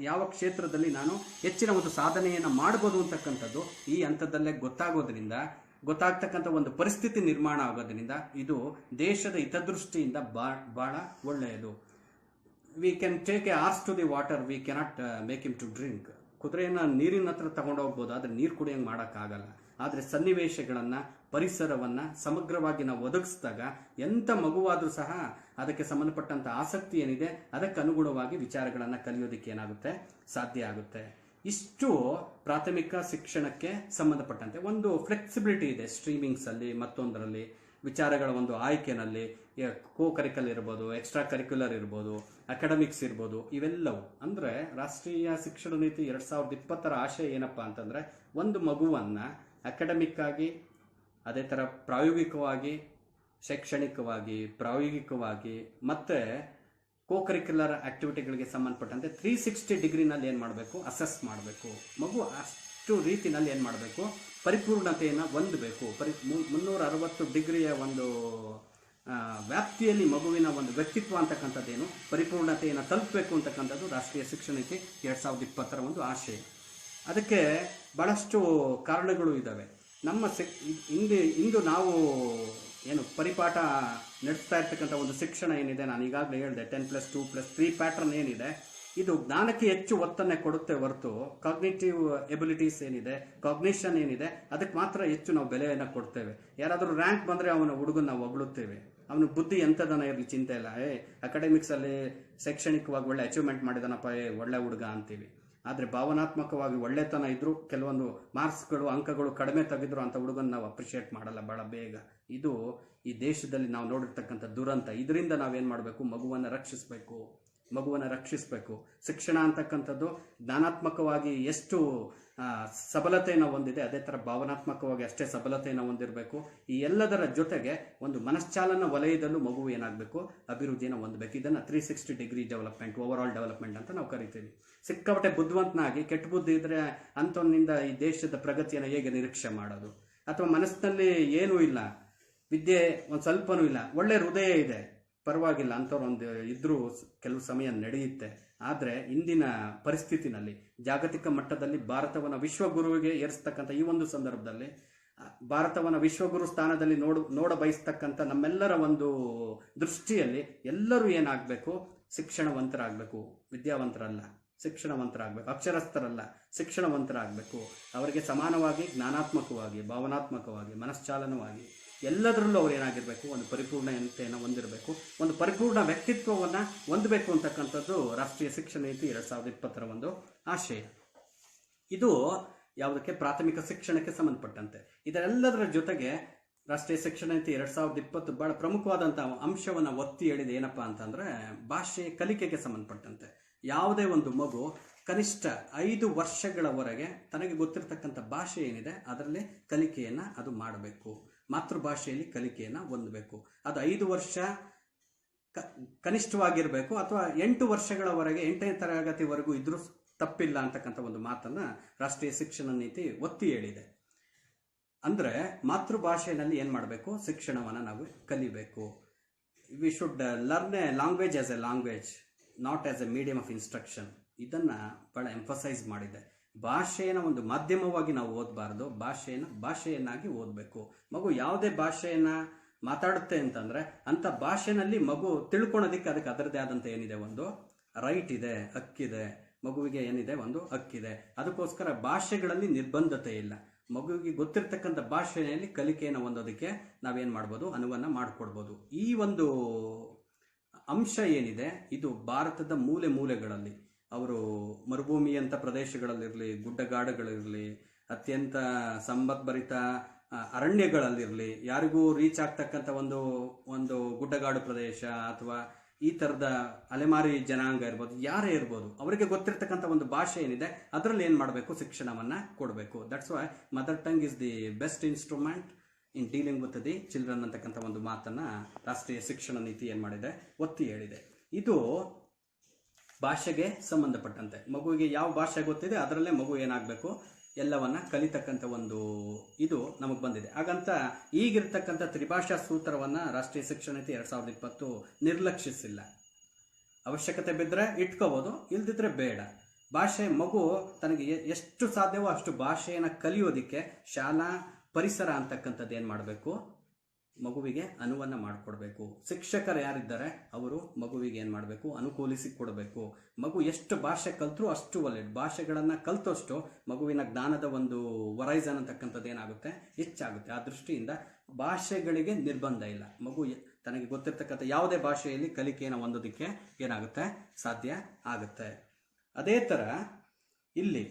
[SPEAKER 1] ಯಾವ ಕ್ಷೇತ್ರದಲ್ಲಿ ನಾನು ಹೆಚ್ಚಿನ ಒಂದು ಸಾಧನೆಯನ್ನು ಮಾಡ್ಬೋದು ಅಂತಕ್ಕಂಥದ್ದು ಈ ಹಂತದಲ್ಲೇ ಗೊತ್ತಾಗ್ತಕ್ಕಂಥ ಒಂದು ಪರಿಸ್ಥಿತಿ ನಿರ್ಮಾಣ ಆಗೋದ್ರಿಂದ ಇದು ದೇಶದ ಹಿತದೃಷ್ಟಿಯಿಂದ ಬಹಳ ಒಳ್ಳೆಯದು. We can take a horse to the water, we cannot make him to drink. ಕುದುರೆಯನ್ನು ನೀರಿನ ಹತ್ರ ತಗೊಂಡು ಹೋಗ್ಬೋದು, ಆದರೆ ನೀರು ಕುಡಿಯಂಗೆ ಮಾಡೋಕ್ಕಾಗಲ್ಲ. ಆದರೆ ಸನ್ನಿವೇಶಗಳನ್ನು, ಪರಿಸರವನ್ನು ಸಮಗ್ರವಾಗಿ ನಾವು ಒದಗಿಸಿದಾಗ ಎಂಥ ಮಗುವಾದರೂ ಸಹ ಅದಕ್ಕೆ ಸಂಬಂಧಪಟ್ಟಂಥ ಆಸಕ್ತಿ ಏನಿದೆ ಅದಕ್ಕೆ ಅನುಗುಣವಾಗಿ ವಿಚಾರಗಳನ್ನು ಕಲಿಯೋದಕ್ಕೆ ಏನಾಗುತ್ತೆ, ಸಾಧ್ಯ ಆಗುತ್ತೆ. ಇಷ್ಟು ಪ್ರಾಥಮಿಕ ಶಿಕ್ಷಣಕ್ಕೆ ಸಂಬಂಧಪಟ್ಟಂತೆ ಒಂದು ಫ್ಲೆಕ್ಸಿಬಿಲಿಟಿ ಇದೆ. ಸ್ಟ್ರೀಮಿಂಗ್ಸಲ್ಲಿ, ಮತ್ತೊಂದರಲ್ಲಿ, ವಿಚಾರಗಳ ಒಂದು ಆಯ್ಕೆನಲ್ಲಿ, ಕೋ ಕರಿಕಲ್ ಇರ್ಬೋದು, ಎಕ್ಸ್ಟ್ರಾ ಕರಿಕ್ಯುಲರ್ ಇರ್ಬೋದು, ಅಕಾಡೆಮಿಕ್ಸ್ ಇರ್ಬೋದು, ಇವೆಲ್ಲವು ಅಂದರೆ ರಾಷ್ಟ್ರೀಯ ಶಿಕ್ಷಣ ನೀತಿ 2020ರ ಆಶಯ ಏನಪ್ಪ ಅಂತಂದರೆ ಒಂದು ಮಗುವನ್ನು ಅಕಾಡೆಮಿಕ್ ಆಗಿ, ಅದೇ ಥರ ಪ್ರಾಯೋಗಿಕವಾಗಿ, ಶೈಕ್ಷಣಿಕವಾಗಿ, ಪ್ರಾಯೋಗಿಕವಾಗಿ ಮತ್ತು ಕೋ ಕರಿಕ್ಯುಲರ್ ಆಕ್ಟಿವಿಟಿಗಳಿಗೆ ಸಂಬಂಧಪಟ್ಟಂತೆ 360 ಡಿಗ್ರಿನಲ್ಲಿ ಏನು ಮಾಡಬೇಕು, ಅಸೆಸ್ ಮಾಡಬೇಕು. ಮಗು ಅಷ್ಟು ರೀತಿಯಲ್ಲಿ ಏನು ಮಾಡಬೇಕು, ಪರಿಪೂರ್ಣತೆಯನ್ನು ಹೊಂದಬೇಕು. 360 ಡಿಗ್ರಿಯ ಒಂದು ವ್ಯಾಪ್ತಿಯಲ್ಲಿ ಮಗುವಿನ ಒಂದು ವ್ಯಕ್ತಿತ್ವ ಅಂತಕ್ಕಂಥದ್ದೇನು ಪರಿಪೂರ್ಣತೆಯನ್ನು ತಲುಪಬೇಕು ಅಂತಕ್ಕಂಥದ್ದು ರಾಷ್ಟ್ರೀಯ ಶಿಕ್ಷಣ ನೀತಿ 2020ರ ಒಂದು ಆಶಯ. ಅದಕ್ಕೆ ಭಾಳಷ್ಟು ಕಾರಣಗಳು ಇದ್ದಾವೆ. ನಮ್ಮ ಇಂದು ನಾವು ಏನು ಪರಿಪಾಠ ನಡೆಸ್ತಾ ಇರ್ತಕ್ಕಂಥ ಒಂದು ಶಿಕ್ಷಣ ಏನಿದೆ, ನಾನು ಈಗಾಗಲೇ ಹೇಳಿದೆ 10+2+3 ಪ್ಯಾಟ್ರನ್ ಏನಿದೆ, ಇದು ಜ್ಞಾನಕ್ಕೆ ಹೆಚ್ಚು ಒತ್ತನ್ನು ಕೊಡುತ್ತೆ ಹೊರತು ಕಾಗ್ನಿಟಿವ್ ಎಬಿಲಿಟೀಸ್ ಏನಿದೆ, ಕಾಗ್ನಿಷನ್ ಏನಿದೆ ಅದಕ್ಕೆ ಮಾತ್ರ ಹೆಚ್ಚು ನಾವು ಬೆಲೆಯನ್ನು ಕೊಡ್ತೇವೆ. ಯಾರಾದರೂ ರ್ಯಾಂಕ್ ಬಂದರೆ ಅವನ ಹುಡುಗನ ನಾವು ಹೊಗಳುತ್ತೇವೆ, ಅವನ ಬುದ್ಧಿ ಎಂಥದನ್ನ ಇರಲಿ ಚಿಂತೆ ಇಲ್ಲ, ಅಕಾಡೆಮಿಕ್ಸಲ್ಲಿ ಶೈಕ್ಷಣಿಕವಾಗಿ ಒಳ್ಳೆ ಅಚೀವ್ಮೆಂಟ್ ಮಾಡಿದಾನಪ್ಪ, ಒಳ್ಳೆ ಹುಡುಗ ಅಂತೀವಿ. ಆದರೆ ಭಾವನಾತ್ಮಕವಾಗಿ ಒಳ್ಳೆತನ ಇದ್ದರೂ ಕೆಲವೊಂದು ಮಾರ್ಕ್ಸ್ಗಳು, ಅಂಕಗಳು ಕಡಿಮೆ ತೆಗೆದ್ರು ಅಂಥ ಹುಡುಗನ ನಾವು ಅಪ್ರಿಷಿಯೇಟ್ ಮಾಡಲ್ಲ ಭಾಳ ಬೇಗ. ಇದು ಈ ದೇಶದಲ್ಲಿ ನಾವು ನೋಡಿರ್ತಕ್ಕಂಥ ದುರಂತ. ಇದರಿಂದ ನಾವೇನು ಮಾಡಬೇಕು, ಮಗುವನ್ನು ರಕ್ಷಿಸಬೇಕು. ಮಗುವನ್ನು ರಕ್ಷಿಸಬೇಕು. ಶಿಕ್ಷಣ ಅಂತಕ್ಕಂಥದ್ದು ಜ್ಞಾನಾತ್ಮಕವಾಗಿ ಎಷ್ಟು ಸಬಲತೆಯನ್ನು ಹೊಂದಿದೆ, ಅದೇ ಥರ ಭಾವನಾತ್ಮಕವಾಗಿ ಅಷ್ಟೇ ಸಬಲತೆಯನ್ನು ಹೊಂದಿರಬೇಕು. ಈ ಎಲ್ಲದರ ಜೊತೆಗೆ ಒಂದು ಮನಶ್ಚಾಲನ ವಲಯದಲ್ಲೂ ಮಗು ಏನಾಗಬೇಕು, ಅಭಿವೃದ್ಧಿಯನ್ನು ಹೊಂದಬೇಕು. ಇದನ್ನು 360 degree development, over all development ಅಂತ ನಾವು ಕರಿತೀವಿ. ಸಿಕ್ಕಾಪಟ್ಟೆ ಬುದ್ಧಿವಂತನಾಗಿ ಕೆಟ್ಟ ಬುದ್ಧಿ ಇದ್ರೆ ಅಂಥವನಿಂದ ಈ ದೇಶದ ಪ್ರಗತಿಯನ್ನು ಹೇಗೆ ನಿರೀಕ್ಷೆ ಮಾಡೋದು? ಅಥವಾ ಮನಸ್ಸಿನಲ್ಲಿ ಏನೂ ಇಲ್ಲ, ವಿದ್ಯೆ ಒಂದು ಸ್ವಲ್ಪನೂ ಇಲ್ಲ, ಒಳ್ಳೆ ಹೃದಯ ಇದೆ, ಪರವಾಗಿಲ್ಲ ಅಂಥವ್ರು ಒಂದು ಇದ್ರೂ ಕೆಲವು ಸಮಯ ನಡೆಯುತ್ತೆ. ಆದರೆ ಇಂದಿನ ಪರಿಸ್ಥಿತಿನಲ್ಲಿ ಜಾಗತಿಕ ಮಟ್ಟದಲ್ಲಿ ಭಾರತವನ್ನು ವಿಶ್ವಗುರುವಿಗೆ ಏರಿಸ್ತಕ್ಕಂಥ ಈ ಒಂದು ಸಂದರ್ಭದಲ್ಲಿ ಭಾರತವನ್ನು ವಿಶ್ವಗುರು ಸ್ಥಾನದಲ್ಲಿ ನೋಡ ಬಯಸ್ತಕ್ಕಂಥ ನಮ್ಮೆಲ್ಲರ ಒಂದು ದೃಷ್ಟಿಯಲ್ಲಿ ಎಲ್ಲರೂ ಏನಾಗಬೇಕು, ಶಿಕ್ಷಣವಂತರಾಗಬೇಕು. ವಿದ್ಯಾವಂತರಲ್ಲ, ಶಿಕ್ಷಣವಂತರಾಗಬೇಕು. ಅಕ್ಷರಸ್ಥರಲ್ಲ, ಶಿಕ್ಷಣವಂತರಾಗಬೇಕು. ಅವರಿಗೆ ಸಮಾನವಾಗಿ ಜ್ಞಾನಾತ್ಮಕವಾಗಿ, ಭಾವನಾತ್ಮಕವಾಗಿ, ಮನಶ್ಚಾಲನವಾಗಿ ಎಲ್ಲದರಲ್ಲೂ ಅವ್ರು ಏನಾಗಿರಬೇಕು, ಒಂದು ಪರಿಪೂರ್ಣತೆಯನ್ನು ಹೊಂದಿರಬೇಕು, ಒಂದು ಪರಿಪೂರ್ಣ ವ್ಯಕ್ತಿತ್ವವನ್ನು ಹೊಂದಬೇಕು ಅಂತಕ್ಕಂಥದ್ದು ರಾಷ್ಟ್ರೀಯ ಶಿಕ್ಷಣ ನೀತಿ 2020 ಒಂದು ಆಶಯ. ಇದು ಯಾವುದಕ್ಕೆ, ಪ್ರಾಥಮಿಕ ಶಿಕ್ಷಣಕ್ಕೆ ಸಂಬಂಧಪಟ್ಟಂತೆ. ಇದರೆಲ್ಲದರ ಜೊತೆಗೆ ರಾಷ್ಟ್ರೀಯ ಶಿಕ್ಷಣ ನೀತಿ 2020 ಬಹಳ ಪ್ರಮುಖವಾದಂಥ ಅಂಶವನ್ನು ಒತ್ತಿ ಹೇಳಿದೆ. ಏನಪ್ಪಾ ಅಂತಂದ್ರೆ, ಭಾಷೆ ಕಲಿಕೆಗೆ ಸಂಬಂಧಪಟ್ಟಂತೆ ಯಾವುದೇ ಒಂದು ಮಗು ಕನಿಷ್ಠ 5 ವರ್ಷಗಳವರೆಗೆ ತನಗೆ ಗೊತ್ತಿರತಕ್ಕಂಥ ಭಾಷೆ ಏನಿದೆ ಅದರಲ್ಲಿ ಕಲಿಕೆಯನ್ನು ಅದು ಮಾಡಬೇಕು. ಮಾತೃಭಾಷೆಯಲ್ಲಿ ಕಲಿಕೆಯನ್ನು ಹೊಂದಬೇಕು. ಅದು 5 ವರ್ಷ ಕನಿಷ್ಠವಾಗಿರಬೇಕು, ಅಥವಾ 8 ವರ್ಷಗಳವರೆಗೆ 8ನೇ ತರಗತಿವರೆಗೂ ಇದ್ರೂ ತಪ್ಪಿಲ್ಲ ಅಂತಕ್ಕಂಥ ಒಂದು ಮಾತನ್ನು ರಾಷ್ಟ್ರೀಯ ಶಿಕ್ಷಣ ನೀತಿ ಒತ್ತಿ ಹೇಳಿದೆ. ಅಂದರೆ ಮಾತೃಭಾಷೆಯಲ್ಲಿ ಏನು ಮಾಡಬೇಕು, ಶಿಕ್ಷಣವನ್ನು ನಾವು ಕಲಿಬೇಕು. We should learn A language as A language, not as A medium of instruction. ಇದನ್ನು ಭಾಳ ಎಂಫಸೈಸ್ ಮಾಡಿದೆ. ಭಾಷೆಯನ್ನು ಒಂದು ಮಾಧ್ಯಮವಾಗಿ ನಾವು ಓದಬಾರ್ದು, ಭಾಷೆಯನ್ನಾಗಿ ಓದಬೇಕು. ಮಗು ಯಾವುದೇ ಭಾಷೆಯನ್ನು ಮಾತಾಡುತ್ತೆ ಅಂತಂದರೆ ಅಂಥ ಭಾಷೆನಲ್ಲಿ ಮಗು ತಿಳ್ಕೊಳೋದಕ್ಕೆ ಅದಕ್ಕೆ ಅದರದೇ ಆದಂಥ ಏನಿದೆ, ಒಂದು ರೈಟ್ ಇದೆ, ಹಕ್ಕಿದೆ. ಮಗುವಿಗೆ ಏನಿದೆ, ಒಂದು ಹಕ್ಕಿದೆ. ಅದಕ್ಕೋಸ್ಕರ ಭಾಷೆಗಳಲ್ಲಿ ನಿರ್ಬಂಧತೆ ಇಲ್ಲ. ಮಗುವಿಗೆ ಗೊತ್ತಿರ್ತಕ್ಕಂಥ ಭಾಷೆಯಲ್ಲಿ ಕಲಿಕೆಯನ್ನು ಹೊಂದೋದಕ್ಕೆ ನಾವೇನು ಮಾಡ್ಬೋದು, ಅನುವನ್ನು ಮಾಡಿಕೊಡ್ಬೋದು. ಈ ಒಂದು ಅಂಶ ಏನಿದೆ ಇದು ಭಾರತದ ಮೂಲೆ ಮೂಲೆಗಳಲ್ಲಿ, ಅವರು ಮರುಭೂಮಿಯಂಥ ಪ್ರದೇಶಗಳಲ್ಲಿರಲಿ, ಗುಡ್ಡಗಾಡುಗಳಿರಲಿ, ಅತ್ಯಂತ ಸಂಪದ್ಭರಿತ ಅರಣ್ಯಗಳಲ್ಲಿರಲಿ, ಯಾರಿಗೂ ರೀಚ್ ಆಗ್ತಕ್ಕಂಥ ಒಂದು ಗುಡ್ಡಗಾಡು ಪ್ರದೇಶ ಅಥವಾ ಈ ಥರದ ಅಲೆಮಾರಿ ಜನಾಂಗ ಇರ್ಬೋದು, ಯಾರೇ ಇರ್ಬೋದು, ಅವರಿಗೆ ಗೊತ್ತಿರ್ತಕ್ಕಂಥ ಒಂದು ಭಾಷೆ ಏನಿದೆ ಅದರಲ್ಲಿ ಏನು ಮಾಡಬೇಕು, ಶಿಕ್ಷಣವನ್ನು ಕೊಡಬೇಕು. That's why mother tongue is the best instrument in dealing with the children ಅಂತಕ್ಕಂಥ ಒಂದು ಮಾತನ್ನು ರಾಷ್ಟ್ರೀಯ ಶಿಕ್ಷಣ ನೀತಿ ಏನು ಮಾಡಿದೆ, ಒತ್ತಿ ಹೇಳಿದೆ. ಇದು ಭಾಷೆಗೆ ಸಂಬಂಧಪಟ್ಟಂತೆ ಮಗುವಿಗೆ ಯಾವ ಭಾಷೆ ಗೊತ್ತಿದೆ ಅದರಲ್ಲೇ ಮಗು ಏನಾಗಬೇಕು, ಎಲ್ಲವನ್ನ ಕಲಿತಕ್ಕಂಥ ಒಂದು ಇದು ನಮಗೆ ಬಂದಿದೆ. ಹಾಗಂತ ಈಗಿರ್ತಕ್ಕಂಥ ತ್ರಿಭಾಷಾ ಸೂತ್ರವನ್ನು ರಾಷ್ಟ್ರೀಯ ಶಿಕ್ಷಣ ನೀತಿ 2020 ನಿರ್ಲಕ್ಷಿಸಿಲ್ಲ. ಅವಶ್ಯಕತೆ ಬಿದ್ದರೆ ಇಟ್ಕೋಬೋದು, ಇಲ್ದಿದ್ರೆ ಬೇಡ. ಭಾಷೆ ಮಗು ತನಗೆ ಎಷ್ಟು ಸಾಧ್ಯವೋ ಅಷ್ಟು ಭಾಷೆಯನ್ನು ಕಲಿಯೋದಕ್ಕೆ ಶಾಲಾ ಪರಿಸರ ಅಂತಕ್ಕಂಥದ್ದು ಏನು ಮಾಡಬೇಕು, ಮಗುವಿಗೆ ಅನುವನ್ನು ಮಾಡಿಕೊಡ್ಬೇಕು. ಶಿಕ್ಷಕರು ಯಾರಿದ್ದಾರೆ ಅವರು ಮಗುವಿಗೆ ಏನು ಮಾಡಬೇಕು, ಅನುಕೂಲಿಸಿ ಕೊಡಬೇಕು. ಮಗು ಎಷ್ಟು ಭಾಷೆ ಕಲ್ತರೂ ಅಷ್ಟು ಒಳ್ಳೆಯದು. ಭಾಷೆಗಳನ್ನು ಕಲ್ತಷ್ಟು ಮಗುವಿನ ಜ್ಞಾನದ ಒಂದು ಹೊರೈಸನ್ ಅಂತಕ್ಕಂಥದ್ದು ಏನಾಗುತ್ತೆ, ಹೆಚ್ಚಾಗುತ್ತೆ. ಆ ದೃಷ್ಟಿಯಿಂದ ಭಾಷೆಗಳಿಗೆ ನಿರ್ಬಂಧ ಇಲ್ಲ. ಮಗು ತನಗೆ ಗೊತ್ತಿರ್ತಕ್ಕಂಥ ಯಾವುದೇ ಭಾಷೆಯಲ್ಲಿ ಕಲಿಕೆಯನ್ನು ಹೊಂದೋದಕ್ಕೆ ಏನಾಗುತ್ತೆ, ಸಾಧ್ಯ ಆಗುತ್ತೆ. ಅದೇ ಥರ ಇಲ್ಲಿ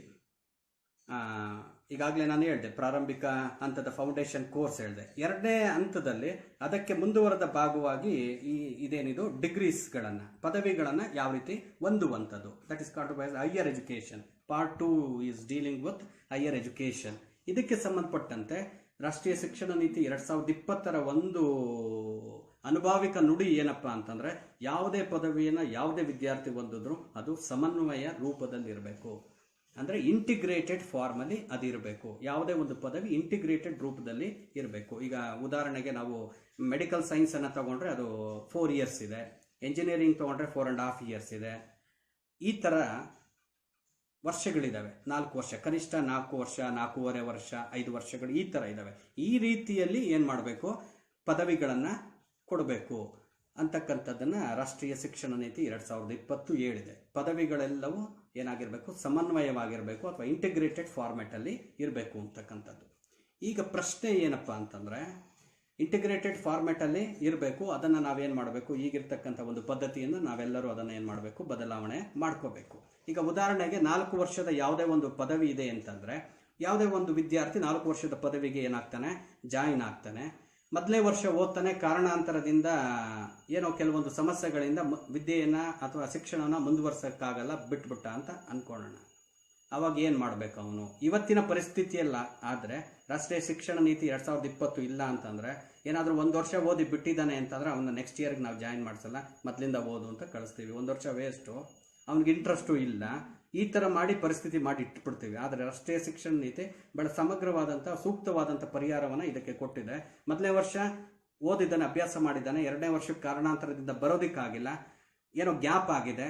[SPEAKER 1] ಈಗಾಗಲೇ ನಾನು ಹೇಳಿದೆ, ಪ್ರಾರಂಭಿಕ ಹಂತದ ಫೌಂಡೇಶನ್ ಕೋರ್ಸ್ ಹೇಳಿದೆ. 2ನೇ ಹಂತದಲ್ಲಿ ಅದಕ್ಕೆ ಮುಂದುವರೆದ ಭಾಗವಾಗಿ ಇದೇನಿದು ಡಿಗ್ರೀಸ್ಗಳನ್ನು, ಪದವಿಗಳನ್ನು ಯಾವ ರೀತಿ ಹೊಂದುವಂಥದ್ದು, that is called by higher education. Part 2 is dealing with higher education. ಇದಕ್ಕೆ ಸಂಬಂಧಪಟ್ಟಂತೆ ರಾಷ್ಟ್ರೀಯ ಶಿಕ್ಷಣ ನೀತಿ 2020 ಒಂದು ಅನುಭಾವಿಕ ನುಡಿ ಏನಪ್ಪಾ ಅಂತಂದ್ರೆ, ಯಾವುದೇ ಪದವಿಯನ್ನು ಯಾವುದೇ ವಿದ್ಯಾರ್ಥಿ ಹೊಂದಿದ್ರು ಅದು ಸಮನ್ವಯ ರೂಪದಲ್ಲಿ ಇರಬೇಕು. ಅಂದರೆ ಇಂಟಿಗ್ರೇಟೆಡ್ ಫಾರ್ಮಲ್ಲಿ ಅದಿರಬೇಕು. ಯಾವುದೇ ಒಂದು ಪದವಿ ಇಂಟಿಗ್ರೇಟೆಡ್ ರೂಪದಲ್ಲಿ ಇರಬೇಕು. ಈಗ ಉದಾಹರಣೆಗೆ ನಾವು ಮೆಡಿಕಲ್ ಸೈನ್ಸನ್ನು ತಗೊಂಡ್ರೆ ಅದು 4 ಇಯರ್ಸ್ ಇದೆ, ಎಂಜಿನಿಯರಿಂಗ್ ತಗೊಂಡ್ರೆ 4.5 ಇಯರ್ಸ್ ಇದೆ. ಈ ಥರ ವರ್ಷಗಳಿದ್ದಾವೆ. 4 ವರ್ಷ, ಕನಿಷ್ಠ 4 ವರ್ಷ, 4.5 ವರ್ಷ, 5 ವರ್ಷಗಳು ಈ ಥರ ಇದ್ದಾವೆ. ಈ ರೀತಿಯಲ್ಲಿ ಏನು ಮಾಡಬೇಕು, ಪದವಿಗಳನ್ನು ಕೊಡಬೇಕು ಅಂತಕ್ಕಂಥದ್ದನ್ನು ರಾಷ್ಟ್ರೀಯ ಶಿಕ್ಷಣ ನೀತಿ 2020 ಹೇಳಿದೆ. ಪದವಿಗಳೆಲ್ಲವೂ ಏನಾಗಿರಬೇಕು, ಸಮನ್ವಯವಾಗಿರಬೇಕು ಅಥವಾ ಇಂಟಿಗ್ರೇಟೆಡ್ ಫಾರ್ಮ್ಯಾಟಲ್ಲಿ ಇರಬೇಕು ಅಂತಕ್ಕಂಥದ್ದು. ಈಗ ಪ್ರಶ್ನೆ ಏನಪ್ಪ ಅಂತಂದರೆ, ಇಂಟಿಗ್ರೇಟೆಡ್ ಫಾರ್ಮ್ಯಾಟಲ್ಲಿ ಇರಬೇಕು, ಅದನ್ನು ನಾವೇನು ಮಾಡಬೇಕು, ಈಗಿರ್ತಕ್ಕಂಥ ಒಂದು ಪದ್ಧತಿಯನ್ನು ನಾವೆಲ್ಲರೂ ಅದನ್ನು ಏನು ಮಾಡಬೇಕು, ಬದಲಾವಣೆ ಮಾಡ್ಕೋಬೇಕು. ಈಗ ಉದಾಹರಣೆಗೆ 4 ವರ್ಷದ ಯಾವುದೇ ಒಂದು ಪದವಿ ಇದೆ ಅಂತಂದರೆ, ಯಾವುದೇ ಒಂದು ವಿದ್ಯಾರ್ಥಿ 4 ವರ್ಷದ ಪದವಿಗೆ ಏನಾಗ್ತಾನೆ, ಜಾಯಿನ್ ಆಗ್ತಾನೆ. ಮೊದಲನೇ ವರ್ಷ ಓದ್ತಾನೆ, ಕಾರಣಾಂತರದಿಂದ ಏನೋ ಕೆಲವೊಂದು ಸಮಸ್ಯೆಗಳಿಂದ ವಿದ್ಯೆಯನ್ನ ಅಥವಾ ಶಿಕ್ಷಣನ ಮುಂದುವರ್ಸಕ್ಕಾಗಲ್ಲ, ಬಿಟ್ಬಿಟ್ಟ ಅಂತ ಅನ್ಕೊಳ್ಳೋಣ. ಅವಾಗ ಏನು ಮಾಡಬೇಕು ಅವನು? ಇವತ್ತಿನ ಪರಿಸ್ಥಿತಿಯಲ್ಲ ಆದರೆ ರಾಷ್ಟ್ರೀಯ ಶಿಕ್ಷಣ ನೀತಿ 2020 ಇಲ್ಲ ಅಂತಂದರೆ, ಏನಾದರೂ ಒಂದು ವರ್ಷ ಓದಿ ಬಿಟ್ಟಿದ್ದಾನೆ ಅಂತಂದರೆ ಅವನ್ನ ನೆಕ್ಸ್ಟ್ ಇಯರ್ಗೆ ನಾವು ಜಾಯಿನ್ ಮಾಡಿಸಲ್ಲ, ಮೊದಲಿಂದ ಓದು ಅಂತ ಕಳಿಸ್ತೀವಿ. ಒಂದು ವರ್ಷ ವೇಸ್ಟು, ಅವ್ನಿಗೆ ಇಂಟ್ರೆಸ್ಟು ಇಲ್ಲ, ಈ ಥರ ಮಾಡಿ ಪರಿಸ್ಥಿತಿ ಮಾಡಿ ಇಟ್ಬಿಡ್ತೀವಿ. ಆದರೆ ರಾಷ್ಟ್ರೀಯ ಶಿಕ್ಷಣ ನೀತಿ ಬಹಳ ಸಮಗ್ರವಾದಂಥ ಸೂಕ್ತವಾದಂಥ ಪರಿಹಾರವನ್ನು ಇದಕ್ಕೆ ಕೊಟ್ಟಿದೆ. ಮೊದಲನೇ ವರ್ಷ ಓದಿದ್ದಾನೆ, ಅಭ್ಯಾಸ ಮಾಡಿದ್ದಾನೆ, ಎರಡನೇ ವರ್ಷಕ್ಕೆ ಕಾರಣಾಂತರದಿಂದ ಬರೋದಕ್ಕಾಗಿಲ್ಲ, ಏನೋ ಗ್ಯಾಪ್ ಆಗಿದೆ,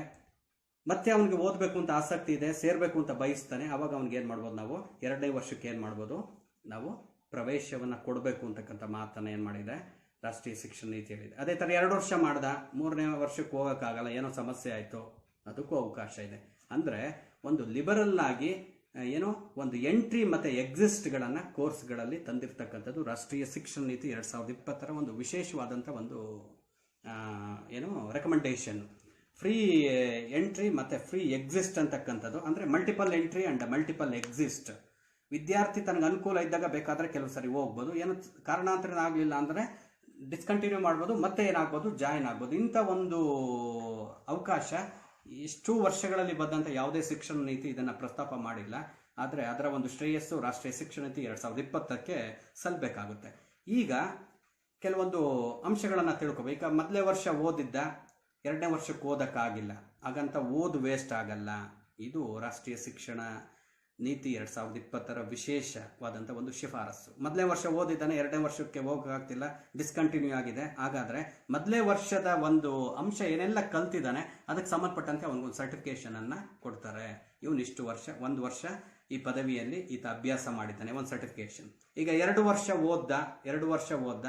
[SPEAKER 1] ಮತ್ತೆ ಅವನಿಗೆ ಓದಬೇಕು ಅಂತ ಆಸಕ್ತಿ ಇದೆ, ಸೇರಬೇಕು ಅಂತ ಬಯಸ್ತಾನೆ. ಅವಾಗ ಅವ್ನಿಗೆ ಏನು ಮಾಡ್ಬೋದು ನಾವು? ಎರಡನೇ ವರ್ಷಕ್ಕೆ ಏನು ಮಾಡ್ಬೋದು ನಾವು? ಪ್ರವೇಶವನ್ನು ಕೊಡಬೇಕು ಅಂತಕ್ಕಂಥ ಮಾತನ್ನು ಏನು ಮಾಡಿದೆ ರಾಷ್ಟ್ರೀಯ ಶಿಕ್ಷಣ ನೀತಿ ಹೇಳಿದೆ. ಅದೇ ಥರ 2 ವರ್ಷ ಮಾಡ್ದ, 3ನೇ ವರ್ಷಕ್ಕೆ ಹೋಗೋಕ್ಕಾಗಲ್ಲ, ಏನೋ ಸಮಸ್ಯೆ ಆಯಿತು, ಅದಕ್ಕೂ ಅವಕಾಶ ಇದೆ. ಅಂದರೆ ಒಂದು ಲಿಬರಲ್ ಆಗಿ ಏನೋ ಒಂದು ಎಂಟ್ರಿ ಮತ್ತು ಎಕ್ಸಿಸ್ಟ್ಗಳನ್ನು ಕೋರ್ಸ್ಗಳಲ್ಲಿ ತಂದಿರತಕ್ಕಂಥದ್ದು ರಾಷ್ಟ್ರೀಯ ಶಿಕ್ಷಣ ನೀತಿ 2020 ಒಂದು ವಿಶೇಷವಾದಂಥ ಒಂದು ಏನು ರೆಕಮೆಂಡೇಶನ್. ಫ್ರೀ ಎಂಟ್ರಿ ಮತ್ತು ಫ್ರೀ ಎಕ್ಸಿಸ್ಟ್ ಅಂತಕ್ಕಂಥದ್ದು, ಅಂದರೆ multiple entry and multiple exist. ವಿದ್ಯಾರ್ಥಿ ತನಗೆ ಅನುಕೂಲ ಇದ್ದಾಗ ಬೇಕಾದರೆ ಕೆಲವು ಸರಿ ಹೋಗ್ಬೋದು, ಏನು ಕಾರಣಾಂತರ ಆಗಲಿಲ್ಲ ಅಂದರೆ ಡಿಸ್ಕಂಟಿನ್ಯೂ ಮಾಡ್ಬೋದು, ಮತ್ತೆ ಏನಾಗ್ಬೋದು ಜಾಯಿನ್ ಆಗ್ಬೋದು. ಇಂಥ ಒಂದು ಅವಕಾಶ ಇಷ್ಟು ವರ್ಷಗಳಲ್ಲಿ ಬಂದಂಥ ಯಾವುದೇ ಶಿಕ್ಷಣ ನೀತಿ ಇದನ್ನು ಪ್ರಸ್ತಾಪ ಮಾಡಿಲ್ಲ. ಆದರೆ ಅದರ ಒಂದು ಶ್ರೇಯಸ್ಸು ರಾಷ್ಟ್ರೀಯ ಶಿಕ್ಷಣ ನೀತಿ 2020ಕ್ಕೆ ಸಲ್ಲಬೇಕಾಗುತ್ತೆ. ಈಗ ಕೆಲವೊಂದು ಅಂಶಗಳನ್ನು ತಿಳ್ಕೊಬೇಕು. ಈಗ ಮೊದಲನೇ ವರ್ಷ ಓದಿದ್ದ, ಎರಡನೇ ವರ್ಷಕ್ಕೆ ಓದೋಕ್ಕಾಗಿಲ್ಲ, ಹಾಗಂತ ಓದು ವೇಸ್ಟ್ ಆಗಲ್ಲ. ಇದು ರಾಷ್ಟ್ರೀಯ ಶಿಕ್ಷಣ ನೀತಿ 2020 ವಿಶೇಷವಾದಂಥ ಒಂದು ಶಿಫಾರಸ್ಸು. ಮೊದಲನೇ ವರ್ಷ ಓದಿದ್ದಾನೆ, ಎರಡನೇ ವರ್ಷಕ್ಕೆ ಹೋಗೋಕ್ಕಾಗ್ತಿಲ್ಲ, ಡಿಸ್ಕಂಟಿನ್ಯೂ ಆಗಿದೆ. ಹಾಗಾದರೆ ಮೊದಲನೇ ವರ್ಷದ ಒಂದು ಅಂಶ ಏನೆಲ್ಲ ಕಲ್ತಿದ್ದಾನೆ ಅದಕ್ಕೆ ಸಂಬಂಧಪಟ್ಟಂತೆ ಅವನಿಗೊಂದು ಸರ್ಟಿಫಿಕೇಷನನ್ನು ಕೊಡ್ತಾರೆ. ಇವನು ಇಷ್ಟು ವರ್ಷ, 1 ವರ್ಷ ಈ ಪದವಿಯಲ್ಲಿ ಈತ ಅಭ್ಯಾಸ ಮಾಡಿದ್ದಾನೆ, ಒಂದು ಸರ್ಟಿಫಿಕೇಷನ್. ಈಗ 2 ವರ್ಷ ಓದ್ದ,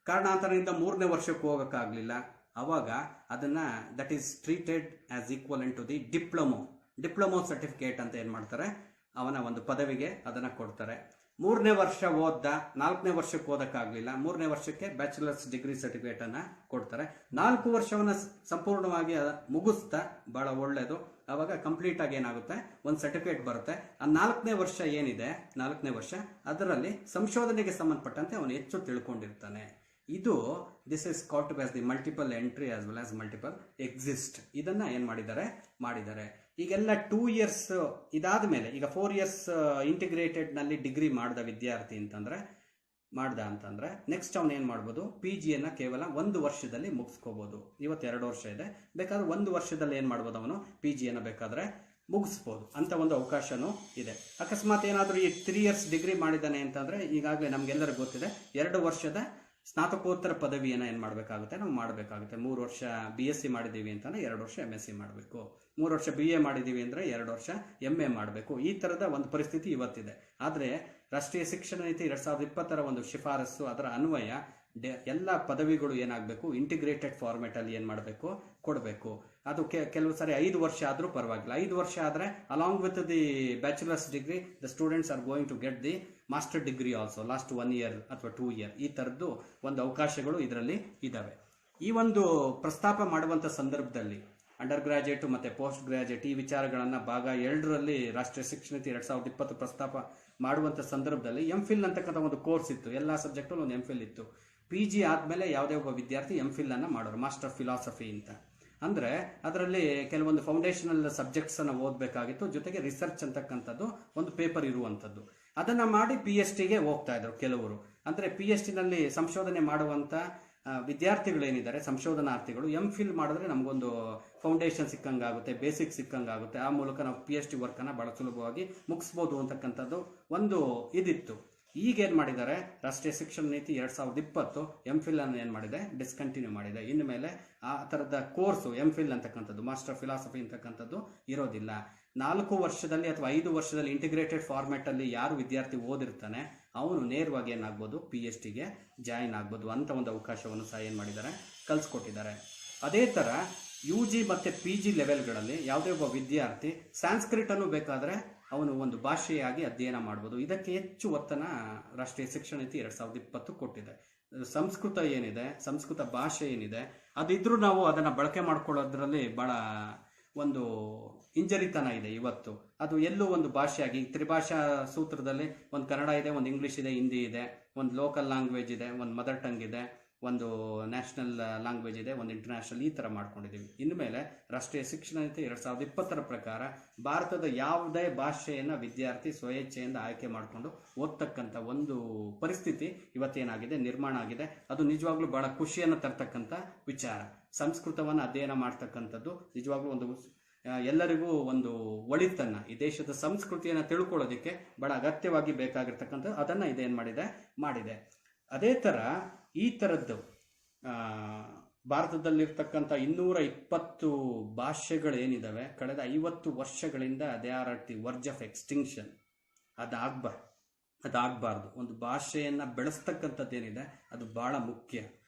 [SPEAKER 1] ಕಾರಣಾಂತರದಿಂದ 3ನೇ ವರ್ಷಕ್ಕೆ ಹೋಗೋಕ್ಕಾಗಲಿಲ್ಲ. ಅವಾಗ ಅದನ್ನು that is treated as equivalent to the diploma certificate ಅಂತ ಏನು ಮಾಡ್ತಾರೆ, ಅವನ ಒಂದು ಪದವಿಗೆ ಅದನ್ನು ಕೊಡ್ತಾರೆ. 3ನೇ ವರ್ಷ ಓದ್ದ, 4ನೇ ವರ್ಷಕ್ಕೆ ಓದೋಕ್ಕಾಗಲಿಲ್ಲ, 3ನೇ ವರ್ಷಕ್ಕೆ ಬ್ಯಾಚುಲರ್ಸ್ ಡಿಗ್ರಿ ಸರ್ಟಿಫಿಕೇಟನ್ನು ಕೊಡ್ತಾರೆ. 4 ವರ್ಷವನ್ನು ಸಂಪೂರ್ಣವಾಗಿ ಮುಗಿಸ್ತಾ ಭಾಳ ಒಳ್ಳೆಯದು. ಆವಾಗ ಕಂಪ್ಲೀಟ್ ಆಗಿ ಏನಾಗುತ್ತೆ, ಒಂದು ಸರ್ಟಿಫಿಕೇಟ್ ಬರುತ್ತೆ. ಆ 4ನೇ ವರ್ಷ ಏನಿದೆ, 4ನೇ ವರ್ಷ ಅದರಲ್ಲಿ ಸಂಶೋಧನೆಗೆ ಸಂಬಂಧಪಟ್ಟಂತೆ ಅವನು ಹೆಚ್ಚು ತಿಳ್ಕೊಂಡಿರ್ತಾನೆ. ಇದು this is called as the multiple entry as well as multiple exist. ಇದನ್ನು ಏನು ಮಾಡಿದ್ದಾರೆ. ಈಗೆಲ್ಲ 2 ಇಯರ್ಸ್ ಇದಾದ ಮೇಲೆ, ಈಗ 4 ಇಯರ್ಸ್ ಇಂಟಿಗ್ರೇಟೆಡ್ನಲ್ಲಿ ಡಿಗ್ರಿ ಮಾಡಿದ ವಿದ್ಯಾರ್ಥಿ ಅಂತಂದರೆ ನೆಕ್ಸ್ಟ್ ಅವನು ಏನು ಮಾಡ್ಬೋದು, PGಯನ್ನು ಕೇವಲ 1 ವರ್ಷದಲ್ಲಿ ಮುಗಿಸ್ಕೋಬೋದು. ಇವತ್ತು 2 ವರ್ಷ ಇದೆ, ಬೇಕಾದ್ರೆ 1 ವರ್ಷದಲ್ಲಿ ಏನು ಮಾಡ್ಬೋದು, ಅವನು PGಯನ್ನು ಬೇಕಾದರೆ ಮುಗಿಸ್ಬೋದು ಅಂತ ಒಂದು ಅವಕಾಶನೂ ಇದೆ. ಅಕಸ್ಮಾತ್ ಏನಾದರೂ ಈ 3 ಇಯರ್ಸ್ ಡಿಗ್ರಿ ಮಾಡಿದ್ದಾನೆ ಅಂತಂದರೆ, ಈಗಾಗಲೇ ನಮಗೆಲ್ಲರಿಗೂ ಗೊತ್ತಿದೆ 2 ವರ್ಷದ ಸ್ನಾತಕೋತ್ತರ ಪದವಿಯನ್ನು ಏನು ಮಾಡಬೇಕಾಗುತ್ತೆ, ನಾವು ಮಾಡಬೇಕಾಗುತ್ತೆ. 3 ವರ್ಷ BSc ಮಾಡಿದ್ದೀವಿ ಅಂತಂದರೆ 2 ವರ್ಷ MSc ಮಾಡಬೇಕು, 3 ವರ್ಷ BA ಮಾಡಿದ್ದೀವಿ ಅಂದರೆ 2 ವರ್ಷ MA ಮಾಡಬೇಕು. ಈ ಥರದ ಒಂದು ಪರಿಸ್ಥಿತಿ ಇವತ್ತಿದೆ. ಆದರೆ ರಾಷ್ಟ್ರೀಯ ಶಿಕ್ಷಣ ನೀತಿ 2020 ಒಂದು ಶಿಫಾರಸ್ಸು, ಅದರ ಅನ್ವಯ ಎಲ್ಲ ಪದವಿಗಳು ಏನಾಗಬೇಕು, ಇಂಟಿಗ್ರೇಟೆಡ್ ಫಾರ್ಮೆಟಲ್ಲಿ ಏನು ಮಾಡಬೇಕು, ಕೊಡಬೇಕು. ಅದು ಕೆಲವು ಸರಿ 5 ವರ್ಷ ಆದರೂ ಪರವಾಗಿಲ್ಲ. 5 ವರ್ಷ ಆದರೆ along with the bachelor's degree the students are going to get the master degree also last 1 year ಅಥವಾ 2 ಇಯರ್. ಈ ಥರದ್ದು ಒಂದು ಅವಕಾಶಗಳು ಇದರಲ್ಲಿ ಇದ್ದಾವೆ. ಈ ಒಂದು ಪ್ರಸ್ತಾಪ ಮಾಡುವಂಥ ಸಂದರ್ಭದಲ್ಲಿ ಅಂಡರ್ ಗ್ರಾಜುಯೇಟ್ ಮತ್ತು ಪೋಸ್ಟ್ ಗ್ರಾಜುಯೇಟ್ ಈ ವಿಚಾರಗಳನ್ನು ಭಾಗ 2ರಲ್ಲಿ ರಾಷ್ಟ್ರೀಯ ಶಿಕ್ಷಣ ನೀತಿ 2020 ಪ್ರಸ್ತಾಪ ಮಾಡುವಂಥ ಸಂದರ್ಭದಲ್ಲಿ MPhil ಅಂತಕ್ಕಂಥ ಒಂದು ಕೋರ್ಸ್ ಇತ್ತು. ಎಲ್ಲ ಸಬ್ಜೆಕ್ಟಲ್ಲಿ ಒಂದು MPhil ಇತ್ತು. PG ಆದಮೇಲೆ ಯಾವುದೇ ಒಬ್ಬ ವಿದ್ಯಾರ್ಥಿ MPhil ಅನ್ನು ಮಾಡೋರು, ಮಾಸ್ಟರ್ ಫಿಲಾಸಫಿ ಅಂತ. ಅಂದರೆ ಅದರಲ್ಲಿ ಕೆಲವೊಂದು ಫೌಂಡೇಶನಲ್ ಸಬ್ಜೆಕ್ಟ್ಸನ್ನು ಓದಬೇಕಾಗಿತ್ತು, ಜೊತೆಗೆ ರಿಸರ್ಚ್ ಅಂತಕ್ಕಂಥದ್ದು ಒಂದು ಪೇಪರ್ ಇರುವಂಥದ್ದು. ಅದನ್ನು ಮಾಡಿ PhDಗೆ ಹೋಗ್ತಾ ಇದ್ರು ಕೆಲವರು. ಅಂದರೆ PhDನಲ್ಲಿ ಸಂಶೋಧನೆ ಮಾಡುವಂಥ ವಿದ್ಯಾರ್ಥಿಗಳೇನಿದ್ದಾರೆ, ಸಂಶೋಧನಾರ್ಥಿಗಳು, MPhil ಮಾಡಿದ್ರೆ ನಮಗೊಂದು ಫೌಂಡೇಶನ್ ಸಿಕ್ಕಂಗಾಗುತ್ತೆ, ಬೇಸಿಕ್ ಸಿಕ್ಕಂಗಾಗುತ್ತೆ. ಆ ಮೂಲಕ ನಾವು PhD ವರ್ಕನ್ನು ಭಾಳ ಸುಲಭವಾಗಿ ಮುಗಿಸ್ಬೋದು ಅಂತಕ್ಕಂಥದ್ದು ಒಂದು ಇದಿತ್ತು. ಈಗೇನು ಮಾಡಿದ್ದಾರೆ, ರಾಷ್ಟ್ರೀಯ ಶಿಕ್ಷಣ ನೀತಿ 2020 MPhil ಅನ್ನು ಏನು ಮಾಡಿದೆ, ಡಿಸ್ಕಂಟಿನ್ಯೂ ಮಾಡಿದೆ. ಇನ್ನು ಮೇಲೆ ಆ ಥರದ ಕೋರ್ಸು MPhil ಅಂತಕ್ಕಂಥದ್ದು, ಮಾಸ್ಟರ್ ಫಿಲಾಸಫಿ ಅಂತಕ್ಕಂಥದ್ದು ಇರೋದಿಲ್ಲ. 4 ವರ್ಷದಲ್ಲಿ ಅಥವಾ 5 ವರ್ಷದಲ್ಲಿ ಇಂಟಿಗ್ರೇಟೆಡ್ ಫಾರ್ಮ್ಯಾಟಲ್ಲಿ ಯಾರು ವಿದ್ಯಾರ್ಥಿ ಓದಿರ್ತಾನೆ ಅವನು ನೇರವಾಗಿ ಏನಾಗ್ಬೋದು, PhDಗೆ ಜಾಯಿನ್ ಆಗ್ಬೋದು ಅಂತ ಒಂದು ಅವಕಾಶವನ್ನು ಸಹ ಏನು ಮಾಡಿದ್ದಾರೆ, ಕಲಿಸ್ಕೊಟ್ಟಿದ್ದಾರೆ. ಅದೇ ಥರ UG ಮತ್ತು PG ಲೆವೆಲ್ಗಳಲ್ಲಿ ಯಾವುದೇ ಒಬ್ಬ ವಿದ್ಯಾರ್ಥಿ ಸಂಸ್ಕೃತನ್ನು ಬೇಕಾದರೆ ಅವನು ಒಂದು ಭಾಷೆಯಾಗಿ ಅಧ್ಯಯನ ಮಾಡ್ಬೋದು. ಇದಕ್ಕೆ ಹೆಚ್ಚು ಒತ್ತನ್ನು ರಾಷ್ಟ್ರೀಯ ಶಿಕ್ಷಣ ನೀತಿ 2020 ಕೊಟ್ಟಿದೆ. ಸಂಸ್ಕೃತ ಏನಿದೆ, ಸಂಸ್ಕೃತ ಭಾಷೆ ಏನಿದೆ, ಅದಿದ್ರೂ ನಾವು ಅದನ್ನು ಬಳಕೆ ಮಾಡ್ಕೊಳ್ಳೋದ್ರಲ್ಲಿ ಭಾಳ ಒಂದು ಹಿಂಜರಿತನ ಇದೆ ಇವತ್ತು. ಅದು ಎಲ್ಲೂ ಒಂದು ಭಾಷೆಯಾಗಿ ತ್ರಿಭಾಷಾ ಸೂತ್ರದಲ್ಲಿ ಒಂದು ಕನ್ನಡ ಇದೆ, ಒಂದು ಇಂಗ್ಲೀಷ್ ಇದೆ, ಹಿಂದಿ ಇದೆ, ಒಂದು ಲೋಕಲ್ ಲ್ಯಾಂಗ್ವೇಜ್ ಇದೆ, ಒಂದು ಮದರ್ ಟಂಗ್ ಇದೆ, ಒಂದು ನ್ಯಾಷನಲ್ ಲ್ಯಾಂಗ್ವೇಜ್ ಇದೆ, ಒಂದು ಇಂಟರ್ನ್ಯಾಷನಲ್, ಈ ಥರ ಮಾಡ್ಕೊಂಡಿದ್ದೀವಿ. ಇನ್ಮೇಲೆ ರಾಷ್ಟ್ರೀಯ ಶಿಕ್ಷಣ ನೀತಿ 2020 ಪ್ರಕಾರ ಭಾರತದ ಯಾವುದೇ ಭಾಷೆಯನ್ನು ವಿದ್ಯಾರ್ಥಿ ಸ್ವಇಚ್ಛೆಯಿಂದ ಆಯ್ಕೆ ಮಾಡಿಕೊಂಡು ಓದ್ತಕ್ಕಂಥ ಒಂದು ಪರಿಸ್ಥಿತಿ ಇವತ್ತೇನಾಗಿದೆ, ನಿರ್ಮಾಣ ಆಗಿದೆ. ಅದು ನಿಜವಾಗ್ಲೂ ಬಹಳ ಖುಷಿಯನ್ನು ತರ್ತಕ್ಕಂಥ ವಿಚಾರ. ಸಂಸ್ಕೃತವನ್ನು ಅಧ್ಯಯನ ಮಾಡ್ತಕ್ಕಂಥದ್ದು ನಿಜವಾಗ್ಲೂ ಒಂದು ಎಲ್ಲರಿಗೂ ಒಂದು ಒಳಿತನ್ನ, ಈ ದೇಶದ ಸಂಸ್ಕೃತಿಯನ್ನು ತಿಳ್ಕೊಳ್ಳೋದಕ್ಕೆ ಬಹಳ ಅಗತ್ಯವಾಗಿ ಬೇಕಾಗಿರ್ತಕ್ಕಂಥದ್ದು, ಅದನ್ನು ಇದೇನು ಮಾಡಿದೆ. ಅದೇ ಥರ ಈ ಥರದ್ದು ಭಾರತದಲ್ಲಿರ್ತಕ್ಕಂಥ 220 ಭಾಷೆಗಳೇನಿದ್ದಾವೆ ಕಳೆದ 50 ವರ್ಷಗಳಿಂದ they are at the verge of extinction. ಅದಾಗಬಾರ್ದು. ಒಂದು ಭಾಷೆಯನ್ನು ಬೆಳೆಸ್ತಕ್ಕಂಥದ್ದೇನಿದೆ ಅದು ಬಹಳ ಮುಖ್ಯ.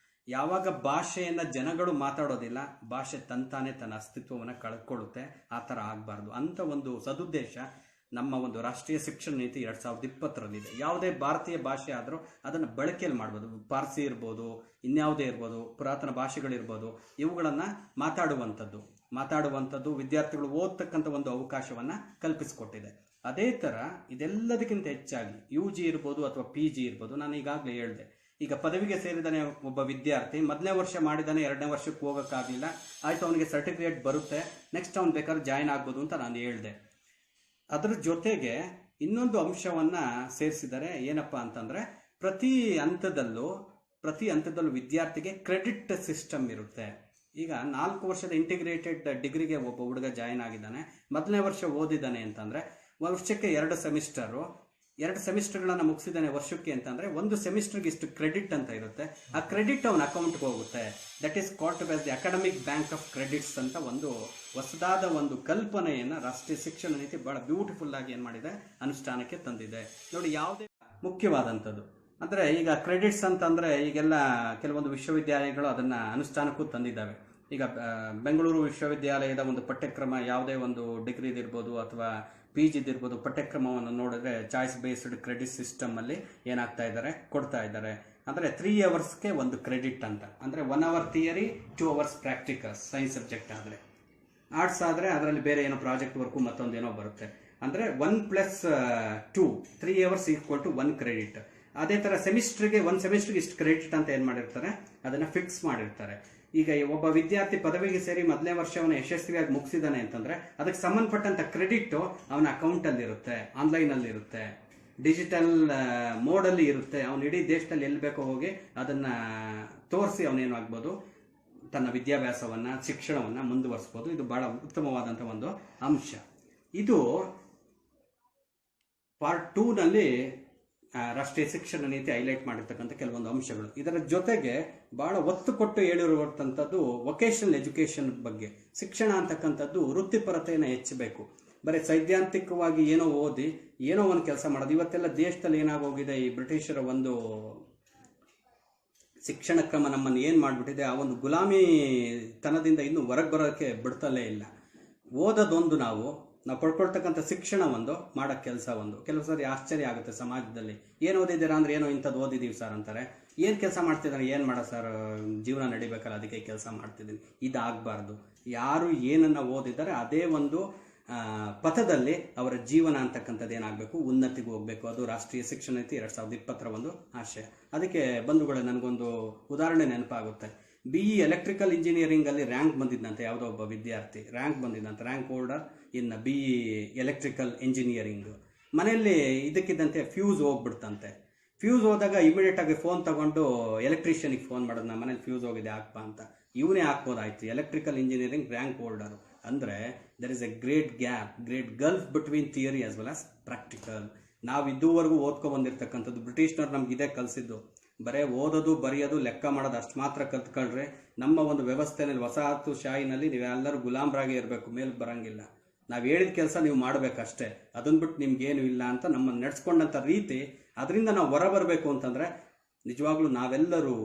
[SPEAKER 1] ಯಾವಾಗ ಭಾಷೆಯನ್ನು ಜನಗಳು ಮಾತಾಡೋದಿಲ್ಲ, ಭಾಷೆ ತಂತಾನೆ ತನ್ನ ಅಸ್ತಿತ್ವವನ್ನು ಕಳ್ಕೊಳ್ಳುತ್ತೆ. ಆ ಥರ ಆಗಬಾರ್ದು ಅಂತ ಒಂದು ಸದುದ್ದೇಶ ನಮ್ಮ ಒಂದು ರಾಷ್ಟ್ರೀಯ ಶಿಕ್ಷಣ ನೀತಿ 2020ರಲ್ಲಿದೆ. ಯಾವುದೇ ಭಾರತೀಯ ಭಾಷೆ ಆದರೂ ಅದನ್ನು ಬಳಕೆಯಲ್ಲಿ ಮಾಡ್ಬೋದು. ಪಾರ್ಸಿ ಇರ್ಬೋದು, ಇನ್ಯಾವುದೇ ಇರ್ಬೋದು, ಪುರಾತನ ಭಾಷೆಗಳಿರ್ಬೋದು, ಇವುಗಳನ್ನು ಮಾತಾಡುವಂಥದ್ದು ವಿದ್ಯಾರ್ಥಿಗಳು ಓದ್ತಕ್ಕಂಥ ಒಂದು ಅವಕಾಶವನ್ನು ಕಲ್ಪಿಸಿಕೊಟ್ಟಿದೆ. ಅದೇ ಥರ ಇದೆಲ್ಲದಕ್ಕಿಂತ ಹೆಚ್ಚಾಗಿ UG ಇರ್ಬೋದು ಅಥವಾ PG ಇರ್ಬೋದು. ನಾನು ಈಗಾಗಲೇ ಹೇಳಿದೆ, ಈಗ ಪದವಿಗೆ ಸೇರಿದಾನೆ ಒಬ್ಬ ವಿದ್ಯಾರ್ಥಿ, ಮೊದಲನೇ ವರ್ಷ ಮಾಡಿದಾನೆ, 2ನೇ ವರ್ಷಕ್ಕೆ ಹೋಗೋಕ್ಕಾಗಲಿಲ್ಲ, ಆಯಿತು, ಅವನಿಗೆ ಸರ್ಟಿಫಿಕೇಟ್ ಬರುತ್ತೆ, ನೆಕ್ಸ್ಟ್ ಅವ್ನು ಬೇಕಾದ್ರೆ ಜಾಯ್ನ್ ಆಗ್ಬೋದು ಅಂತ ನಾನು ಹೇಳಿದೆ. ಅದರ ಜೊತೆಗೆ ಇನ್ನೊಂದು ಅಂಶವನ್ನು ಸೇರಿಸಿದರೆ ಏನಪ್ಪ ಅಂತಂದರೆ, ಪ್ರತಿ ಹಂತದಲ್ಲೂ ವಿದ್ಯಾರ್ಥಿಗೆ ಕ್ರೆಡಿಟ್ ಸಿಸ್ಟಮ್ ಇರುತ್ತೆ. ಈಗ 4 ವರ್ಷದ ಇಂಟಿಗ್ರೇಟೆಡ್ ಡಿಗ್ರಿಗೆ ಒಬ್ಬ ಹುಡುಗ ಜಾಯ್ನ್ ಆಗಿದ್ದಾನೆ, ಮೊದಲನೇ ವರ್ಷ ಓದಿದ್ದಾನೆ ಅಂತಂದರೆ ವರ್ಷಕ್ಕೆ 2 ಸೆಮಿಸ್ಟರ್ಗಳನ್ನು ಮುಗಿಸಿದ್ದಾನೆ ವರ್ಷಕ್ಕೆ ಅಂತಂದರೆ, ಒಂದು ಸೆಮಿಸ್ಟರ್ಗೆ ಇಷ್ಟು ಕ್ರೆಡಿಟ್ ಅಂತ ಇರುತ್ತೆ. ಆ ಕ್ರೆಡಿಟ್ ಅವನ ಅಕೌಂಟ್ಗೆ ಹೋಗುತ್ತೆ. That is called as the academic bank of credits ಅಂತ ಒಂದು ಹೊಸದಾದ ಒಂದು ಕಲ್ಪನೆಯನ್ನು ರಾಷ್ಟ್ರೀಯ ಶಿಕ್ಷಣ ನೀತಿ ಬಹಳ ಬ್ಯೂಟಿಫುಲ್ ಆಗಿ ಏನು ಮಾಡಿದೆ, ಅನುಷ್ಠಾನಕ್ಕೆ ತಂದಿದೆ. ನೋಡಿ, ಯಾವುದೇ ಮುಖ್ಯವಾದಂಥದ್ದು ಅಂದರೆ ಈಗ ಕ್ರೆಡಿಟ್ಸ್ ಅಂತಂದರೆ ಈಗೆಲ್ಲ ಕೆಲವೊಂದು ವಿಶ್ವವಿದ್ಯಾಲಯಗಳು ಅದನ್ನು ಅನುಷ್ಠಾನಕ್ಕೂ ತಂದಿದ್ದಾವೆ. ಈಗ ಬೆಂಗಳೂರು ವಿಶ್ವವಿದ್ಯಾಲಯದ ಒಂದು ಪಠ್ಯಕ್ರಮ, ಯಾವುದೇ ಒಂದು ಡಿಗ್ರಿದಿರ್ಬೋದು ಅಥವಾ PG ಇರ್ಬೋದು, ಪಠ್ಯಕ್ರಮವನ್ನು ನೋಡಿದ್ರೆ ಚಾಯ್ಸ್ ಬೇಸ್ಡ್ ಕ್ರೆಡಿಟ್ ಸಿಸ್ಟಮಲ್ಲಿ ಕೊಡ್ತಾ ಇದ್ದಾರೆ. ಅಂದರೆ 3 ಅವರ್ಸ್ಗೆ ಒಂದು ಕ್ರೆಡಿಟ್ ಅಂತ. ಅಂದರೆ 1 hour theory, 2 hours practicals. Science subject ಆದರೆ, ಆರ್ಟ್ಸ್ ಆದರೆ ಅದರಲ್ಲಿ ಬೇರೆ ಏನೋ ಪ್ರಾಜೆಕ್ಟ್ ವರ್ಕು ಮತ್ತೊಂದೇನೋ ಬರುತ್ತೆ. ಅಂದರೆ 1+2 3 ಅವರ್ಸ್ ಈಕ್ವಲ್ ಟು 1 ಕ್ರೆಡಿಟ್. ಅದೇ ಥರ ಸೆಮಿಸ್ಟ್ರಿಗೆ ಇಷ್ಟು ಕ್ರೆಡಿಟ್ ಅಂತ ಏನು ಮಾಡಿರ್ತಾರೆ, ಅದನ್ನು ಫಿಕ್ಸ್ ಮಾಡಿರ್ತಾರೆ. ಈಗ ಒಬ್ಬ ವಿದ್ಯಾರ್ಥಿ ಪದವಿಗೆ ಸೇರಿ ಮೊದಲನೇ ವರ್ಷವನ್ನು ಯಶಸ್ವಿಯಾಗಿ ಮುಗಿಸಿದಾನೆ ಅಂತಂದ್ರೆ ಅದಕ್ಕೆ ಸಂಬಂಧಪಟ್ಟಂತ ಕ್ರೆಡಿಟ್ ಅವನ ಅಕೌಂಟಲ್ಲಿ ಇರುತ್ತೆ, ಆನ್ಲೈನಲ್ಲಿ ಇರುತ್ತೆ, ಡಿಜಿಟಲ್ ಮೋಡಲ್ಲಿ ಇರುತ್ತೆ. ಅವನು ಇಡೀ ದೇಶದಲ್ಲಿ ಎಲ್ಲಿ ಬೇಕೋ ಹೋಗಿ ಅದನ್ನ ತೋರಿಸಿ ಅವನೇನಾಗ್ಬೋದು, ತನ್ನ ವಿದ್ಯಾಭ್ಯಾಸವನ್ನ, ಶಿಕ್ಷಣವನ್ನ ಮುಂದುವರಿಸಬಹುದು. ಇದು ಬಹಳ ಉತ್ತಮವಾದಂಥ ಒಂದು ಅಂಶ. ಇದು ಪಾರ್ಟ್ 2ನಲ್ಲಿ ರಾಷ್ಟ್ರೀಯ ಶಿಕ್ಷಣ ನೀತಿ ಹೈಲೈಟ್ ಮಾಡಿರ್ತಕ್ಕಂಥ ಕೆಲವೊಂದು ಅಂಶಗಳು. ಇದರ ಜೊತೆಗೆ ಬಹಳ ಒತ್ತು ಕೊಟ್ಟು ಹೇಳಿರುವಂಥದ್ದು ವೊಕೇಶನಲ್ ಎಜುಕೇಶನ್ ಬಗ್ಗೆ. ಶಿಕ್ಷಣ ಅಂತಕ್ಕಂಥದ್ದು ವೃತ್ತಿಪರತೆಯನ್ನು ಹೆಚ್ಚಬೇಕು. ಬರೀ ಸೈದ್ಧಾಂತಿಕವಾಗಿ ಏನೋ ಓದಿ ಏನೋ ಒಂದು ಕೆಲಸ ಮಾಡೋದು. ಇವತ್ತೆಲ್ಲ ದೇಶದಲ್ಲಿ ಏನಾಗೋಗಿದೆ, ಈ ಬ್ರಿಟಿಷರ ಒಂದು ಶಿಕ್ಷಣ ಕ್ರಮ ನಮ್ಮನ್ನು ಏನು ಮಾಡಿಬಿಟ್ಟಿದೆ, ಆ ಒಂದು ಗುಲಾಮಿ ತನದಿಂದ ಇನ್ನೂ ಹೊರಗೆ ಬರೋಕ್ಕೆ ಬಿಡ್ತಲೇ ಇಲ್ಲ. ಓದೋದೊಂದು, ನಾವು ಪಡ್ಕೊಳ್ತಕ್ಕಂಥ ಶಿಕ್ಷಣ ಒಂದು, ಮಾಡೋ ಕೆಲಸ ಒಂದು. ಕೆಲವು ಸಾರಿ ಆಶ್ಚರ್ಯ ಆಗುತ್ತೆ ಸಮಾಜದಲ್ಲಿ, ಏನು ಓದಿದ್ದೀರಾ ಅಂದರೆ ಏನೋ ಇಂಥದ್ದು ಓದಿದ್ದೀವಿ ಸರ್ ಅಂತಾರೆ. ಏನು ಕೆಲಸ ಮಾಡ್ತಿದ್ದಾರೆ, ಏನು ಮಾಡೋ ಸರ್, ಜೀವನ ನಡಿಬೇಕಲ್ಲ ಅದಕ್ಕೆ ಕೆಲಸ ಮಾಡ್ತಿದ್ದೀನಿ. ಇದಾಗಬಾರ್ದು. ಯಾರು ಏನನ್ನು ಓದಿದ್ದಾರೆ ಅದೇ ಒಂದು ಪಥದಲ್ಲಿ ಅವರ ಜೀವನ ಅಂತಕ್ಕಂಥದ್ದು ಏನಾಗಬೇಕು, ಉನ್ನತಿಗೆ ಹೋಗಬೇಕು. ಅದು ರಾಷ್ಟ್ರೀಯ ಶಿಕ್ಷಣ ನೀತಿ 2020ರ ಒಂದು ಆಶಯ. ಅದಕ್ಕೆ ಬಂಧುಗಳೇ, ನನಗೊಂದು ಉದಾಹರಣೆ ನೆನಪಾಗುತ್ತೆ. BE ಎಲೆಕ್ಟ್ರಿಕಲ್ ಇಂಜಿನಿಯರಿಂಗ್ ಅಲ್ಲಿ ರ್ಯಾಂಕ್ ಬಂದಿದ್ದಂತೆ, ಯಾವುದೋ ಒಬ್ಬ ವಿದ್ಯಾರ್ಥಿ rank holder in BE electrical engineering. ಮನೆಯಲ್ಲಿ ಇದಕ್ಕಿದ್ದಂತೆ ಫ್ಯೂಸ್ ಹೋಗ್ಬಿಡ್ತಂತೆ. ಫ್ಯೂಸ್ ಹೋದಾಗ ಇಮಿಡಿಯೇಟ್ ಆಗಿ ಫೋನ್ ತಗೊಂಡು ಎಲೆಕ್ಟ್ರಿಷಿಯನ್ಗೆ ಫೋನ್ ಮಾಡೋದು, ನಮ್ಮ ಮನೇಲಿ ಫ್ಯೂಸ್ ಹೋಗಿದೆ ಹಾಕ್ಪ ಅಂತ. ಇವನೇ ಹಾಕ್ಬೋದಾಯ್ತು, ಎಲೆಕ್ಟ್ರಿಕಲ್ ಇಂಜಿನಿಯರಿಂಗ್ ರ್ಯಾಂಕ್ ಹೋಲ್ಡರ್. ಅಂದರೆ there is a great gulf between theory as well as practical. ನಾವು ಇದುವರೆಗೂ ಓದ್ಕೊ ಬಂದಿರ್ತಕ್ಕಂಥದ್ದು, ಬ್ರಿಟಿಷ್ನವ್ರು ನಮ್ಗೆ ಇದೇ ಕಲಿಸಿದ್ದು. ಬರೇ ಓದೋದು, ಬರೆಯೋದು, ಲೆಕ್ಕ ಮಾಡೋದು ಅಷ್ಟು ಮಾತ್ರ ಕಲ್ತ್ಕೊಂಡ್ರೆ ನಮ್ಮ ಒಂದು ವ್ಯವಸ್ಥೆನಲ್ಲಿ, ವಸಾಹತುಶಾಹಿನಲ್ಲಿ ನೀವೆಲ್ಲರೂ ಗುಲಾಮರಾಗಿ ಇರಬೇಕು, ಮೇಲೆ ಬರಂಗಿಲ್ಲ. ನಾವು ಹೇಳಿದ ಕೆಲಸ ನೀವು ಮಾಡಬೇಕಷ್ಟೇ, ಅದನ್ನ ಬಿಟ್ಟು ನಿಮ್ಗೇನು ಇಲ್ಲ ಅಂತ ನಮ್ಮನ್ನು ನಡೆಸ್ಕೊಂಡಂಥ ರೀತಿ. ಅದರಿಂದ ನಾವು ಹೊರ ಬರಬೇಕು ಅಂತಂದರೆ ನಿಜವಾಗ್ಲೂ ನಾವೆಲ್ಲರೂ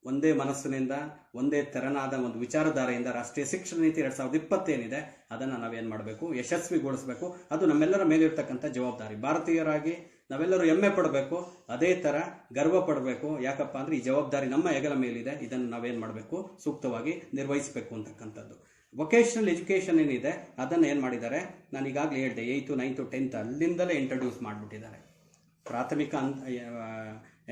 [SPEAKER 1] ಒಂದೇ ಮನಸ್ಸಿನಿಂದ, ಒಂದೇ ತೆರನಾದ ಒಂದು ವಿಚಾರಧಾರೆಯಿಂದ ರಾಷ್ಟ್ರೀಯ ಶಿಕ್ಷಣ ನೀತಿ 2020 ಏನಿದೆ ಅದನ್ನು ನಾವೇನು ಮಾಡಬೇಕು, ಯಶಸ್ವಿಗೊಳಿಸಬೇಕು. ಅದು ನಮ್ಮೆಲ್ಲರ ಮೇಲಿರ್ತಕ್ಕಂಥ ಜವಾಬ್ದಾರಿ. ಭಾರತೀಯರಾಗಿ ನಾವೆಲ್ಲರೂ ಹೆಮ್ಮೆ ಪಡಬೇಕು, ಅದೇ ಥರ ಗರ್ವ ಪಡಬೇಕು. ಯಾಕಪ್ಪ ಅಂದರೆ ಈ ಜವಾಬ್ದಾರಿ ನಮ್ಮ ಹೆಗಲ ಮೇಲಿದೆ. ಇದನ್ನು ನಾವೇನು ಮಾಡಬೇಕು, ಸೂಕ್ತವಾಗಿ ನಿರ್ವಹಿಸಬೇಕು ಅಂತಕ್ಕಂಥದ್ದು. ವೊಕೇಶನಲ್ ಎಜುಕೇಷನ್ ಏನಿದೆ ಅದನ್ನು ಏನು ಮಾಡಿದ್ದಾರೆ, ನಾನು ಈಗಾಗಲೇ ಹೇಳಿದೆ, 8th, 9th, 10th ಅಲ್ಲಿಂದಲೇ ಇಂಟ್ರೊಡ್ಯೂಸ್ ಮಾಡಿಬಿಟ್ಟಿದ್ದಾರೆ. ಪ್ರಾಥಮಿಕ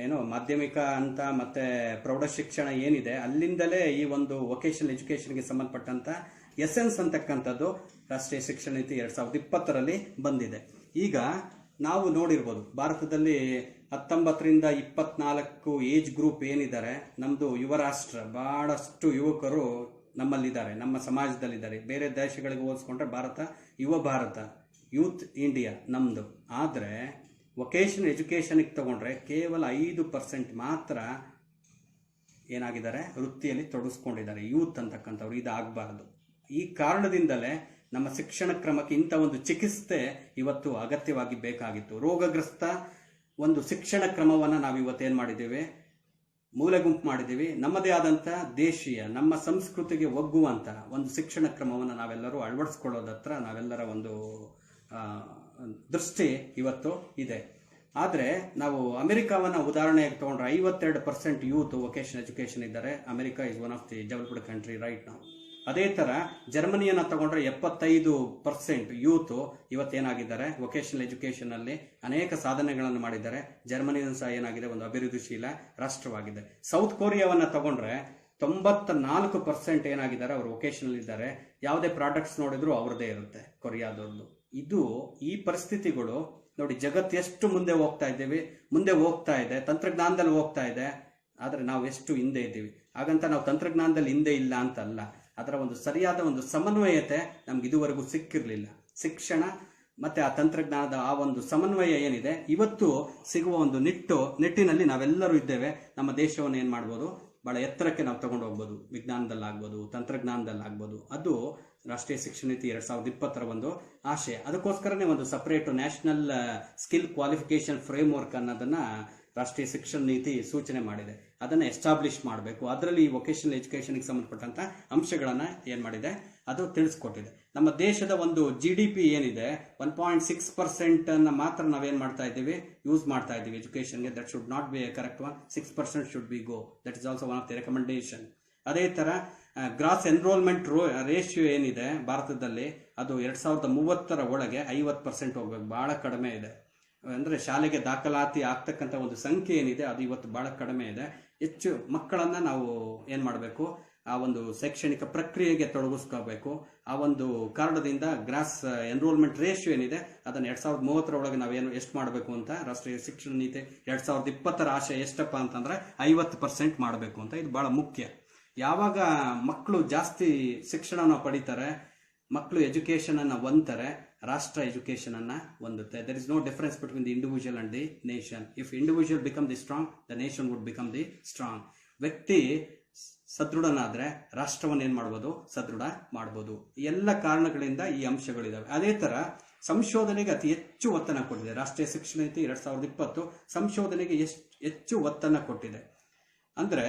[SPEAKER 1] ಏನೋ ಮಾಧ್ಯಮಿಕ ಅಂತ ಮತ್ತೆ ಪ್ರೌಢ ಶಿಕ್ಷಣ ಏನಿದೆ ಅಲ್ಲಿಂದಲೇ ಈ ಒಂದು ವೊಕೇಶನಲ್ ಎಜುಕೇಶನ್ಗೆ ಸಂಬಂಧಪಟ್ಟಂತ ಎಸೆನ್ಸ್ ಅಂತಕ್ಕಂಥದ್ದು ರಾಷ್ಟ್ರೀಯ ಶಿಕ್ಷಣ ನೀತಿ 2020ರಲ್ಲಿ ಬಂದಿದೆ. ಈಗ ನಾವು ನೋಡಿರ್ಬೋದು ಭಾರತದಲ್ಲಿ 19ರಿಂದ 24 ಏಜ್ ಗ್ರೂಪ್ ಏನಿದ್ದಾರೆ, ನಮ್ಮದು ಯುವ ರಾಷ್ಟ್ರ, ಬಹಳಷ್ಟು ಯುವಕರು ನಮ್ಮಲ್ಲಿದ್ದಾರೆ, ನಮ್ಮ ಸಮಾಜದಲ್ಲಿದ್ದಾರೆ. ಬೇರೆ ದೇಶಗಳಿಗೆ ಹೋಲಿಸ್ಕೊಂಡ್ರೆ ಭಾರತ ಯುವ ಭಾರತ, ಯೂತ್ ಇಂಡಿಯಾ ನಮ್ಮದು. ಆದರೆ ವೊಕೇಶನಲ್ ಎಜುಕೇಷನ್ಗೆ ತಗೊಂಡ್ರೆ ಕೇವಲ 5% ಮಾತ್ರ ಏನಾಗಿದ್ದಾರೆ, ವೃತ್ತಿಯಲ್ಲಿ ತೊಡಗಿಸ್ಕೊಂಡಿದ್ದಾರೆ ಯೂತ್ ಅಂತಕ್ಕಂಥವ್ರು. ಇದಾಗಬಾರ್ದು. ಈ ಕಾರಣದಿಂದಲೇ ನಮ್ಮ ಶಿಕ್ಷಣ ಕ್ರಮಕ್ಕೆ ಇಂಥ ಒಂದು ಚಿಕಿತ್ಸೆ ಇವತ್ತು ಅಗತ್ಯವಾಗಿ ಬೇಕಾಗಿತ್ತು. ರೋಗಗ್ರಸ್ತ ಒಂದು ಶಿಕ್ಷಣ ಕ್ರಮವನ್ನು ನಾವು ಇವತ್ತೇನು ಮಾಡಿದ್ದೇವೆ, ಮೂಲೆಗುಂಪು ಮಾಡಿದ್ದೀವಿ. ನಮ್ಮದೇ ಆದಂಥ ದೇಶೀಯ ನಮ್ಮ ಸಂಸ್ಕೃತಿಗೆ ಒಗ್ಗುವಂಥ ಒಂದು ಶಿಕ್ಷಣ ಕ್ರಮವನ್ನು ನಾವೆಲ್ಲರೂ ಅಳವಡಿಸ್ಕೊಳ್ಳೋದತ್ರ ನಾವೆಲ್ಲರ ಒಂದು ದೃಷ್ಟಿ ಇವತ್ತು ಇದೆ. ಆದರೆ ನಾವು ಅಮೆರಿಕಾವನ್ನು ಉದಾಹರಣೆಯಾಗಿ ತಗೊಂಡ್ರೆ 52% ಯೂತ್ ವೊಕೇಶನಲ್ ಎಜುಕೇಷನ್ ಇದ್ದಾರೆ. America is one of the developed country right ನಾವು. ಅದೇ ಥರ ಜರ್ಮನಿಯನ್ನು ತಗೊಂಡ್ರೆ 75% ಯೂತ್ ಇವತ್ತೇನಾಗಿದ್ದಾರೆ, ವೊಕೇಶನಲ್ ಎಜುಕೇಷನಲ್ಲಿ ಅನೇಕ ಸಾಧನೆಗಳನ್ನು ಮಾಡಿದ್ದಾರೆ. ಜರ್ಮನಿಯೂ ಸಹ ಏನಾಗಿದೆ, ಒಂದು ಅಭಿವೃದ್ಧಿಶೀಲ ರಾಷ್ಟ್ರವಾಗಿದೆ. ಸೌತ್ ಕೊರಿಯಾವನ್ನು ತಗೊಂಡ್ರೆ 94% ಏನಾಗಿದ್ದಾರೆ, ಅವರು ವೊಕೇಶನಲ್ ಇದ್ದಾರೆ. ಯಾವುದೇ ಪ್ರಾಡಕ್ಟ್ಸ್ ನೋಡಿದ್ರು ಅವ್ರದ್ದೇ ಇರುತ್ತೆ ಕೊರಿಯಾದವ್ರದ್ದು. ಈ ಪರಿಸ್ಥಿತಿಗಳು ನೋಡಿ, ಜಗತ್ತು ಎಷ್ಟು ಮುಂದೆ ಹೋಗ್ತಾ ಇದೆ, ತಂತ್ರಜ್ಞಾನದಲ್ಲಿ ಹೋಗ್ತಾ ಇದೆ. ಆದರೆ ನಾವು ಎಷ್ಟು ಹಿಂದೆ ಇದ್ದೀವಿ. ಹಾಗಂತ ನಾವು ತಂತ್ರಜ್ಞಾನದಲ್ಲಿ ಹಿಂದೆ ಇಲ್ಲ ಅಂತಲ್ಲ, ಅದರ ಒಂದು ಸರಿಯಾದ ಒಂದು ಸಮನ್ವಯತೆ ನಮ್ಗೆ ಇದುವರೆಗೂ ಸಿಕ್ಕಿರಲಿಲ್ಲ. ಶಿಕ್ಷಣ ಮತ್ತೆ ಆ ತಂತ್ರಜ್ಞಾನದ ಆ ಒಂದು ಸಮನ್ವಯ ಏನಿದೆ ಇವತ್ತು ಸಿಗುವ ಒಂದು ನಿಟ್ಟಿನಲ್ಲಿ ನಾವೆಲ್ಲರೂ ಇದ್ದೇವೆ. ನಮ್ಮ ದೇಶವನ್ನು ಏನು ಮಾಡ್ಬೋದು, ಬಹಳ ಎತ್ತರಕ್ಕೆ ನಾವು ತಗೊಂಡು ಹೋಗ್ಬೋದು. ವಿಜ್ಞಾನದಲ್ಲಾಗ್ಬೋದು, ತಂತ್ರಜ್ಞಾನದಲ್ಲಾಗ್ಬೋದು. ಅದು ರಾಷ್ಟ್ರೀಯ ಶಿಕ್ಷಣ ನೀತಿ 2020ರ ಒಂದು ಆಶಯ. ಅದಕ್ಕೋಸ್ಕರನೇ ಒಂದು separate national skill qualification framework ಅನ್ನೋದನ್ನ ರಾಷ್ಟ್ರೀಯ ಶಿಕ್ಷಣ ನೀತಿ ಸೂಚನೆ ಮಾಡಿದೆ. ಅದನ್ನು ಎಸ್ಟಾಬ್ಲಿಷ್ ಮಾಡಬೇಕು. ಅದರಲ್ಲಿ ಈ ವೊಕೇಶನಲ್ ಎಜುಕೇಷನ್ಗೆ ಸಂಬಂಧಪಟ್ಟಂತ ಅಂಶಗಳನ್ನು ಏನು ಮಾಡಿದೆ, ಅದು ತಿಳಿಸ್ಕೊಟ್ಟಿದೆ. ನಮ್ಮ ದೇಶದ ಒಂದು GDP ಏನಿದೆ 1.6% ಅನ್ನ ಮಾತ್ರ ನಾವೇನು ಮಾಡ್ತಾ ಇದ್ದೀವಿ, ಯೂಸ್ ಮಾಡ್ತಾ ಇದ್ದೀವಿ ಎಜುಕೇಷನ್ಗೆ. That should not be a correct one. 6% should be go. That is also one of the recommendation. ಅದೇ ಥರ ಗ್ರಾಸ್ ಎನ್ರೋಲ್ಮೆಂಟ್ ರೇಷಿಯೋ ಏನಿದೆ ಭಾರತದಲ್ಲಿ, ಅದು 2030ರ ಒಳಗೆ 50% ಹೋಗ್ಬೇಕು. ಬಹಳ ಕಡಿಮೆ ಇದೆ. ಅಂದರೆ ಶಾಲೆಗೆ ದಾಖಲಾತಿ ಆಗ್ತಕ್ಕಂಥ ಒಂದು ಸಂಖ್ಯೆ ಏನಿದೆ ಅದು ಇವತ್ತು ಬಹಳ ಕಡಿಮೆ ಇದೆ. ಹೆಚ್ಚು ಮಕ್ಕಳನ್ನು ನಾವು ಏನು ಮಾಡಬೇಕು, ಆ ಒಂದು ಶೈಕ್ಷಣಿಕ ಪ್ರಕ್ರಿಯೆಗೆ ತೊಡಗಿಸ್ಕೋಬೇಕು. ಆ ಒಂದು ಕಾರಣದಿಂದ ಗ್ರಾಸ್ ಎನ್ರೋಲ್ಮೆಂಟ್ ರೇಷಿಯೋ ಏನಿದೆ ಅದನ್ನು 2030ರ ಒಳಗೆ ನಾವೇನು ಎಷ್ಟು ಮಾಡಬೇಕು ಅಂತ ರಾಷ್ಟ್ರೀಯ ಶಿಕ್ಷಣ ನೀತಿ 2020ರ ಆಶಯ ಎಷ್ಟಪ್ಪ ಅಂತಂದ್ರೆ 50% ಮಾಡಬೇಕು ಅಂತ. ಇದು ಬಹಳ ಮುಖ್ಯ. ಯಾವಾಗ ಮಕ್ಕಳು ಜಾಸ್ತಿ ಶಿಕ್ಷಣವನ್ನು ಪಡಿತಾರೆ, ಮಕ್ಕಳು ಎಜುಕೇಶನ್ ಅನ್ನ ಹೊಂದ್ತಾರೆ, ರಾಷ್ಟ್ರ ಎಜುಕೇಶನ್ ಅನ್ನ ಹೊಂದುತ್ತೆ. There is no difference between the individual and the nation. If individual become the strong, the nation would become the strong. ವ್ಯಕ್ತಿ ಸದೃಢನಾದ್ರೆ ರಾಷ್ಟ್ರವನ್ನು ಏನ್ ಮಾಡ್ಬೋದು, ಸದೃಢ ಮಾಡ್ಬೋದು. ಎಲ್ಲ ಕಾರಣಗಳಿಂದ ಈ ಅಂಶಗಳಿದಾವೆ. ಅದೇ ತರ ಸಂಶೋಧನೆಗೆ ಅತಿ ಹೆಚ್ಚು ಒತ್ತನ್ನು ಕೊಟ್ಟಿದೆ ರಾಷ್ಟ್ರೀಯ ಶಿಕ್ಷಣ ನೀತಿ 2020. ಸಂಶೋಧನೆಗೆ ಹೆಚ್ಚು ಒತ್ತನ್ನು ಕೊಟ್ಟಿದೆ. ಅಂದ್ರೆ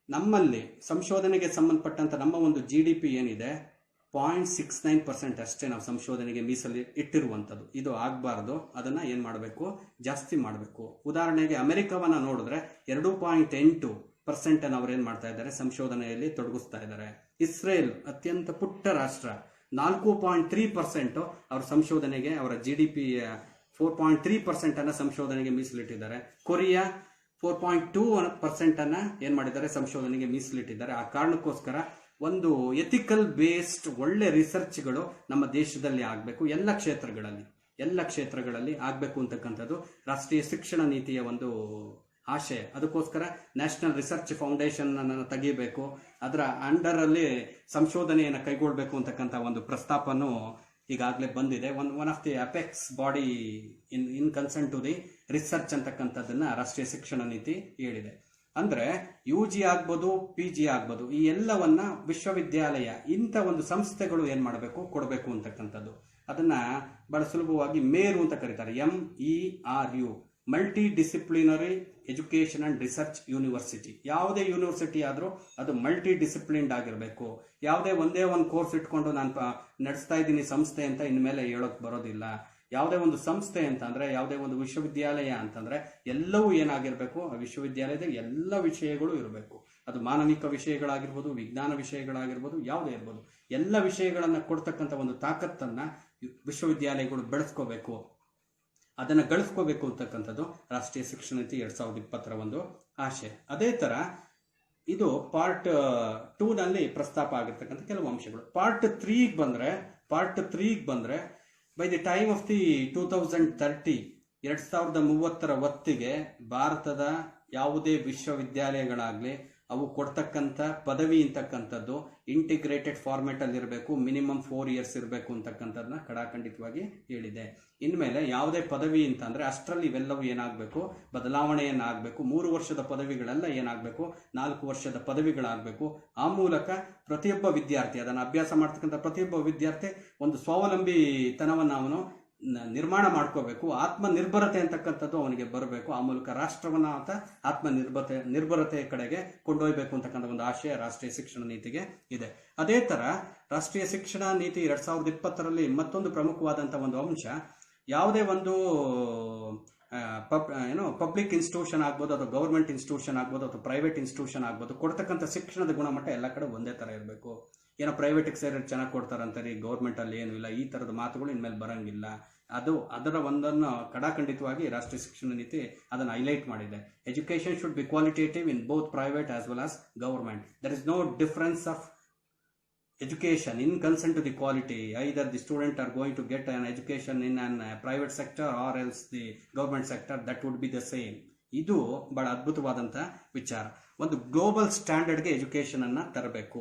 [SPEAKER 1] ನಮ್ಮಲ್ಲಿ ಸಂಶೋಧನೆಗೆ ಸಂಬಂಧಪಟ್ಟಂತ ನಮ್ಮ ಒಂದು GDP ಏನಿದೆ 0.69% ಅಷ್ಟೇ ನಾವು ಸಂಶೋಧನೆಗೆ ಮೀಸಲು ಇಟ್ಟಿರುವಂಥದ್ದು. ಇದು ಆಗಬಾರ್ದು. ಅದನ್ನ ಏನ್ ಮಾಡಬೇಕು, ಜಾಸ್ತಿ ಮಾಡಬೇಕು. ಉದಾಹರಣೆಗೆ ಅಮೆರಿಕವನ್ನ ನೋಡಿದ್ರೆ 2.8% ಅವ್ರೇನ್ ಮಾಡ್ತಾ ಇದ್ದಾರೆ, ಸಂಶೋಧನೆಯಲ್ಲಿ ತೊಡಗಿಸ್ತಾ ಇದ್ದಾರೆ. ಇಸ್ರೇಲ್ ಅತ್ಯಂತ ಪುಟ್ಟ ರಾಷ್ಟ್ರ, 4.3% ಅವ್ರ ಸಂಶೋಧನೆಗೆ, ಅವರ GDP 4.3% ಅನ್ನ ಸಂಶೋಧನೆಗೆ ಮೀಸಲಿಟ್ಟಿದ್ದಾರೆ. ಕೊರಿಯಾ 4.2% ಅನ್ನ ಏನ್ ಮಾಡಿದ್ದಾರೆ, ಸಂಶೋಧನೆಗೆ ಮೀಸಲಿಟ್ಟಿದ್ದಾರೆ. ಆ ಕಾರಣಕ್ಕೋಸ್ಕರ ಒಂದು ಎಥಿಕಲ್ ಬೇಸ್ಡ್ ಒಳ್ಳೆ ರಿಸರ್ಚ್ಗಳು ನಮ್ಮ ದೇಶದಲ್ಲಿ ಆಗಬೇಕು. ಎಲ್ಲ ಕ್ಷೇತ್ರಗಳಲ್ಲಿ ಆಗಬೇಕು ಅಂತಕ್ಕಂಥದ್ದು ರಾಷ್ಟ್ರೀಯ ಶಿಕ್ಷಣ ನೀತಿಯ ಒಂದು ಆಶಯ. ಅದಕ್ಕೋಸ್ಕರ ನ್ಯಾಷನಲ್ ರಿಸರ್ಚ್ ಫೌಂಡೇಶನ್ ಅನ್ನು ತೆಗಿಬೇಕು, ಅದರ ಅಂಡರ್ ಅಲ್ಲಿ ಸಂಶೋಧನೆಯನ್ನು ಕೈಗೊಳ್ಳಬೇಕು ಅಂತಕ್ಕಂಥ ಒಂದು ಪ್ರಸ್ತಾಪನು ಈಗಾಗಲೇ ಬಂದಿದೆ. One of the apex body in concern to the research ಅಂತಕ್ಕಂಥದ್ದನ್ನ ರಾಷ್ಟ್ರೀಯ ಶಿಕ್ಷಣ ನೀತಿ ಹೇಳಿದೆ. ಅಂದ್ರೆ UG ಆಗ್ಬೋದು, PG ಆಗ್ಬೋದು, ಈ ಎಲ್ಲವನ್ನ ವಿಶ್ವವಿದ್ಯಾಲಯ ಇಂಥ ಒಂದು ಸಂಸ್ಥೆಗಳು ಏನ್ ಮಾಡಬೇಕು, ಕೊಡಬೇಕು ಅಂತಕ್ಕಂಥದ್ದು. ಅದನ್ನ ಬಹಳ ಸುಲಭವಾಗಿ ಮೇರು ಅಂತ ಕರೀತಾರೆ, MERU, multi disciplinary education and research university. ಯಾವುದೇ ಯೂನಿವರ್ಸಿಟಿ ಆದ್ರೂ ಅದು ಮಲ್ಟಿ ಡಿಸಿಪ್ಲಿನ್ಡ್ ಆಗಿರಬೇಕು. ಯಾವುದೇ ಒಂದೇ ಒಂದು ಕೋರ್ಸ್ ಇಟ್ಕೊಂಡು ನಾನು ನಡೆಸ್ತಾ ಇದ್ದೀನಿ ಸಂಸ್ಥೆ ಅಂತ ಇನ್ಮೇಲೆ ಹೇಳೋಕ್ ಬರೋದಿಲ್ಲ. ಯಾವುದೇ ಒಂದು ಸಂಸ್ಥೆ ಅಂತಂದ್ರೆ, ಯಾವುದೇ ಒಂದು ವಿಶ್ವವಿದ್ಯಾಲಯ ಅಂತಂದ್ರೆ ಎಲ್ಲವೂ ಏನಾಗಿರ್ಬೇಕು, ಆ ವಿಶ್ವವಿದ್ಯಾಲಯದ ಎಲ್ಲ ವಿಷಯಗಳು ಇರಬೇಕು. ಅದು ಮಾನವಿಕ ವಿಷಯಗಳಾಗಿರ್ಬೋದು, ವಿಜ್ಞಾನ ವಿಷಯಗಳಾಗಿರ್ಬೋದು, ಯಾವುದೇ ಇರ್ಬೋದು, ಎಲ್ಲ ವಿಷಯಗಳನ್ನ ಕೊಡ್ತಕ್ಕಂಥ ಒಂದು ತಾಕತ್ತನ್ನ ವಿಶ್ವವಿದ್ಯಾಲಯಗಳು ಬೆಳೆಸ್ಕೋಬೇಕು. ಅದನ್ನು ಗಳಿಸ್ಕೋಬೇಕು ಅಂತಕ್ಕಂಥದ್ದು ರಾಷ್ಟ್ರೀಯ ಶಿಕ್ಷಣ ನೀತಿ 2020 ಒಂದು ಆಶೆ. ಅದೇ ಥರ ಇದು ಪಾರ್ಟ್ 2ನಲ್ಲಿ ಪ್ರಸ್ತಾಪ ಆಗಿರ್ತಕ್ಕಂಥ ಕೆಲವು ಅಂಶಗಳು. ಪಾರ್ಟ್ 3ಗೆ ಬಂದರೆ by the time of the 2030 2030 ಹೊತ್ತಿಗೆ ಭಾರತದ ಯಾವುದೇ ವಿಶ್ವವಿದ್ಯಾಲಯಗಳಾಗಲಿ ಅವು ಕೊಡ್ತಕ್ಕಂಥ ಪದವಿ ಅಂತಕ್ಕಂಥದ್ದು ಇಂಟಿಗ್ರೇಟೆಡ್ ಫಾರ್ಮೆಟ್ ಅಲ್ಲಿ ಇರಬೇಕು, ಮಿನಿಮಮ್ 4 years ಇರಬೇಕು ಅಂತಕ್ಕಂಥದ್ದನ್ನ ಕಡಾಖಂಡಿತವಾಗಿ ಹೇಳಿದೆ. ಇನ್ಮೇಲೆ ಯಾವುದೇ ಪದವಿ ಅಂತಂದ್ರೆ ಅಷ್ಟರಲ್ಲಿ ಇವೆಲ್ಲವೂ ಏನಾಗಬೇಕು, ಬದಲಾವಣೆಯನ್ನಾಗಬೇಕು. 3 ವರ್ಷದ ಪದವಿಗಳೆಲ್ಲ ಏನಾಗಬೇಕು, 4 ವರ್ಷದ ಪದವಿಗಳಾಗಬೇಕು. ಆ ಮೂಲಕ ಪ್ರತಿಯೊಬ್ಬ ವಿದ್ಯಾರ್ಥಿ, ಅದನ್ನು ಅಭ್ಯಾಸ ಮಾಡ್ತಕ್ಕಂಥ ಪ್ರತಿಯೊಬ್ಬ ವಿದ್ಯಾರ್ಥಿ ಒಂದು ಸ್ವಾವಲಂಬಿತನವನ್ನು ಅವನು ನಿರ್ಮಾಣ ಮಾಡ್ಕೋಬೇಕು. ಆತ್ಮನಿರ್ಭರತೆ ಅಂತಕ್ಕಂಥದ್ದು ಅವನಿಗೆ ಬರಬೇಕು. ಆ ಮೂಲಕ ರಾಷ್ಟ್ರವನ್ನ ಆತ ನಿರ್ಭರತೆಯ ಕಡೆಗೆ ಕೊಂಡೊಯ್ಯಬೇಕು ಅಂತಕ್ಕಂಥ ಒಂದು ಆಶಯ ರಾಷ್ಟ್ರೀಯ ಶಿಕ್ಷಣ ನೀತಿಗೆ ಇದೆ. ಅದೇ ತರ ರಾಷ್ಟ್ರೀಯ ಶಿಕ್ಷಣ ನೀತಿ 2020ರಲ್ಲಿ ಮತ್ತೊಂದು ಪ್ರಮುಖವಾದಂತಹ ಒಂದು ಅಂಶ, ಯಾವುದೇ ಒಂದು ಪಬ್ಲಿಕ್ ಇನ್ಸ್ಟಿಟ್ಯೂಷನ್ ಆಗ್ಬೋದು, ಅಥವಾ ಗವರ್ಮೆಂಟ್ ಇನ್ಸ್ಟಿಟ್ಯೂಷನ್ ಆಗ್ಬೋದು, ಅಥವಾ ಪ್ರೈವೇಟ್ ಇನ್ಸ್ಟಿಟ್ಯೂಷನ್ ಆಗ್ಬೋದು, ಕೊಡ್ತಕ್ಕಂಥ ಶಿಕ್ಷಣದ ಗುಣಮಟ್ಟ ಎಲ್ಲ ಕಡೆ ಒಂದೇ ತರ ಇರಬೇಕು. ಏನೋ ಪ್ರೈವೇಟಿಗೆ ಸೇರಿ ಚೆನ್ನಾಗಿ ಕೊಡ್ತಾರಂತಾರೆ, ಗೌರ್ಮೆಂಟ್ ಅಲ್ಲಿ ಏನು ಇಲ್ಲ, ಈ ತರದ ಮಾತುಗಳು ಇನ್ಮೇಲೆ ಬರಂಗಿಲ್ಲ. ಅದರ ಒಂದನ್ನು ಕಡಾಖಂಡಿತವಾಗಿ ರಾಷ್ಟ್ರೀಯ ಶಿಕ್ಷಣ ನೀತಿ ಅದನ್ನು ಹೈಲೈಟ್ ಮಾಡಿದೆ. Education should be qualitative in both private as well as government. There is no difference of education in concern to the quality. Either the student are going to get an education in an private sector or else the government sector, that would be the same. ಇದು ಬಹಳ ಅದ್ಭುತವಾದಂಥ ವಿಚಾರ. ಒಂದು global ಸ್ಟ್ಯಾಂಡರ್ಡ್ಗೆ education ಅನ್ನ ತರಬೇಕು.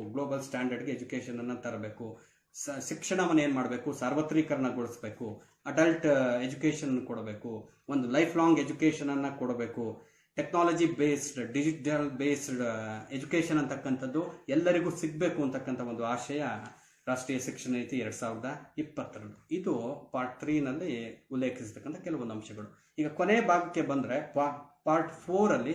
[SPEAKER 1] ಶಿಕ್ಷಣವನ್ನು ಏನ್ ಮಾಡಬೇಕು, ಸಾರ್ವತ್ರೀಕರಣಗೊಳಿಸಬೇಕು. ಅಡಲ್ಟ್ ಎಜುಕೇಶನ್ ಕೊಡಬೇಕು. ಒಂದು ಲೈಫ್ ಲಾಂಗ್ ಎಜುಕೇಶನ್ ಅನ್ನ ಕೊಡಬೇಕು. Technology based, digital based education ಅಂತಕ್ಕಂಥದ್ದು ಎಲ್ಲರಿಗೂ ಸಿಗಬೇಕು ಅಂತಕ್ಕಂಥ ಒಂದು ಆಶಯ ರಾಷ್ಟ್ರೀಯ ಶಿಕ್ಷಣ ನೀತಿ 2020. ಇದು ಪಾರ್ಟ್ 3ನಲ್ಲಿ ಉಲ್ಲೇಖಿಸತಕ್ಕಂಥ ಕೆಲವೊಂದು ಅಂಶಗಳು. ಈಗ ಕೊನೆ ಭಾಗಕ್ಕೆ ಬಂದ್ರೆ ಪಾರ್ಟ್ 4ಅಲ್ಲಿ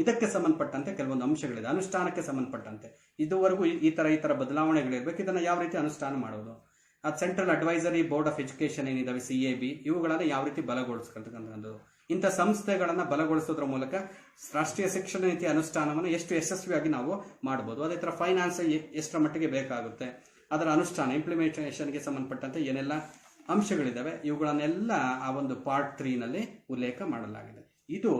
[SPEAKER 1] ಇದಕ್ಕೆ ಸಂಬಂಧಪಟ್ಟಂತೆ ಕೆಲವೊಂದು ಅಂಶಗಳಿದೆ, ಅನುಷ್ಠಾನಕ್ಕೆ ಸಂಬಂಧಪಟ್ಟಂತೆ. ಇದುವರೆಗೂ ಈ ತರ ಬದಲಾವಣೆಗಳಿರ್ಬೇಕು, ಇದನ್ನ ಯಾವ ರೀತಿ ಅನುಷ್ಠಾನ ಮಾಡೋದು, central advisory board of education ಏನಿದಾವೆ, CAB, ಇವುಗಳನ್ನ ಯಾವ ರೀತಿ ಬಲಗೊಳಿಸ್ಕೊಳ್ತಕ್ಕಂಥದ್ದು, ಇಂಥ ಸಂಸ್ಥೆಗಳನ್ನ ಬಲಗೊಳಿಸೋದ್ರ ಮೂಲಕ ರಾಷ್ಟ್ರೀಯ ಶಿಕ್ಷಣ ನೀತಿ ಅನುಷ್ಠಾನವನ್ನು ಎಷ್ಟು ಯಶಸ್ವಿಯಾಗಿ ನಾವು ಮಾಡಬಹುದು. ಅದೇ ತರ ಫೈನಾನ್ಸ್ ಎಷ್ಟರ ಮಟ್ಟಿಗೆ ಬೇಕಾಗುತ್ತೆ, ಅದರ ಅನುಷ್ಠಾನ ಇಂಪ್ಲಿಮೆಂಟೇಷನ್ಗೆ ಸಂಬಂಧಪಟ್ಟಂತೆ ಏನೆಲ್ಲ ಅಂಶಗಳಿದಾವೆ, ಇವುಗಳನ್ನೆಲ್ಲ ಆ ಒಂದು ಪಾರ್ಟ್ 3ನಲ್ಲಿ ಉಲ್ಲೇಖ ಮಾಡಲಾಗಿದೆ. ಇದು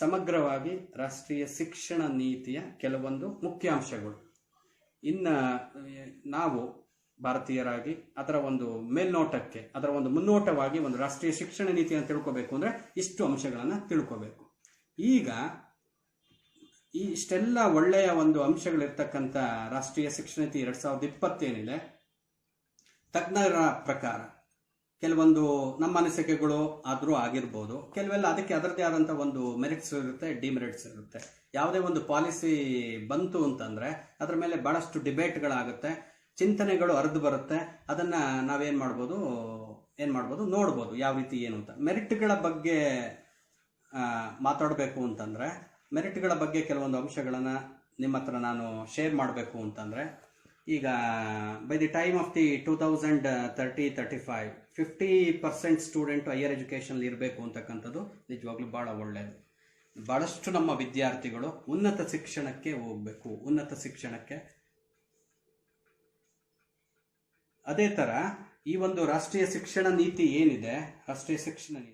[SPEAKER 1] ಸಮಗ್ರವಾಗಿ ರಾಷ್ಟ್ರೀಯ ಶಿಕ್ಷಣ ನೀತಿಯ ಕೆಲವೊಂದು ಮುಖ್ಯ ಅಂಶಗಳು. ಇನ್ನ ನಾವು ಭಾರತೀಯರಾಗಿ ಅದರ ಒಂದು ಮೇಲ್ನೋಟಕ್ಕೆ, ಅದರ ಒಂದು ಮುನ್ನೋಟವಾಗಿ ಒಂದು ರಾಷ್ಟ್ರೀಯ ಶಿಕ್ಷಣ ನೀತಿಯನ್ನು ತಿಳ್ಕೋಬೇಕು ಅಂದ್ರೆ ಇಷ್ಟು ಅಂಶಗಳನ್ನ ತಿಳ್ಕೋಬೇಕು. ಈಗ ಇಷ್ಟೆಲ್ಲ ಒಳ್ಳೆಯ ಒಂದು ಅಂಶಗಳಿರ್ತಕ್ಕಂಥ ರಾಷ್ಟ್ರೀಯ ಶಿಕ್ಷಣ ನೀತಿ 2020 ಏನಿದೆ, ತಜ್ಞರ ಪ್ರಕಾರ ಕೆಲವೊಂದು ನಮ್ಮ ಅನಿಸಿಕೆಗಳು ಆದ್ರೂ ಆಗಿರ್ಬೋದು, ಕೆಲವೆಲ್ಲ ಅದಕ್ಕೆ ಅದರದೇ ಆದಂಥ ಒಂದು ಮೆರಿಟ್ಸ್ ಇರುತ್ತೆ, ಡಿಮೆರಿಟ್ಸ್ ಇರುತ್ತೆ. ಯಾವುದೇ ಒಂದು ಪಾಲಿಸಿ ಬಂತು ಅಂತಂದ್ರೆ ಅದರ ಮೇಲೆ ಬಹಳಷ್ಟು ಡಿಬೇಟ್ಗಳಾಗುತ್ತೆ, ಚಿಂತನೆಗಳು ಹರಿದು ಬರುತ್ತೆ. ಅದನ್ನ ನಾವೇನ್ ಮಾಡ್ಬೋದು ನೋಡ್ಬೋದು ಯಾವ ರೀತಿ ಏನು ಅಂತ. ಮೆರಿಟ್ಗಳ ಬಗ್ಗೆ ಮಾತಾಡಬೇಕು ಅಂತಂದ್ರೆ, ಮೆರಿಟ್ಗಳ ಬಗ್ಗೆ ಕೆಲವೊಂದು ಅಂಶಗಳನ್ನ ನಿಮ್ಮ ಹತ್ರ ನಾನು ಶೇರ್ ಮಾಡಬೇಕು ಅಂತಂದ್ರೆ, ಈಗ by the time of the 2030-35 50% student higher education ಇರಬೇಕು ಅಂತಕ್ಕಂಥದ್ದು ನಿಜವಾಗ್ಲೂ ಬಹಳ ಒಳ್ಳೆಯದು. ಬಹಳಷ್ಟು ನಮ್ಮ ವಿದ್ಯಾರ್ಥಿಗಳು ಉನ್ನತ ಶಿಕ್ಷಣಕ್ಕೆ ಹೋಗ್ಬೇಕು, ಉನ್ನತ ಶಿಕ್ಷಣಕ್ಕೆ. ಅದೇ ತರ ಈ ಒಂದು ರಾಷ್ಟ್ರೀಯ ಶಿಕ್ಷಣ ನೀತಿ ಏನಿದೆ, ರಾಷ್ಟ್ರೀಯ ಶಿಕ್ಷಣ ನೀತಿ